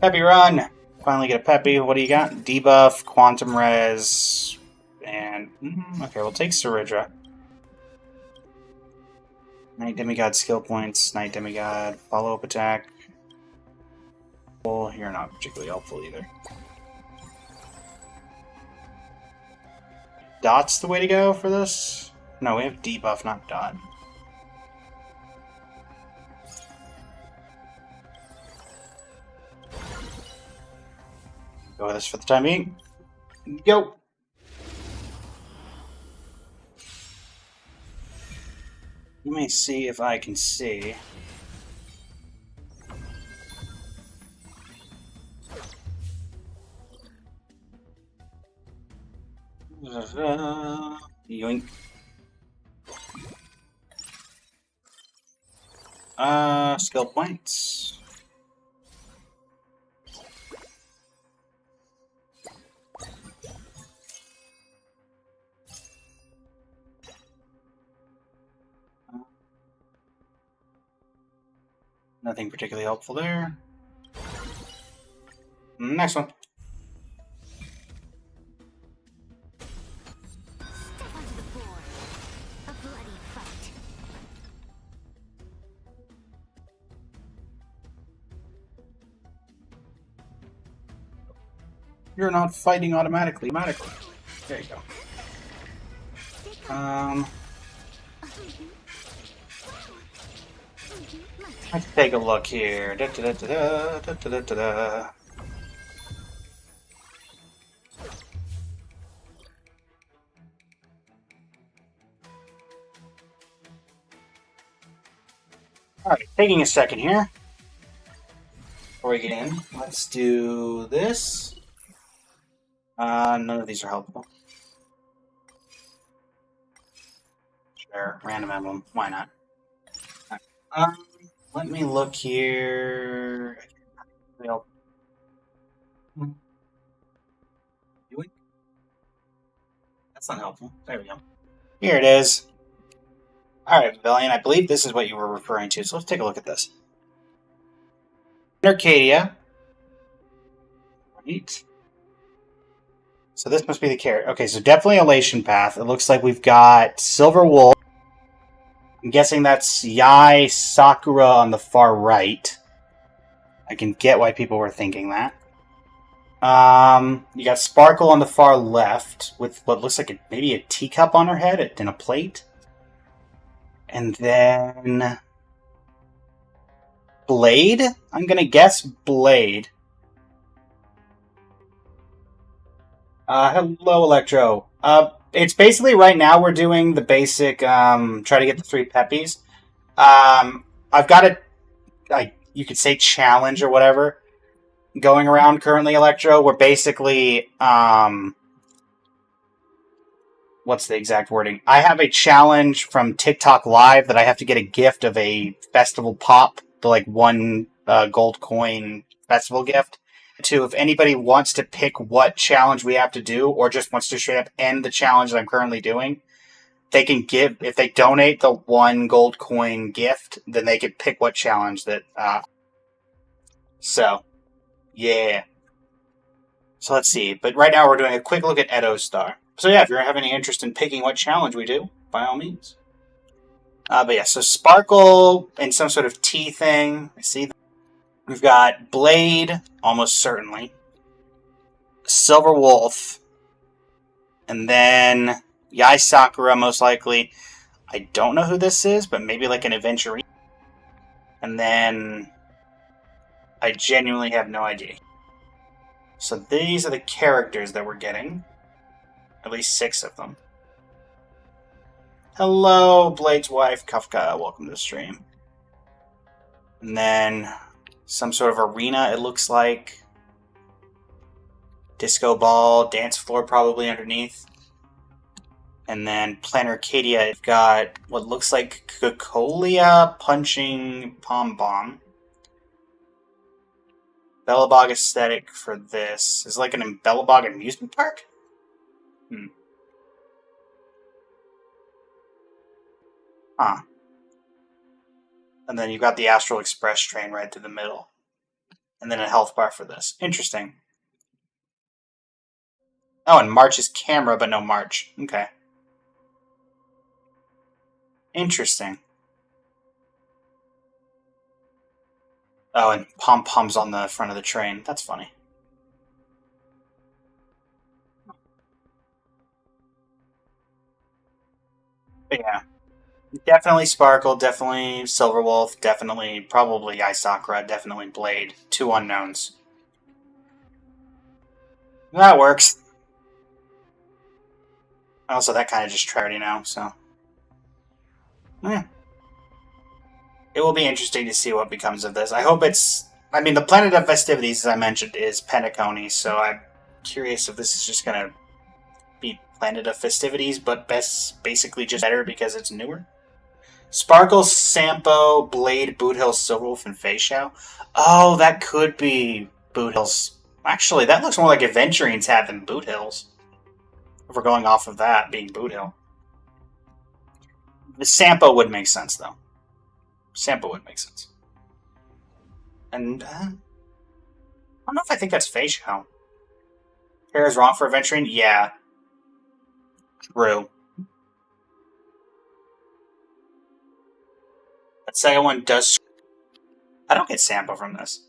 Peppy, run! Finally get a Peppy. What do you got? Debuff, Quantum Res, and... okay, we'll take Saridra. Night Demigod skill points, Night Demigod, follow-up attack. Well, you're not particularly helpful either. Dot's the way to go for this? No, we have debuff, not dot. Go with this for the time being. Go! Let me see if I can see. Yoink. Skill points. Nothing particularly helpful there. Next one. You're not fighting automatically. There you go. Let's take a look here. Alright, taking a second here. Before we get in, let's do this. None of these are helpful. Sure, random emblem. Why not? Let me look here. That's not helpful. There we go. Here it is. Alright, Rebellion, I believe this is what you were referring to, so let's take a look at this. Arcadia. Right. So this must be the character. Okay, so definitely Elation Path. It looks like we've got Silver Wolf. I'm guessing that's Yai Sakura on the far right. I can get why people were thinking that. You got Sparkle on the far left with what looks like maybe a teacup on her head and a plate. And then Blade? I'm gonna guess Blade. Hello, Electro. It's basically right now we're doing the basic, try to get the 3 peppies. I've got you could say challenge or whatever going around currently, Electro. We're basically, what's the exact wording? I have a challenge from TikTok Live that I have to get a gift of a festival pop, the 1 gold coin festival gift. If anybody wants to pick what challenge we have to do, or just wants to straight up end the challenge that I'm currently doing, they can give, if they donate the 1 gold coin gift, then they can pick what challenge that, so, yeah. So let's see, but right now we're doing a quick look at Edo Star. So yeah, if you have any interest in picking what challenge we do, by all means. But yeah, so Sparkle and some sort of tea thing, I see that. We've got Blade, almost certainly. Silver Wolf. And then Yai Sakura, most likely. I don't know who this is, but maybe like an adventure. And then I genuinely have no idea. So these are the characters that we're getting. At least 6 of them. Hello, Blade's wife, Kafka. Welcome to the stream. And then some sort of arena, it looks like. Disco ball, dance floor probably underneath. And then Planet Arcadia, you've got what looks like Cocolia punching Pom Bomb. Bellabog aesthetic for this. Is it like an Bellabog amusement park? Huh. And then you've got the Astral Express train right through the middle. And then a health bar for this. Interesting. Oh, and March's camera, but no March. Okay. Interesting. Oh, and pom-poms on the front of the train. That's funny. But yeah. Definitely Sparkle, definitely Silver Wolf, definitely, probably Yai Sakura, definitely Blade. 2 unknowns. That works. Also, that kind of just tried now, so. Yeah. It will be interesting to see what becomes of this. I hope it's... I mean, the Planet of Festivities, as I mentioned, is Penacony, so I'm curious if this is just going to be Planet of Festivities, but basically just better because it's newer. Sparkle, Sampo, Blade, Boot Hill, Silverwolf, and Feixiao. Oh, that could be Boot Hill's. Actually, that looks more like Adventurine's hat than Boot Hill's. If we're going off of that being Boot Hill. The Sampo would make sense, though. Sampo would make sense. And, I don't know if I think that's Feixiao. Hair is wrong for Adventurine? Yeah. True. That second one does... I don't get Sampo from this.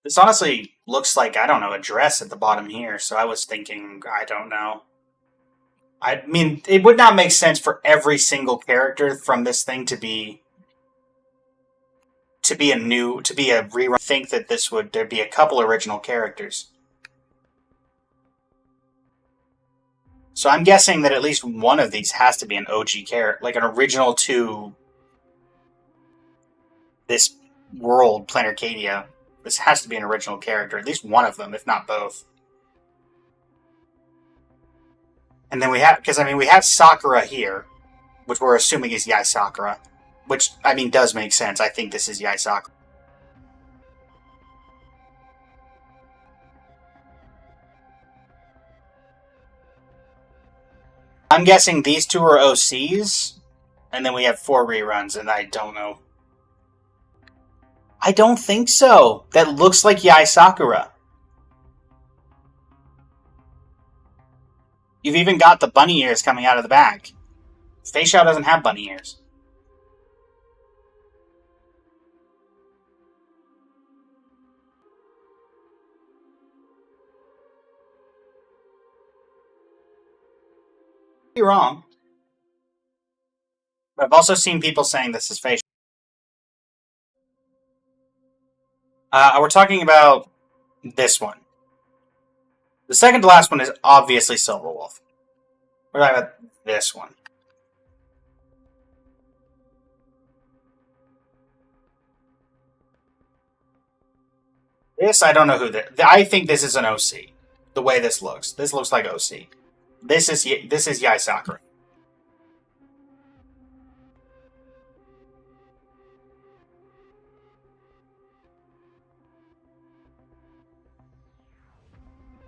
This honestly looks like, I don't know, a dress at the bottom here, so I was thinking, I don't know. I mean, it would not make sense for every single character from this thing to be a rerun. I think that there'd be a couple original characters. So I'm guessing that at least one of these has to be an OG character, like an original to this world, Planet Arcadia. This has to be an original character, at least one of them, if not both. And then we have Sakura here, which we're assuming is Yai Sakura, which, I mean, does make sense. I think this is Yai Sakura. I'm guessing these 2 are OCs, and then we have 4 reruns, and I don't know. I don't think so. That looks like Yai Sakura. You've even got the bunny ears coming out of the back. Fei Xiao doesn't have bunny ears. You're wrong. But I've also seen people saying this is Fei Xiao. We're talking about this one. The second to last one is obviously Silverwolf. We're talking about this one. This, I don't know who this... I think this is an OC. The way this looks. This looks like OC. This is Yai Sakura.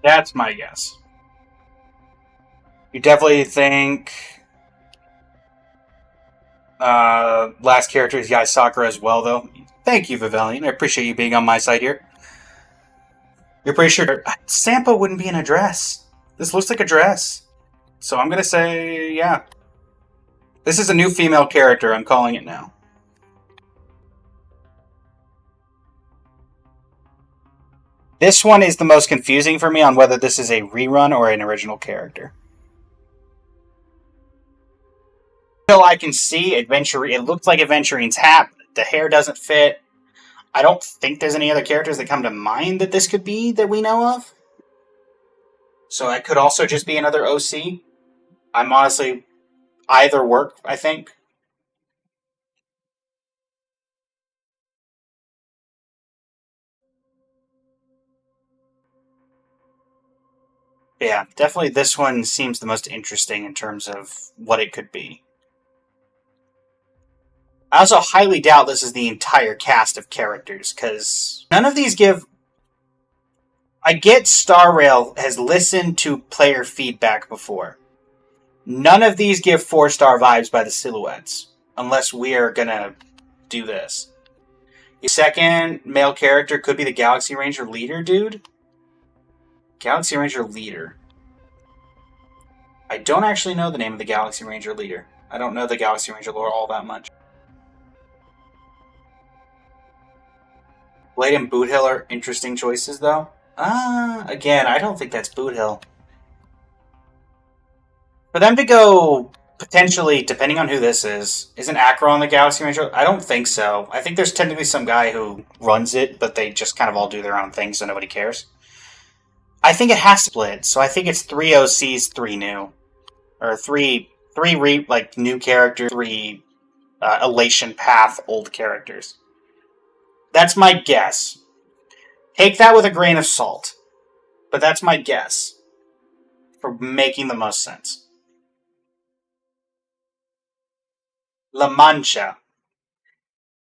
That's my guess. You definitely think... last character is Yai Sakura as well, though. Thank you, Vivelian. I appreciate you being on my side here. You're pretty sure Sampo wouldn't be in a dress. This looks like a dress. So I'm going to say, yeah. This is a new female character. I'm calling it now. This one is the most confusing for me on whether this is a rerun or an original character. Until I can see Adventurine, it looks like Adventurine's hat. The hair doesn't fit. I don't think there's any other characters that come to mind that this could be that we know of. So it could also just be another OC. I'm honestly... either work, I think. Yeah, definitely this one seems the most interesting in terms of what it could be. I also highly doubt this is the entire cast of characters, because none of these give... I get Star Rail has listened to player feedback before. None of these give 4-star vibes by the silhouettes, unless we are gonna do this. The second male character could be the Galaxy Ranger leader, dude. Galaxy Ranger leader. I don't actually know the name of the Galaxy Ranger leader. I don't know the Galaxy Ranger lore all that much. Blade and Boot Hill are interesting choices, though. Again, I don't think that's Boot Hill. For them to go, potentially, depending on who this is, isn't Acro the Galaxy Ranger? I don't think so. I think there's technically some guy who runs it, but they just kind of all do their own thing, so nobody cares. I think it has to split, so I think it's 3 OCs, 3 new. Or 3 new characters, 3 Elation Path old characters. That's my guess. Take that with a grain of salt. But that's my guess. For making the most sense. La Mancha.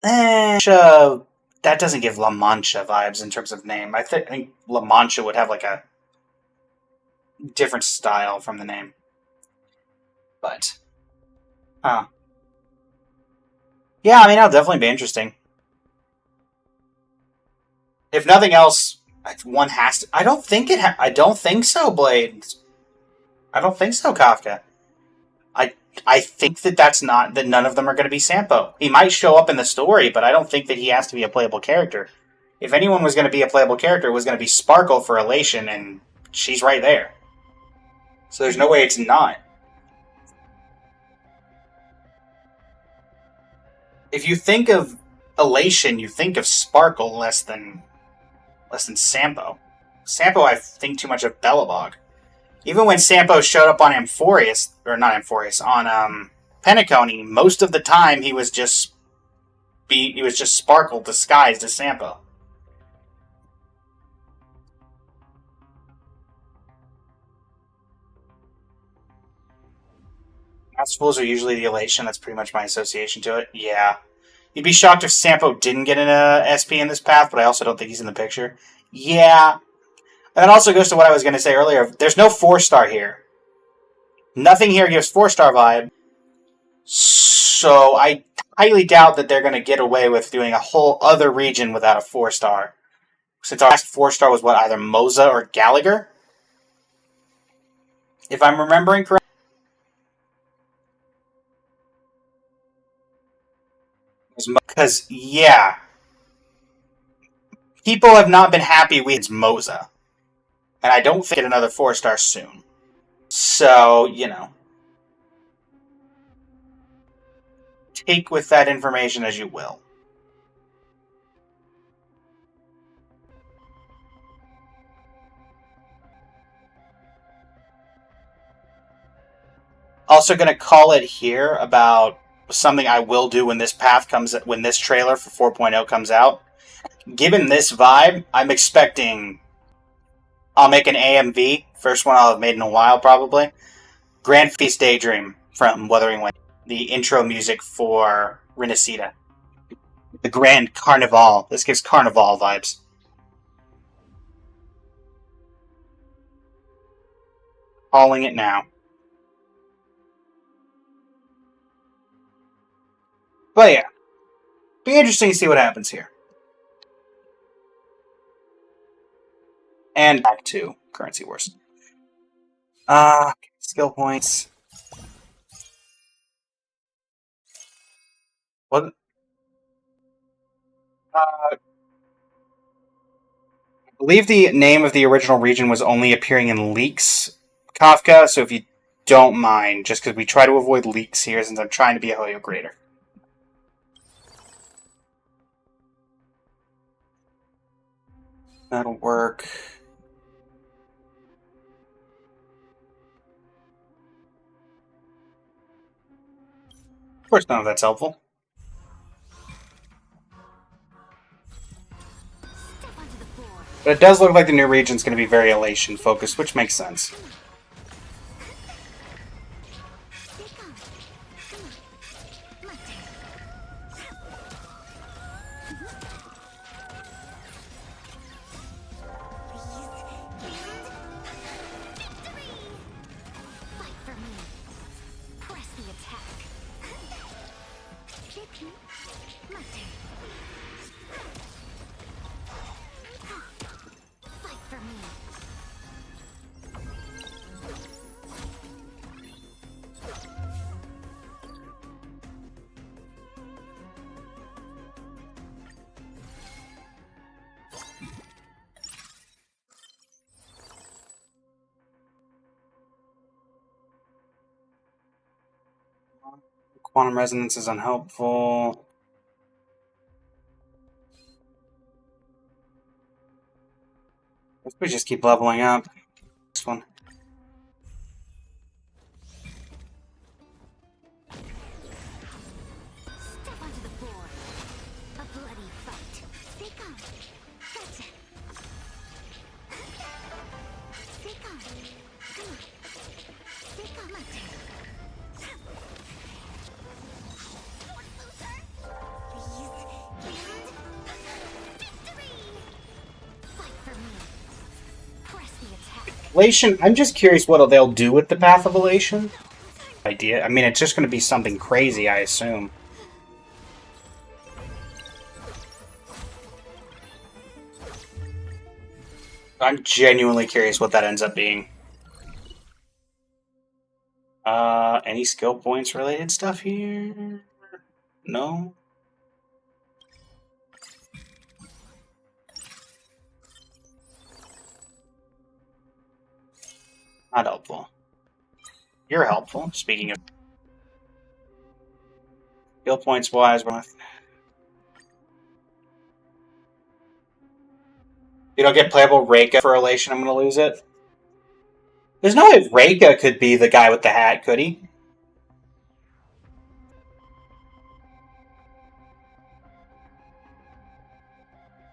That doesn't give La Mancha vibes in terms of name. I think La Mancha would have like a different style from the name. But, yeah, I mean, that'll definitely be interesting. If nothing else, one has to. I don't think I don't think so, Blade. I don't think so, Kafka. I think that none of them are going to be Sampo. He might show up in the story, but I don't think that he has to be a playable character. If anyone was going to be a playable character, it was going to be Sparkle for Elation, and she's right there. So there's no way it's not. If you think of Elation, you think of Sparkle less than Sampo. Sampo, I think too much of Bellabog. Even when Sampo showed up on Amphorius, or not Amphorius, on Penacony, most of the time he was just Sparkle disguised as Sampo. Fools are usually the Elation. That's pretty much my association to it. Yeah. You'd be shocked if Sampo didn't get an SP in this path, but I also don't think he's in the picture. Yeah. And it also goes to what I was going to say earlier. There's no 4-star here. Nothing here gives 4-star vibe. So highly doubt that they're going to get away with doing a whole other region without a 4-star. Since our last 4-star was what, either Moza or Gallagher? If I'm remembering correctly. Because, yeah. People have not been happy with Moza. And I don't think another 4-star soon. So, you know. Take with that information as you will. Also going to call it here about something I will do when this trailer for 4.0 comes out. Given this vibe, I'm expecting I'll make an AMV, first one I'll have made in a while probably. Grand Feast Daydream from Wuthering Waves, the intro music for Renacida. The Grand Carnival. This gives Carnival vibes. Calling it now. But yeah, be interesting to see what happens here. And back to Currency Wars. Skill points. What? I believe the name of the original region was only appearing in leaks, Kafka, so if you don't mind, just because we try to avoid leaks here since I'm trying to be a Hoyo creator. That'll work. Of course, none of that's helpful. But it does look like the new region's going to be very Elation focused, which makes sense. Quantum resonance is unhelpful. Let's just keep leveling up. This one. Elation, I'm just curious what they'll do with the Path of Elation. Idea. I mean, it's just going to be something crazy, I assume. I'm genuinely curious what that ends up being. Any skill points related stuff here? No? Not helpful. You're helpful, speaking of skill points wise. You don't get playable Reika for Elation, I'm gonna lose it. There's no way Reika could be the guy with the hat, could he?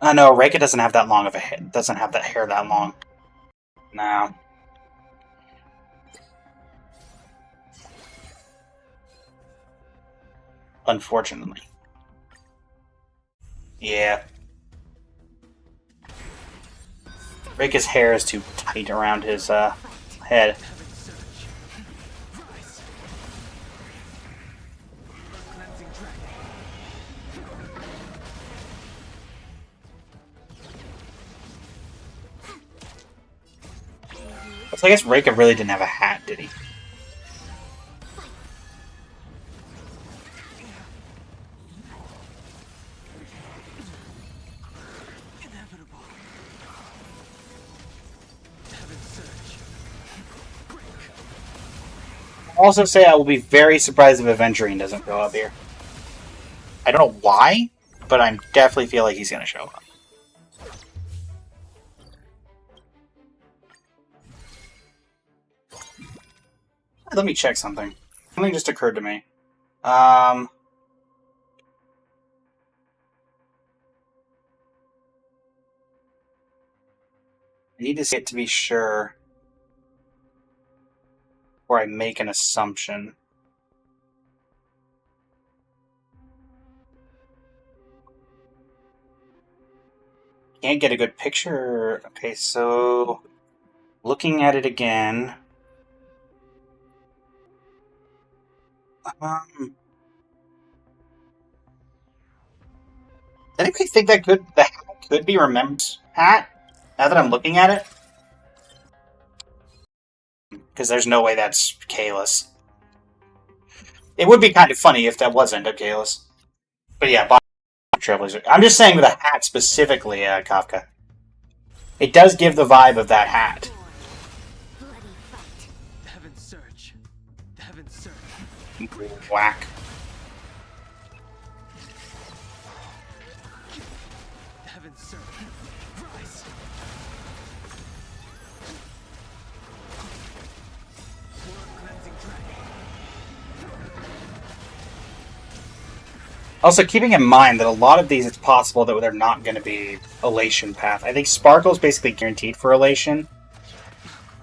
No, Reika doesn't have that long of a hair. Doesn't have that hair that long. No. Unfortunately. Yeah. Reika's hair is too tight around his head. So I guess Reika really didn't have a hat, did he? I'll also say I will be very surprised if Aventurine doesn't go up here. I don't know why, but I definitely feel like he's going to show up. Let me check something. Something just occurred to me. I need to see it to be sure before I make an assumption. Can't get a good picture. Okay, so looking at it again. Anybody think that could be Remember's hat? Now that I'm looking at it, because there's no way that's Kalis. It would be kind of funny if that wasn't a Kalis. But yeah, Trailblazer. I'm just saying with a hat specifically, Kafka. It does give the vibe of that hat. Whack. Also, keeping in mind that a lot of these, it's possible that they're not going to be Elation Path. I think Sparkle's basically guaranteed for Elation.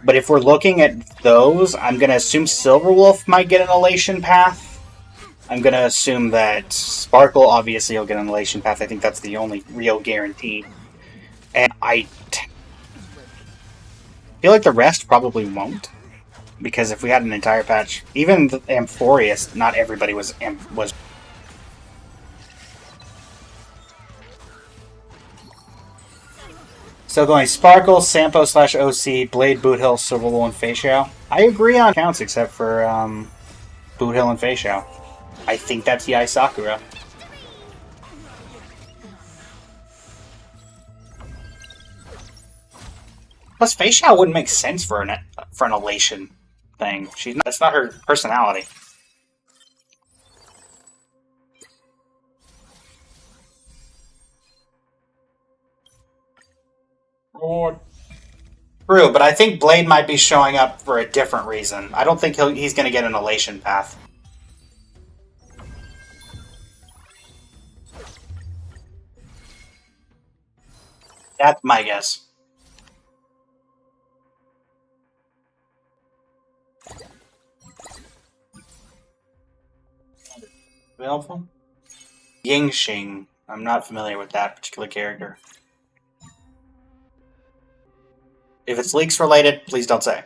But if we're looking at those, I'm going to assume Silverwolf might get an Elation Path. I'm going to assume that Sparkle obviously will get an Elation Path. I think that's the only real guarantee. And I feel like the rest probably won't. Because if we had an entire patch, even Amphorius, not everybody was. So going Sparkle, Sampo / OC, Blade, Boot Hill, Silverwolf, and Feixiao. I agree on counts except for Boot Hill and Feixiao. I think that's Yai Sakura. Plus, Feixiao wouldn't make sense for an Elation thing. That's not her personality. True, but I think Blade might be showing up for a different reason. I don't think he's going to get an Elation Path. That's my guess. Helpful? Yingxing. I'm not familiar with that particular character. If it's leaks related, please don't say.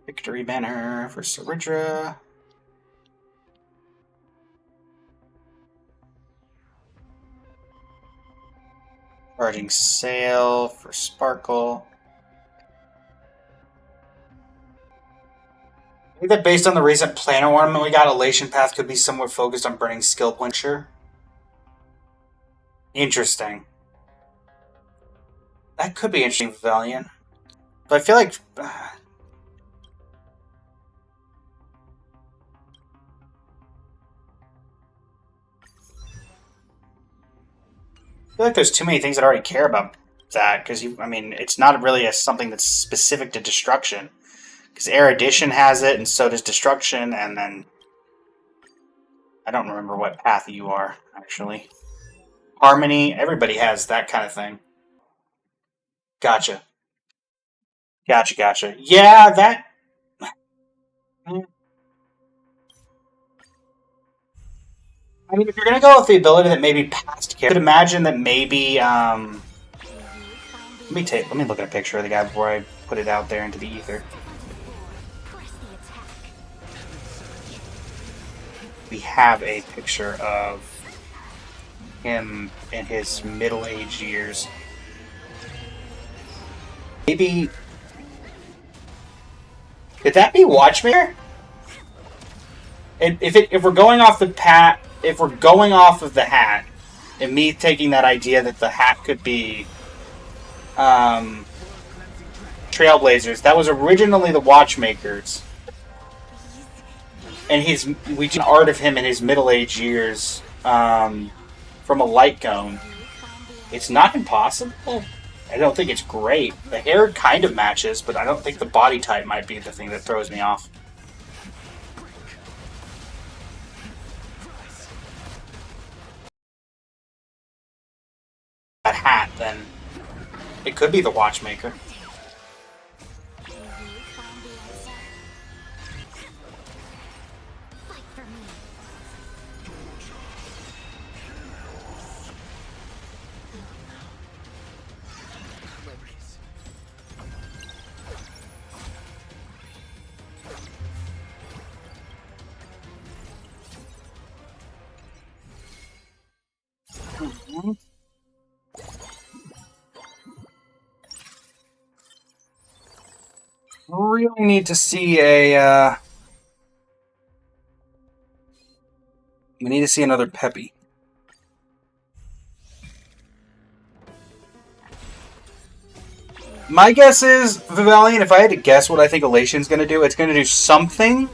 Victory banner for Saridra. Charging Sail for Sparkle. I think that based on the recent Planar ornament we got, Elation Path could be somewhat focused on burning skill puncture. Interesting. That could be interesting, Valiant. But I feel like... I feel like there's too many things that already care about that, because, I mean, it's not really something that's specific to Destruction. Because Erudition has it, and so does Destruction, and then... I don't remember what path you are, actually. Harmony, everybody has that kind of thing. Gotcha. Gotcha. Yeah, that... I mean, if you're going to go with the ability that maybe past character, I could imagine that maybe, let me look at a picture of the guy before I put it out there into the ether. We have a picture of him in his middle-aged years. Maybe... Could that be Watchmaker? If we're going off the if we're going off of the hat, and me taking that idea that the hat could be Trailblazers, that was originally the Watchmakers, and we did art of him in his middle-aged years from a light cone. It's not impossible. I don't think it's great. The hair kind of matches, but I don't think the body type might be the thing that throws me off. That hat, then it could be the Watchmaker. Really need to see a. We need to see another Peppy. My guess is, Vivalion, if I had to guess what I think Elation's going to do, it's going to do something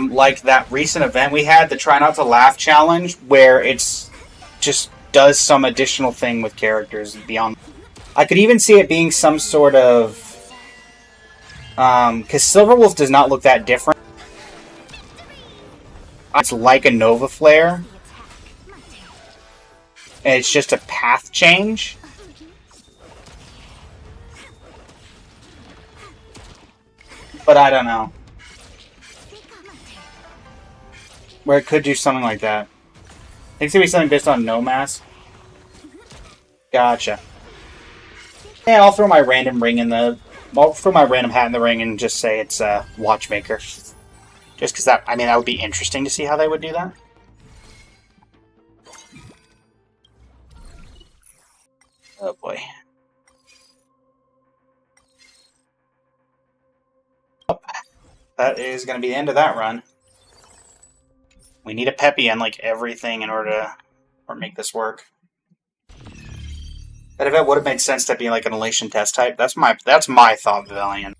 like that recent event we had, the Try Not to Laugh challenge, where it's just does some additional thing with characters beyond. I could even see it being some sort of... because Silverwolf does not look that different. It's like a Nova Flare. And it's just a path change. But I don't know. Where it could do something like that. I think it's going to be something based on No Mask. Gotcha. Yeah, I'll throw my random ring in the... I'll throw my random hat in the ring and just say it's a Watchmaker. Just because that... I mean, that would be interesting to see how they would do that. Oh boy. Oh, that is going to be the end of that run. We need a Peppy on like everything in order to make this work. That event would have made sense to be like an Elation test type. That's my thought, Vivalion.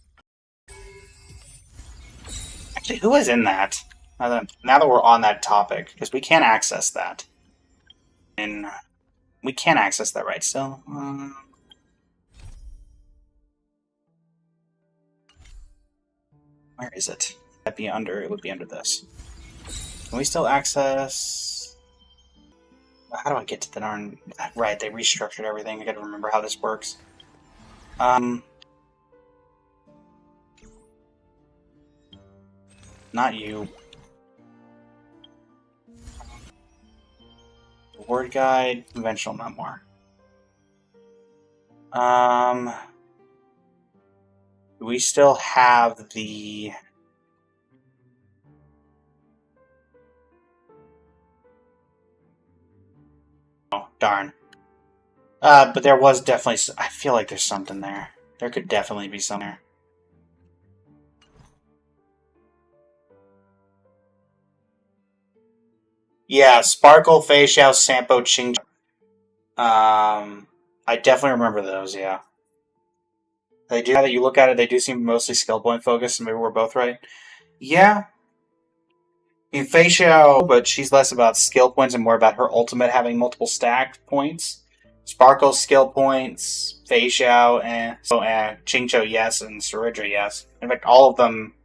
Actually, who is in that? Now that we're on that topic, because we can't access that. And we can't access that, right? So, where is it? That'd be under. It would be under this. Can we still access? How do I get to the darn? Right, they restructured everything. I gotta remember how this works. Not you. Word guide, conventional memoir. We still have the. Oh, darn. But there was definitely... I feel like there's something there. There could definitely be something there. Yeah, Sparkle, Fei Xiao, Sampo, Ching. I definitely remember those, yeah. They do, now that you look at it, they do seem mostly skill point focused, and maybe we're both right. Yeah. In Fei Xiao, but she's less about skill points and more about her ultimate having multiple stacked points. Sparkle's skill points, Fei Xiao, and Qingqiu, yes, and Saridra, yes. In fact, all of them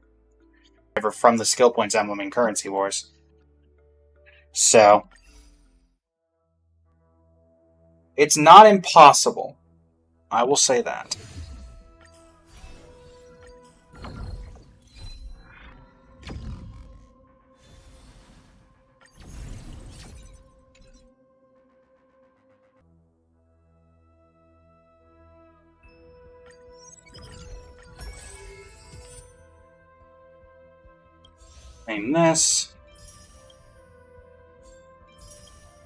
are from the skill points emblem in Currency Wars. So, it's not impossible. I will say that. Name this.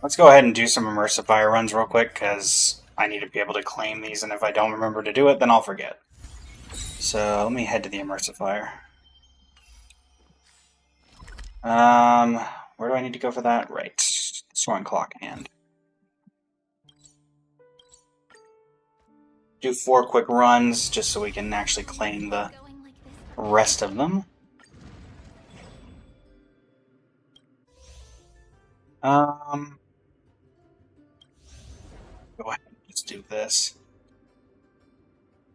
Let's go ahead and do some immersive fire runs real quick, because I need to be able to claim these, and if I don't remember to do it, then I'll forget. So let me head to the Immersifier. Where do I need to go for that? Right. Soaring Clock and do 4 quick runs just so we can actually claim the rest of them. Go ahead and just do this.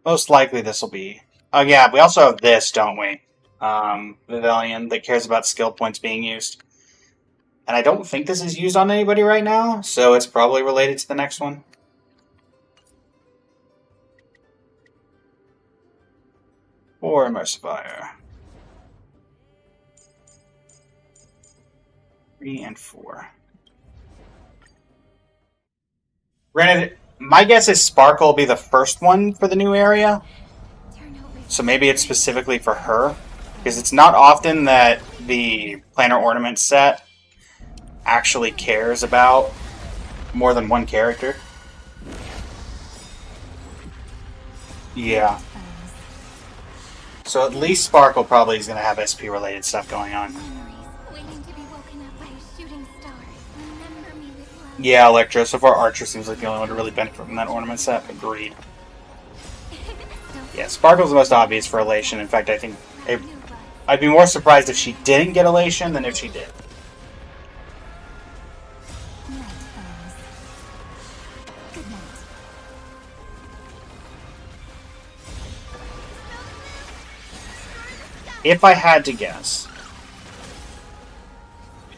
Most likely this will be... Oh yeah, we also have this, don't we? Pavilion that cares about skill points being used. And I don't think this is used on anybody right now, so it's probably related to the next one. Or Immersifier. 3 and 4. Granted, my guess is Sparkle will be the first one for the new area. So maybe it's specifically for her. Because it's not often that the Planner Ornament set actually cares about more than one character. Yeah. So at least Sparkle probably is going to have SP-related stuff going on. Yeah, Electro. So far, Archer seems like the only one to really benefit from that ornament set. Agreed. Yeah, Sparkle's the most obvious for Elation. In fact, I think I'd be more surprised if she didn't get Elation than if she did. If I had to guess,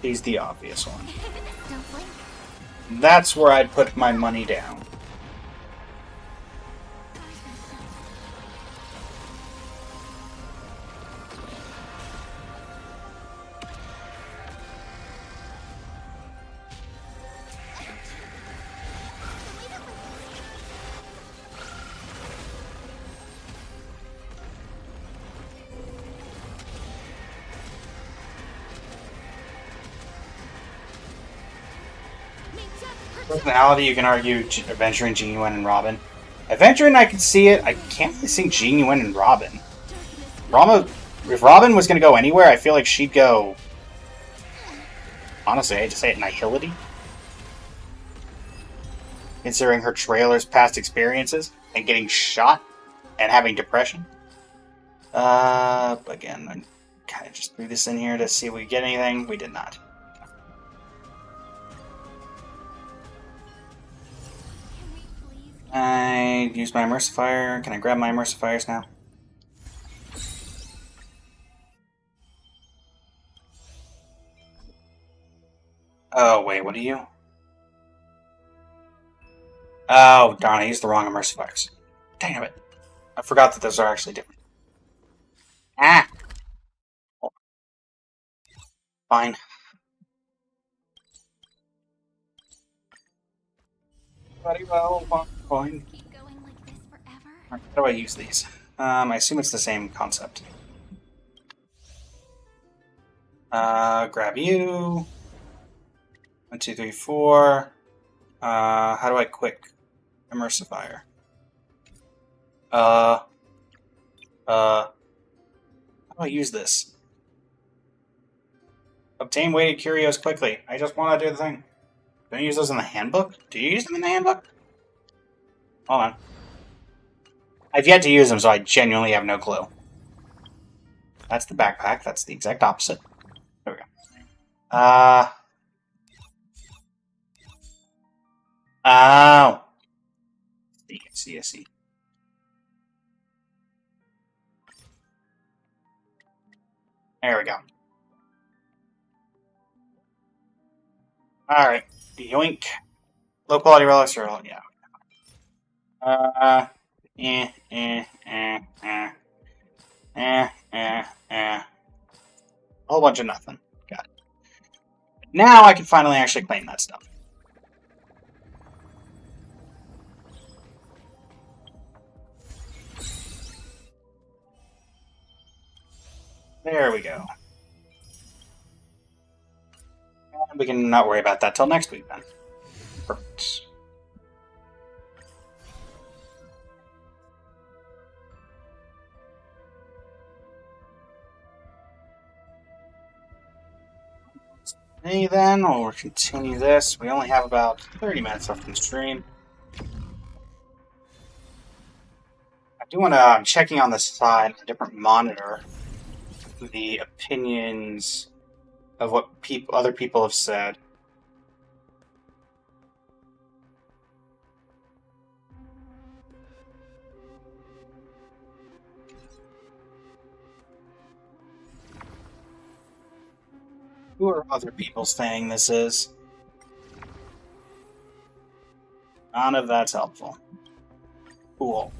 she's the obvious one. That's where I'd put my money down. Personality, you can argue Adventuring, Genuine, and Robin. Adventuring, I can see it. I can't really see Genuine and Robin. If Robin was going to go anywhere, I feel like she'd go... Honestly, I hate to say it, Nihility. Considering her trailer's past experiences and getting shot and having depression. Again, I kind of just threw this in here to see if we get anything. We did not. I use my Immersifier. Can I grab my Immersifiers now? Oh, wait, what are you? Oh, darn, I used the wrong Immersifiers. Damn it. I forgot that those are actually different. Ah! Fine. Very well, fine. How do I use these? I assume it's the same concept. Grab you. 1, 2, 3, 4. How do I quick Immersifier? How do I use this? Obtain weighted curios quickly. I just want to do the thing. Don't you use those in the handbook? Do you use them in the handbook? Hold on. I've yet to use them, so I genuinely have no clue. That's the backpack. That's the exact opposite. There we go. Oh. I see. There we go. Alright. Yoink. Low quality relics are all, yeah. A whole bunch of nothing. Got it. Now I can finally actually claim that stuff. There we go. And we can not worry about that till next week then. Perfect. Okay, then we'll continue this. We only have about 30 minutes left in the stream. I do want to, I'm checking on the side, a different monitor, the opinions of what other people have said. Who are other people saying this is? None of that's helpful. Cool.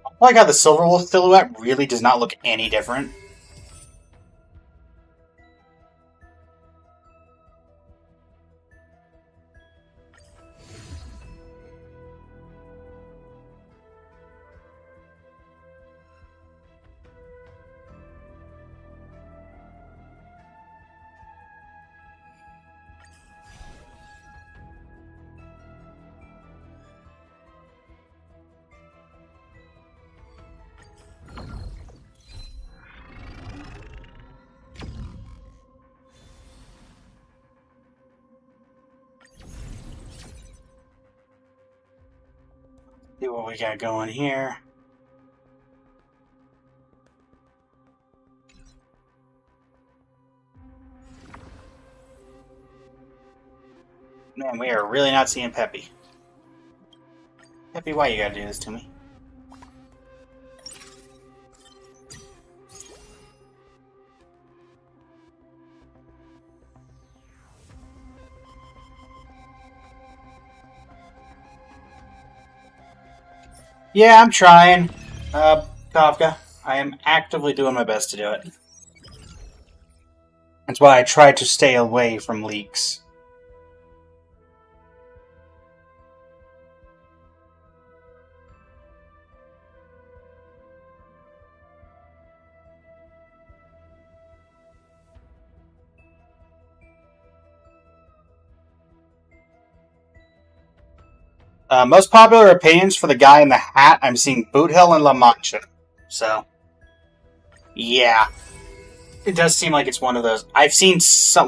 I like how the Silverwolf silhouette really does not look any different. See what we got going here. Man, we are really not seeing Peppy. Peppy, why you gotta do this to me? Yeah, I'm trying. Kafka, I am actively doing my best to do it. That's why I try to stay away from leaks. Most popular opinions for the guy in the hat, I'm seeing Boot Hill and La Mancha. So, yeah. It does seem like it's one of those. I've seen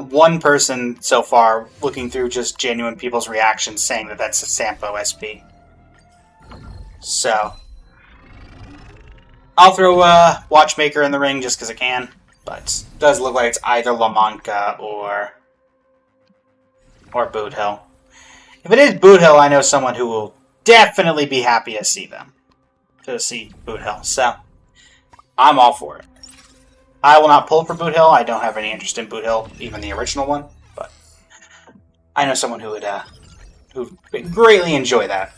one person so far looking through just genuine people's reactions saying that that's a Sampo SP. So, I'll throw Watchmaker in the ring just because I can. But it does look like it's either La Mancha or Boot Hill. If it is Boot Hill, I know someone who will definitely be happy to see them. To see Boot Hill. So, I'm all for it. I will not pull for Boot Hill. I don't have any interest in Boot Hill, even the original one. But I know someone who would greatly enjoy that.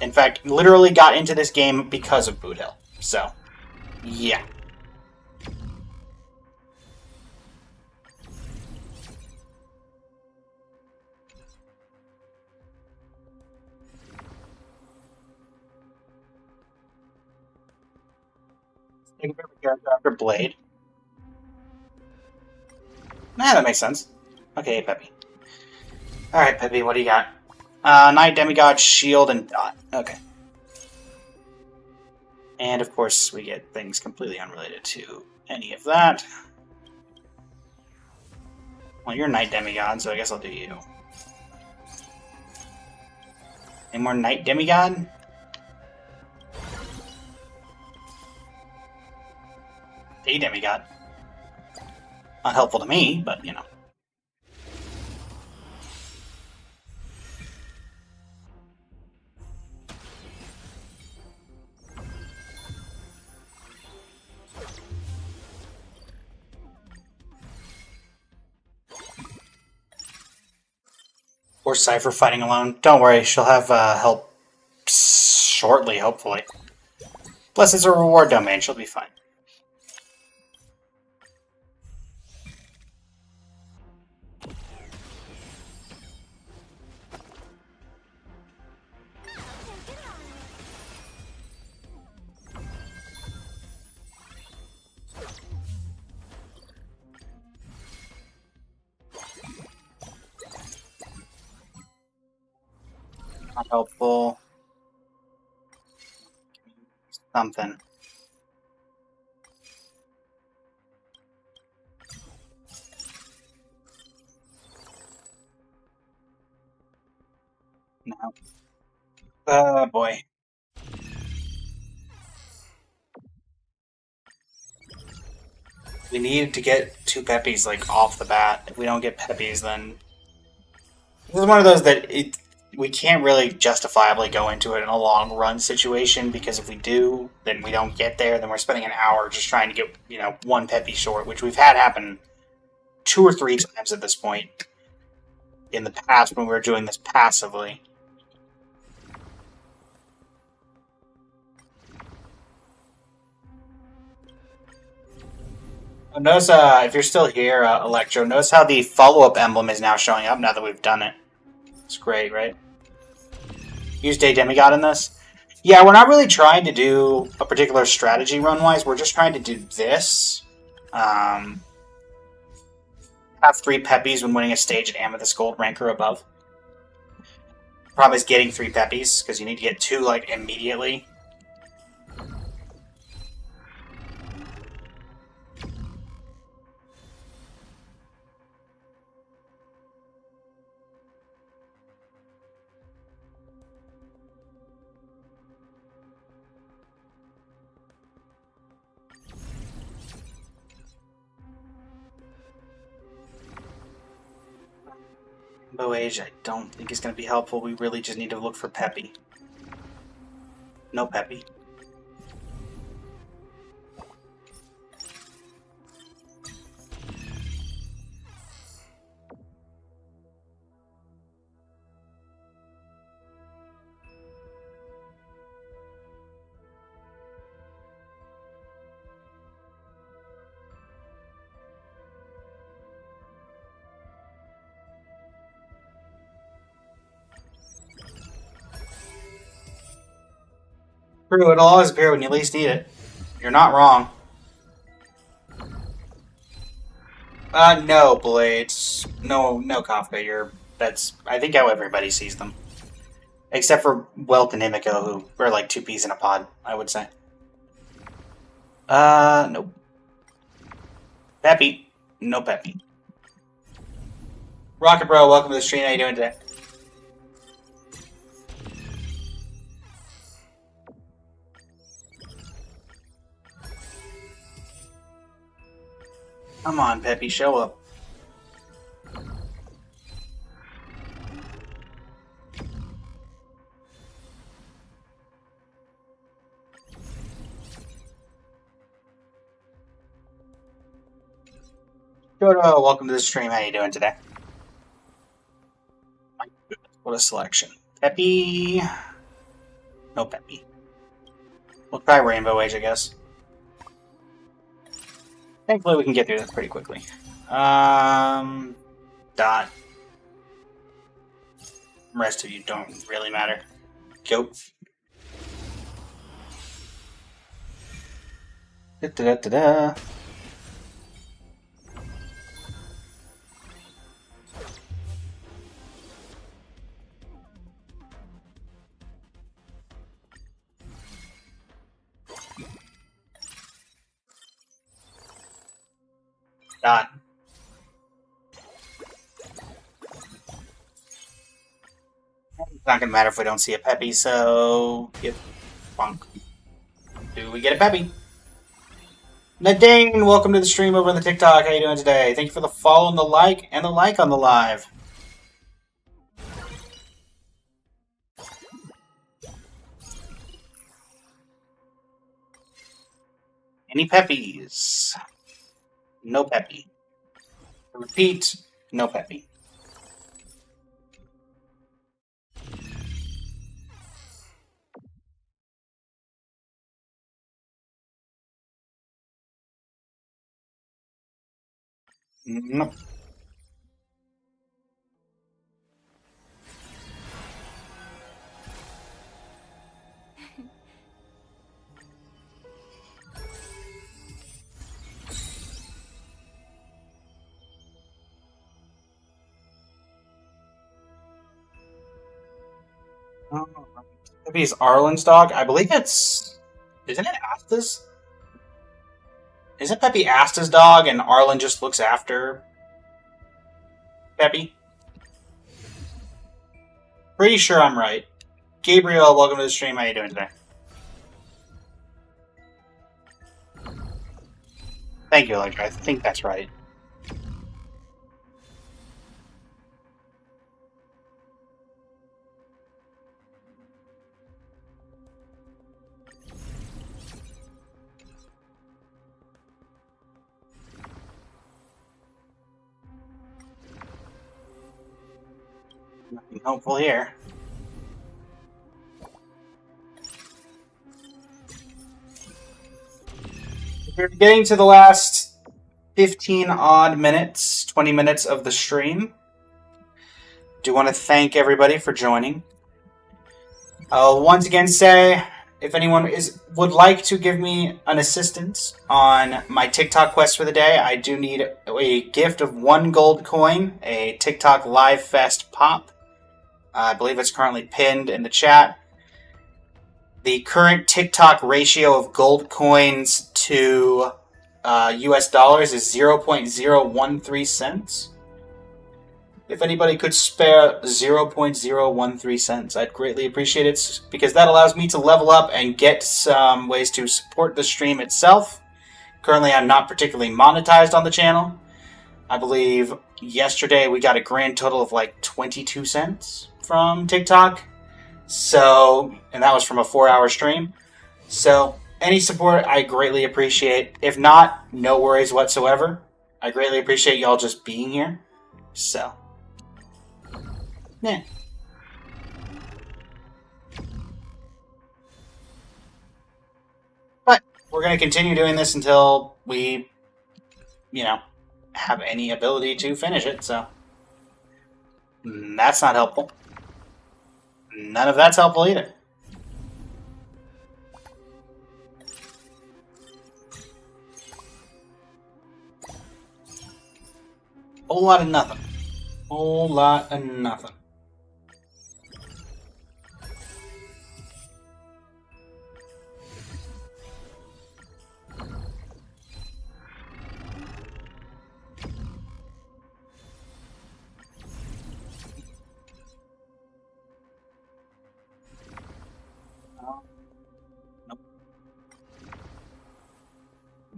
In fact, literally got into this game because of Boot Hill. So, yeah. Take a favorite character after Blade. Nah, that makes sense. Okay, Peppy. Alright, Peppy, what do you got? Knight, Demigod, Shield, and Dot. Okay. And, of course, we get things completely unrelated to any of that. Well, you're Knight Demigod, so I guess I'll do you. Any more Knight Demigod? A Demigod. Not helpful to me, but, you know. Or Cypher fighting alone. Don't worry, she'll have help shortly, hopefully. Plus, it's a reward domain, she'll be fine. Not helpful. Something. No. Oh boy. We need to get 2 peppies like off the bat. If we don't get peppies, then this is one of those that we can't really justifiably go into it in a long run situation, because if we do, then we don't get there. Then we're spending an hour just trying to get 1 peppy short, which we've had happen 2 or 3 times at this point in the past when we were doing this passively. Notice, if you're still here, Electro, notice how the follow-up emblem is now showing up now that we've done it. It's great, right? Use Day Demigod in this? Yeah, we're not really trying to do a particular strategy run-wise. We're just trying to do this. Have 3 peppies when winning a stage at Amethyst Gold rank or above. Problem is getting 3 peppies, because you need to get 2, like, immediately. Bow Age, I don't think is going to be helpful. We really just need to look for Peppy. No Peppy. True, it'll always appear when you least need it. You're not wrong. No, Blades. No, Kafka. That's, I think, how everybody sees them. Except for Welt and Himiko, who are like 2 peas in a pod, I would say. Nope. Peppy. No Peppy. Rocket Bro, welcome to the stream. How you doing today? Come on, Peppy, show up. Jodo, welcome to the stream. How you doing today? My goodness, what a selection. Peppy. No Peppy. We'll try Rainbow Age, I guess. Thankfully, we can get through this pretty quickly. Dot. Rest of you don't really matter. Go. Da-da-da-da-da. Dot. It's not gonna matter if we don't see a Peppy, so get funk. Do we get a Peppy? Nadine, welcome to the stream over on the TikTok. How you doing today? Thank you for the follow and the like on the live. Any Peppies? No Peppy. Repeat, no Peppy. Nope. Oh, maybe it's Arlen's dog. I believe it's. Isn't it Asta's? Isn't Peppy Asta's dog and Arlen just looks after Peppy? Pretty sure I'm right. Gabriel, welcome to the stream. How you doing today? Thank you, Electra. I think that's right. Nothing helpful here. We're getting to the last 15 odd minutes, 20 minutes of the stream. Do want to thank everybody for joining. I'll once again say, if anyone would like to give me an assistance on my TikTok quest for the day, I do need a gift of 1 gold coin, a TikTok Live Fest pop. I believe it's currently pinned in the chat. The current TikTok ratio of gold coins to US dollars is 0.013 cents. If anybody could spare 0.013 cents, I'd greatly appreciate it, because that allows me to level up and get some ways to support the stream itself. Currently, I'm not particularly monetized on the channel. I believe yesterday we got a grand total of like 22 cents from TikTok. So, and that was from a 4-hour stream. So, any support I greatly appreciate. If not, no worries whatsoever. I greatly appreciate y'all just being here. So, yeah. But we're going to continue doing this until we, have any ability to finish it. So, that's not helpful. None of that's helpful either. Whole lot of nothing. Whole lot of nothing.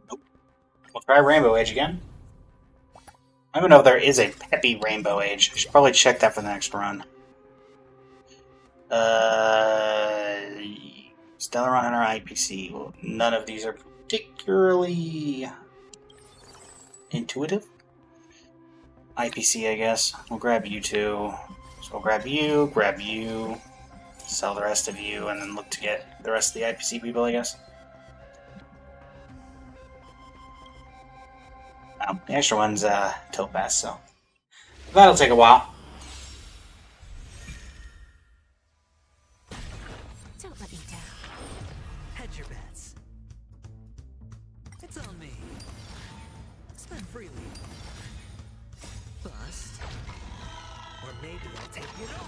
Nope. We'll try Rainbow Age again. I don't even know if there is a Peppy Rainbow Age. I should probably check that for the next run. Stellar Hunter IPC. Well, none of these are particularly intuitive. IPC, I guess. We'll grab you two. So we'll grab you, sell the rest of you, and then look to get the rest of the IPC people, I guess. The extra one's Topaz, so that'll take a while. Don't let me down. Hedge your bets. It's on me. Spend freely. Bust. Or maybe I'll take it all.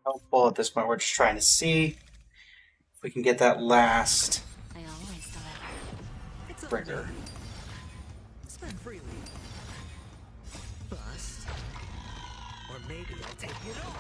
Helpful at this point. We're just trying to see if we can get that last trigger. Spend freely. Bust. Or maybe I'll take it all.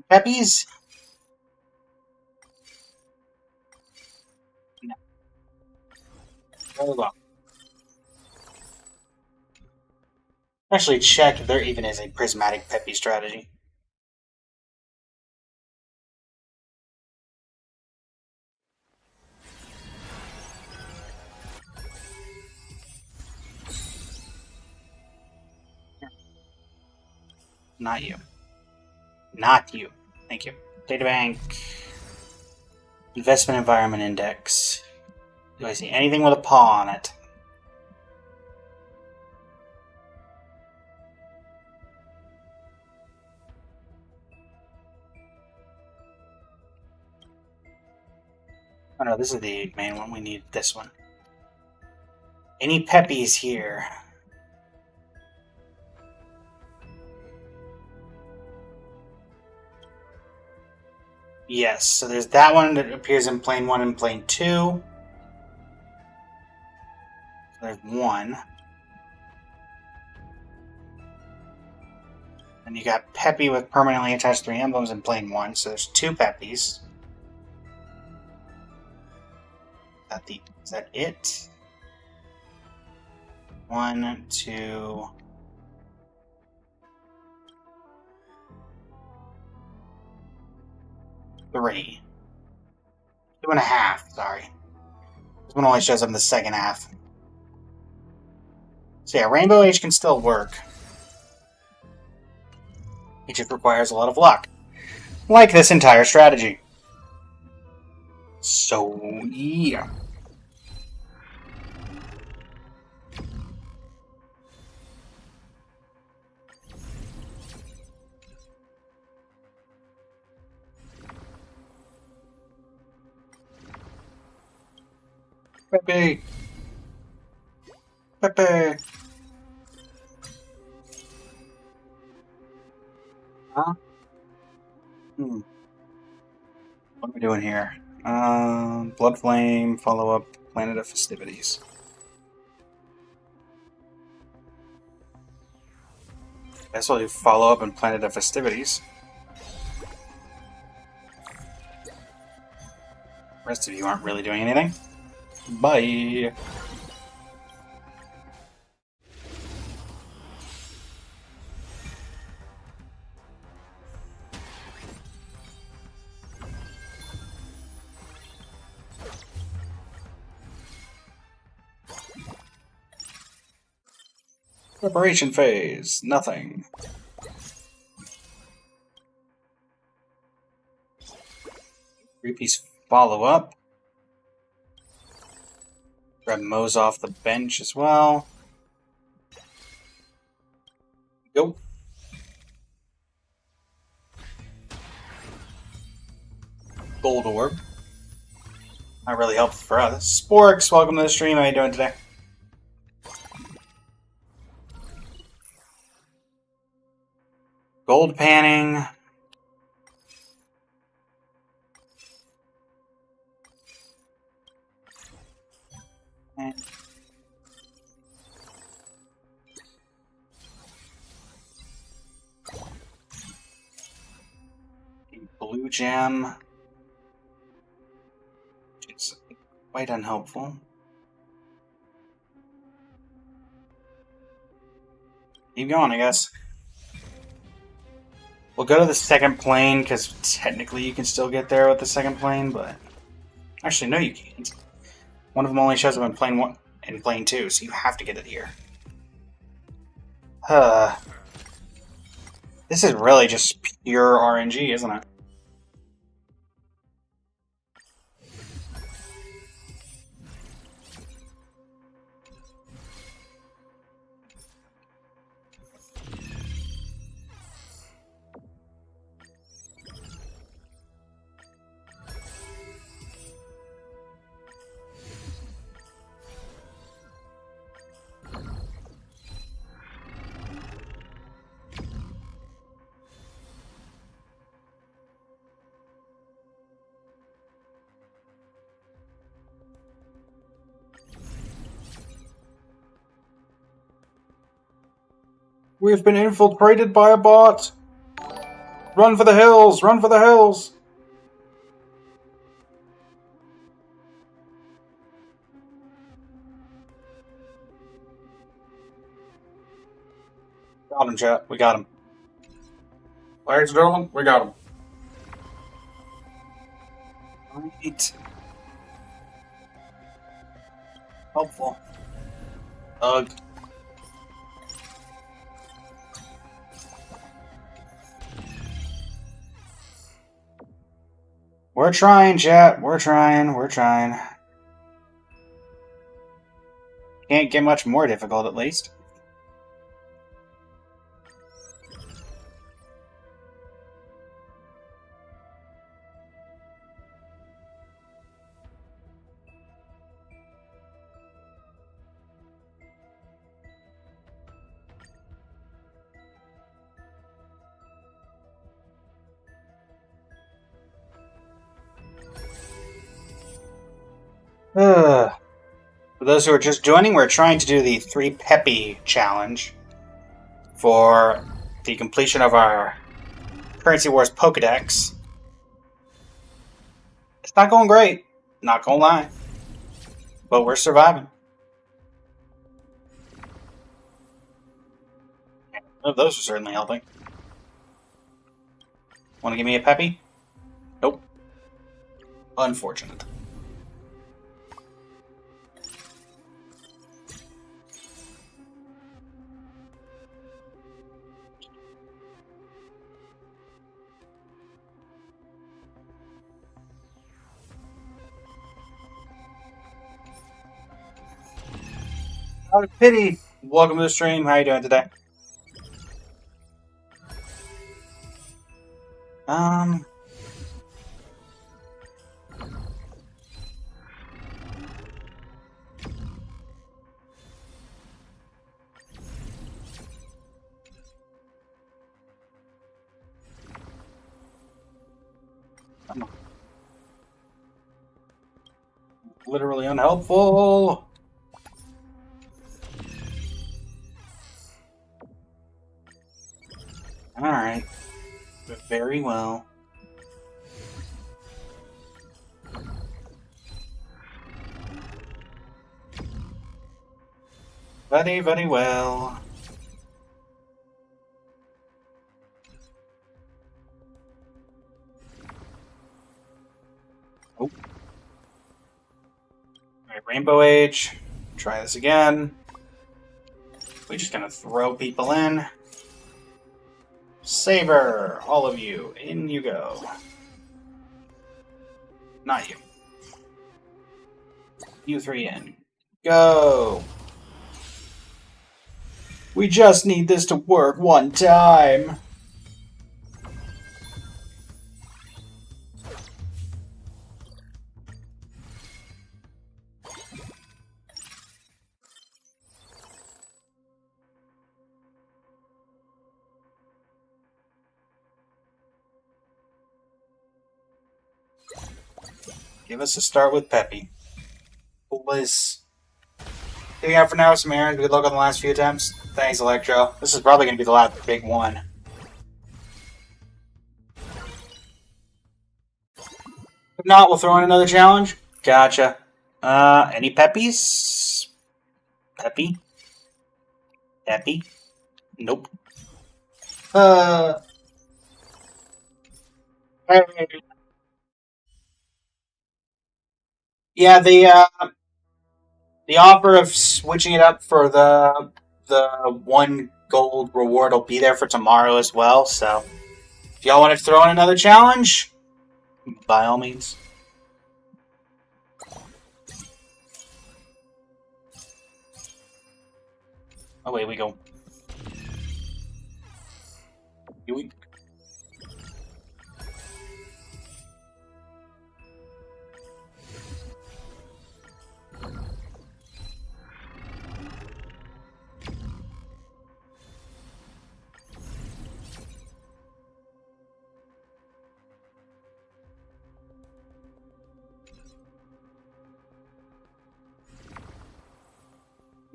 Peppies? No. Very well. Actually, check if there even is a prismatic Peppy strategy. Not you. Not you. Thank you. Databank. Investment Environment Index. Do I see anything with a paw on it? Oh no, this is the main one. We need this one. Any peppies here? Yes, so there's that one that appears in plane 1 and plane 2. So there's one. And you got Peppy with permanently attached 3 emblems in plane 1, so there's 2 Peppies. Is that it? 1, 2... 3. 2.5, sorry. This one only shows up in the second half. So yeah, Rainbow Age can still work. It just requires a lot of luck. Like this entire strategy. So, yeah. Pepe! Pepe! Huh? What are we doing here? Blood Flame, follow-up, Planet of Festivities. Guess I'll do follow-up and Planet of Festivities. The rest of you aren't really doing anything. Bye! Preparation phase. Nothing. Three-piece follow-up. Grab Mo's off the bench as well. Go. Gold orb. Not really helpful for us. Sporks, welcome to the stream. How you doing today? Gold panning. And blue gem. It's quite unhelpful. Keep going, I guess. We'll go to the second plane, because technically you can still get there with the second plane, but... Actually, no you can't. One of them only shows up in plane 1 and plane 2, so you have to get it here. This is really just pure RNG, isn't it? We've been infiltrated by a bot! Run for the hills! Run for the hills! Got him, chat. We got him. Ladies and gentlemen, we got him. Right. Helpful. Ugh. We're trying, chat. We're trying. We're trying. Can't get much more difficult, at least. For those who are just joining, we're trying to do the 3 Peppy challenge for the completion of our Currency Wars Pokedex. It's not going great, not gonna lie, but we're surviving. Oh, those are certainly helping. Want to give me a Peppy? Nope. Unfortunate. Out of pity. Welcome to the stream. How you doing today? Literally unhelpful. Alright. Very well. Very, very well. Oh. Alright, Rainbow Age. Try this again. We're just gonna throw people in. Saber! All of you. In you go. Not you. You 3 in. Go! We just need this to work one time. Give us a start with Peppy. Please. Getting out for now, some errands. Good luck on the last few attempts. Thanks, Electro. This is probably going to be the last big one. If not, we'll throw in another challenge. Gotcha. Any Peppies? Peppy? Peppy? Nope. Yeah, the offer of switching it up for the 1 gold reward will be there for tomorrow as well, so if y'all want to throw in another challenge, by all means. Away we go. Yoink.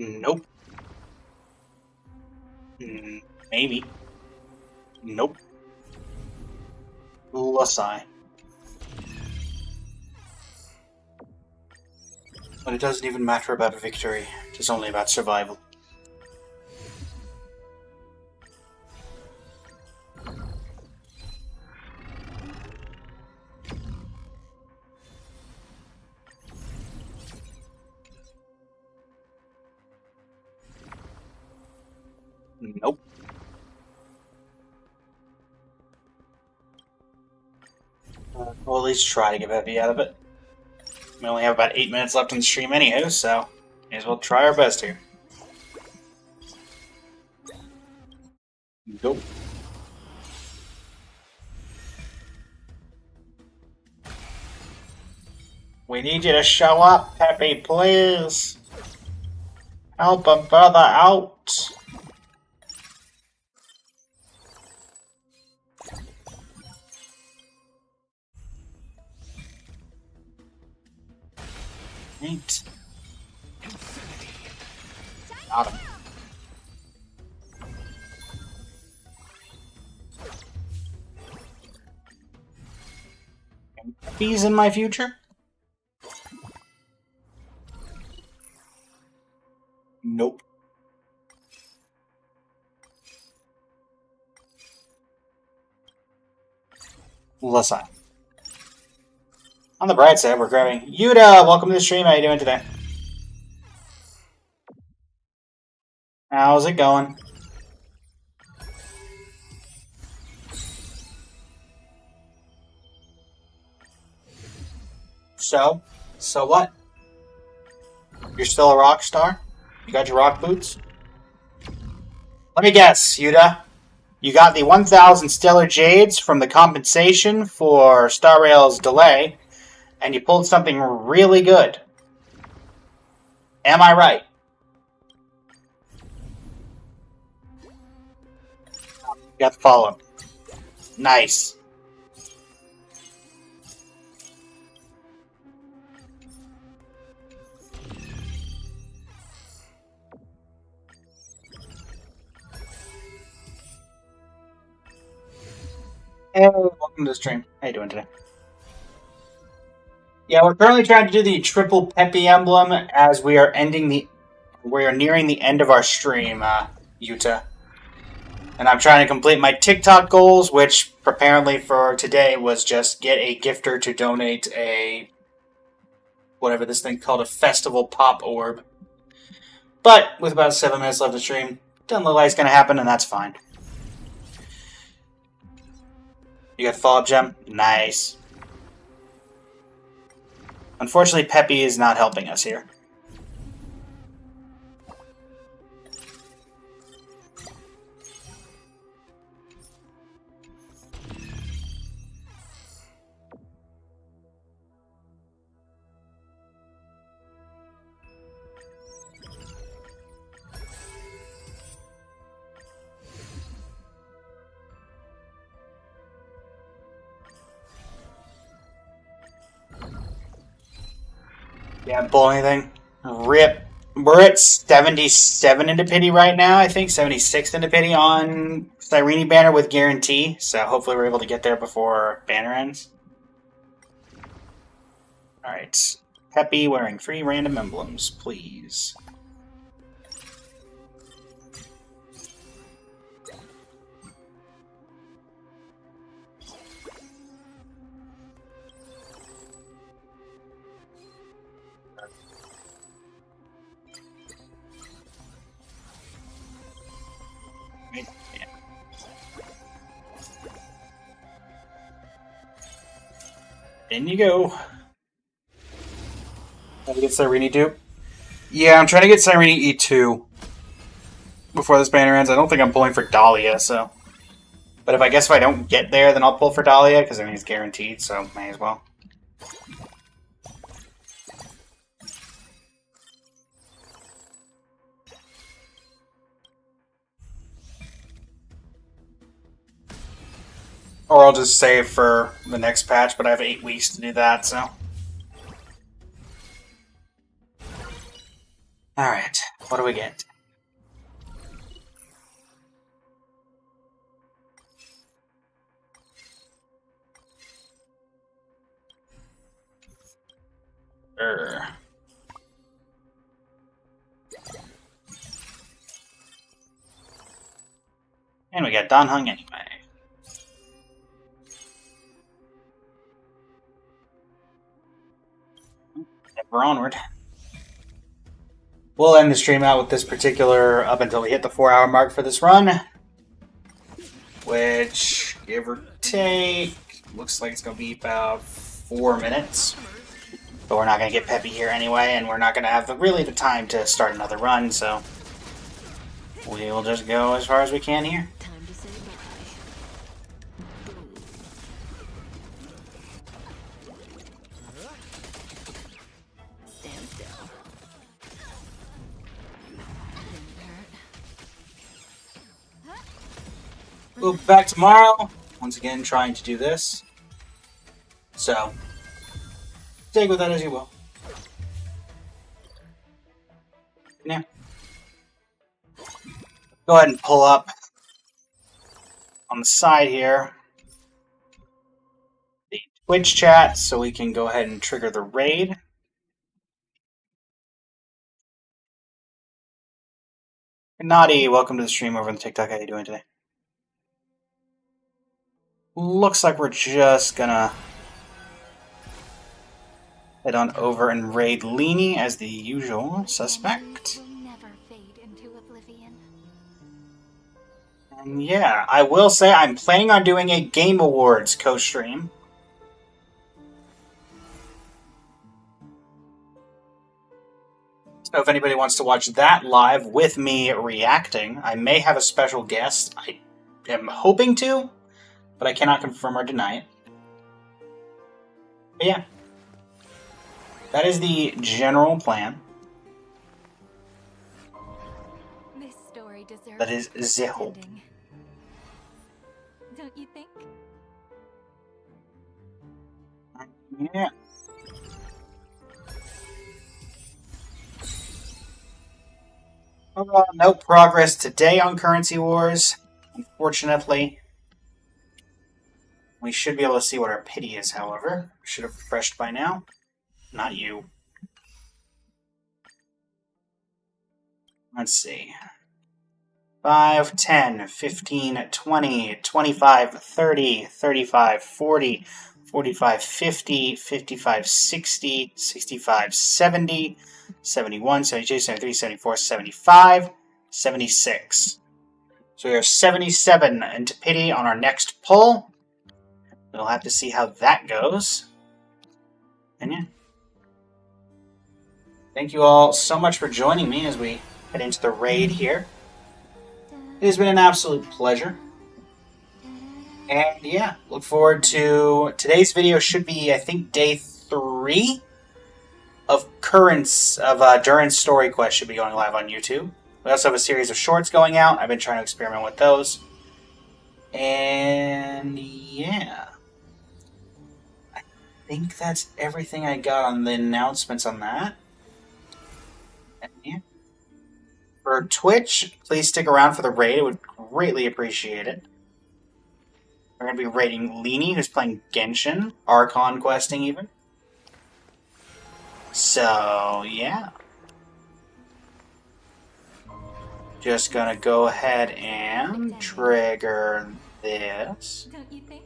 Nope. Maybe. Nope. Lasai. But it doesn't even matter about victory. It is only about survival. Nope. We'll at least try to get Peppy out of it. We only have about 8 minutes left in the stream anywho, so may as well try our best here. Go. We need you to show up, Peppy, please. Help a brother out. Neat. Got him. Peppy's in my future? Nope. Listen. On the bright side, we're grabbing Yuda. Welcome to the stream. How you doing today? How's it going? So what? You're still a rock star? You got your rock boots? Let me guess, Yuda. You got the 1,000 Stellar Jades from the compensation for Star Rail's delay, and you pulled something really good. Am I right? You got the follow. Nice. Hey, welcome to the stream. How you doing today? Yeah, we're currently trying to do the triple Peppy emblem as we are nearing the end of our stream, Yuta. And I'm trying to complete my TikTok goals, which apparently for today was just get a gifter to donate a whatever this thing called, a festival pop orb. But with about 7 minutes left to stream, doesn't look like it's gonna happen, and that's fine. You got the follow-up gem? Nice. Unfortunately, Peppy is not helping us here. Yeah, pull anything. Rip. We're at 77 into pity right now, I think. 76 into pity on Cyrene banner with guarantee. So hopefully we're able to get there before banner ends. Alright. Peppy wearing 3 random emblems, please. In you go. Trying to get Cyrene dupe? Yeah, I'm trying to get Cyrene E2 before this banner ends. I don't think I'm pulling for Dahlia, so. But if I don't get there, then I'll pull for Dahlia, because I mean it's guaranteed, so may as well. Or I'll just save for the next patch, but I have 8 weeks to do that, so. Alright, what do we get? And we got Don Hung anyway. We're onward. We'll end the stream out with this particular up until we hit the 4-hour mark for this run. Which, give or take, Looks like it's going to be about 4 minutes. But we're not going to get peppy here anyway, and we're not going to have really the time to start another run, so we will just go as far as we can here. Time to say bye. Stand still. We'll be back tomorrow. Once again, trying to do this. So, take with that as you will. Yeah. Go ahead and pull up on the side here the Twitch chat so we can go ahead and trigger the raid. Naughty, welcome to the stream over on TikTok. How you doing today? Looks like we're just gonna head on over and raid Leanie as the usual suspect. Will never fade into oblivion. And yeah, I will say I'm planning on doing a Game Awards co-stream. So if anybody wants to watch that live with me reacting, I may have a special guest. I am hoping to, but I cannot confirm or deny it. But yeah. That is the general plan. This story deserves That is the hope. ending. Don't you think? Yeah. No progress today on Currency Wars, unfortunately. We should be able to see what our pity is, however. Should have refreshed by now. Not you. Let's see. 5, 10, 15, 20, 25, 30, 35, 40, 45, 50, 55, 60, 65, 70, 71, 72, 73, 74, 75, 76. So we are 77 into pity on our next pull. We'll have to see how that goes. And yeah. Thank you all so much for joining me as we head into the raid here. It has been an absolute pleasure. And yeah, look forward to today's video. Should be, I think, day 3 of Durin's Story Quest should be going live on YouTube. We also have a series of shorts going out. I've been trying to experiment with those. And yeah. I think that's everything I got on the announcements on that. And yeah. For Twitch, please stick around for the raid. I would greatly appreciate it. We're going to be raiding Leanie, who's playing Genshin. Archon questing, even. So, yeah. Just going to go ahead and trigger this. Don't you think?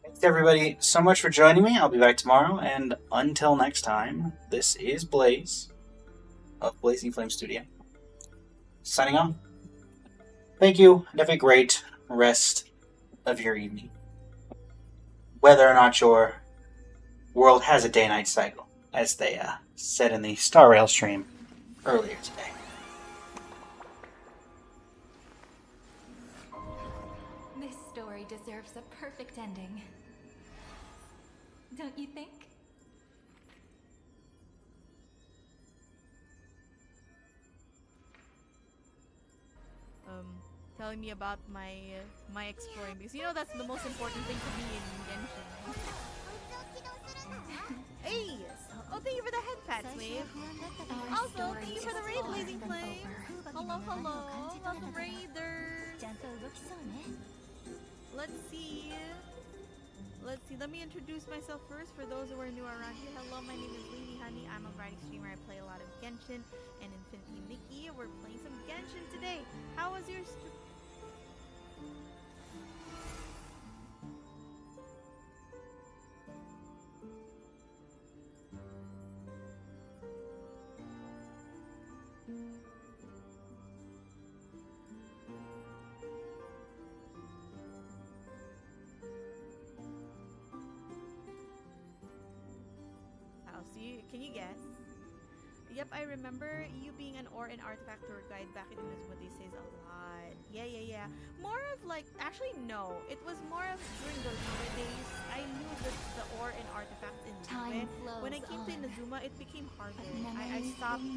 Thanks everybody so much for joining me. I'll be back tomorrow, and until next time, this is Blaze of Blazing Flame Studio. Signing on. Thank you, and have a great rest of your evening. Whether or not your world has a day-night cycle, as they said in the Star Rail stream earlier today. This story deserves a perfect ending. Don't you think? Telling me about my exploring, because you know that's the most important thing to me in Genshin. Hey! Oh, thank you for the head pats, Wave. Also, thank you for the raid, Blazing Flame. Hello, welcome raiders. Let's see, let me introduce myself first for those who are new around here. Hello, my name is Leanie Honey. I'm a writing streamer. I play a lot of Genshin and Infinity Mickey. We're playing some Genshin today. How was your Can you guess? Yep, I remember you being an ore and artifact tour guide back in Inazuma Days says a lot. Yeah. More of like, actually no, it was more of during the Luna days. I knew that the ore and artifacts in Lube. When I came to Inazuma, it became harder. I stopped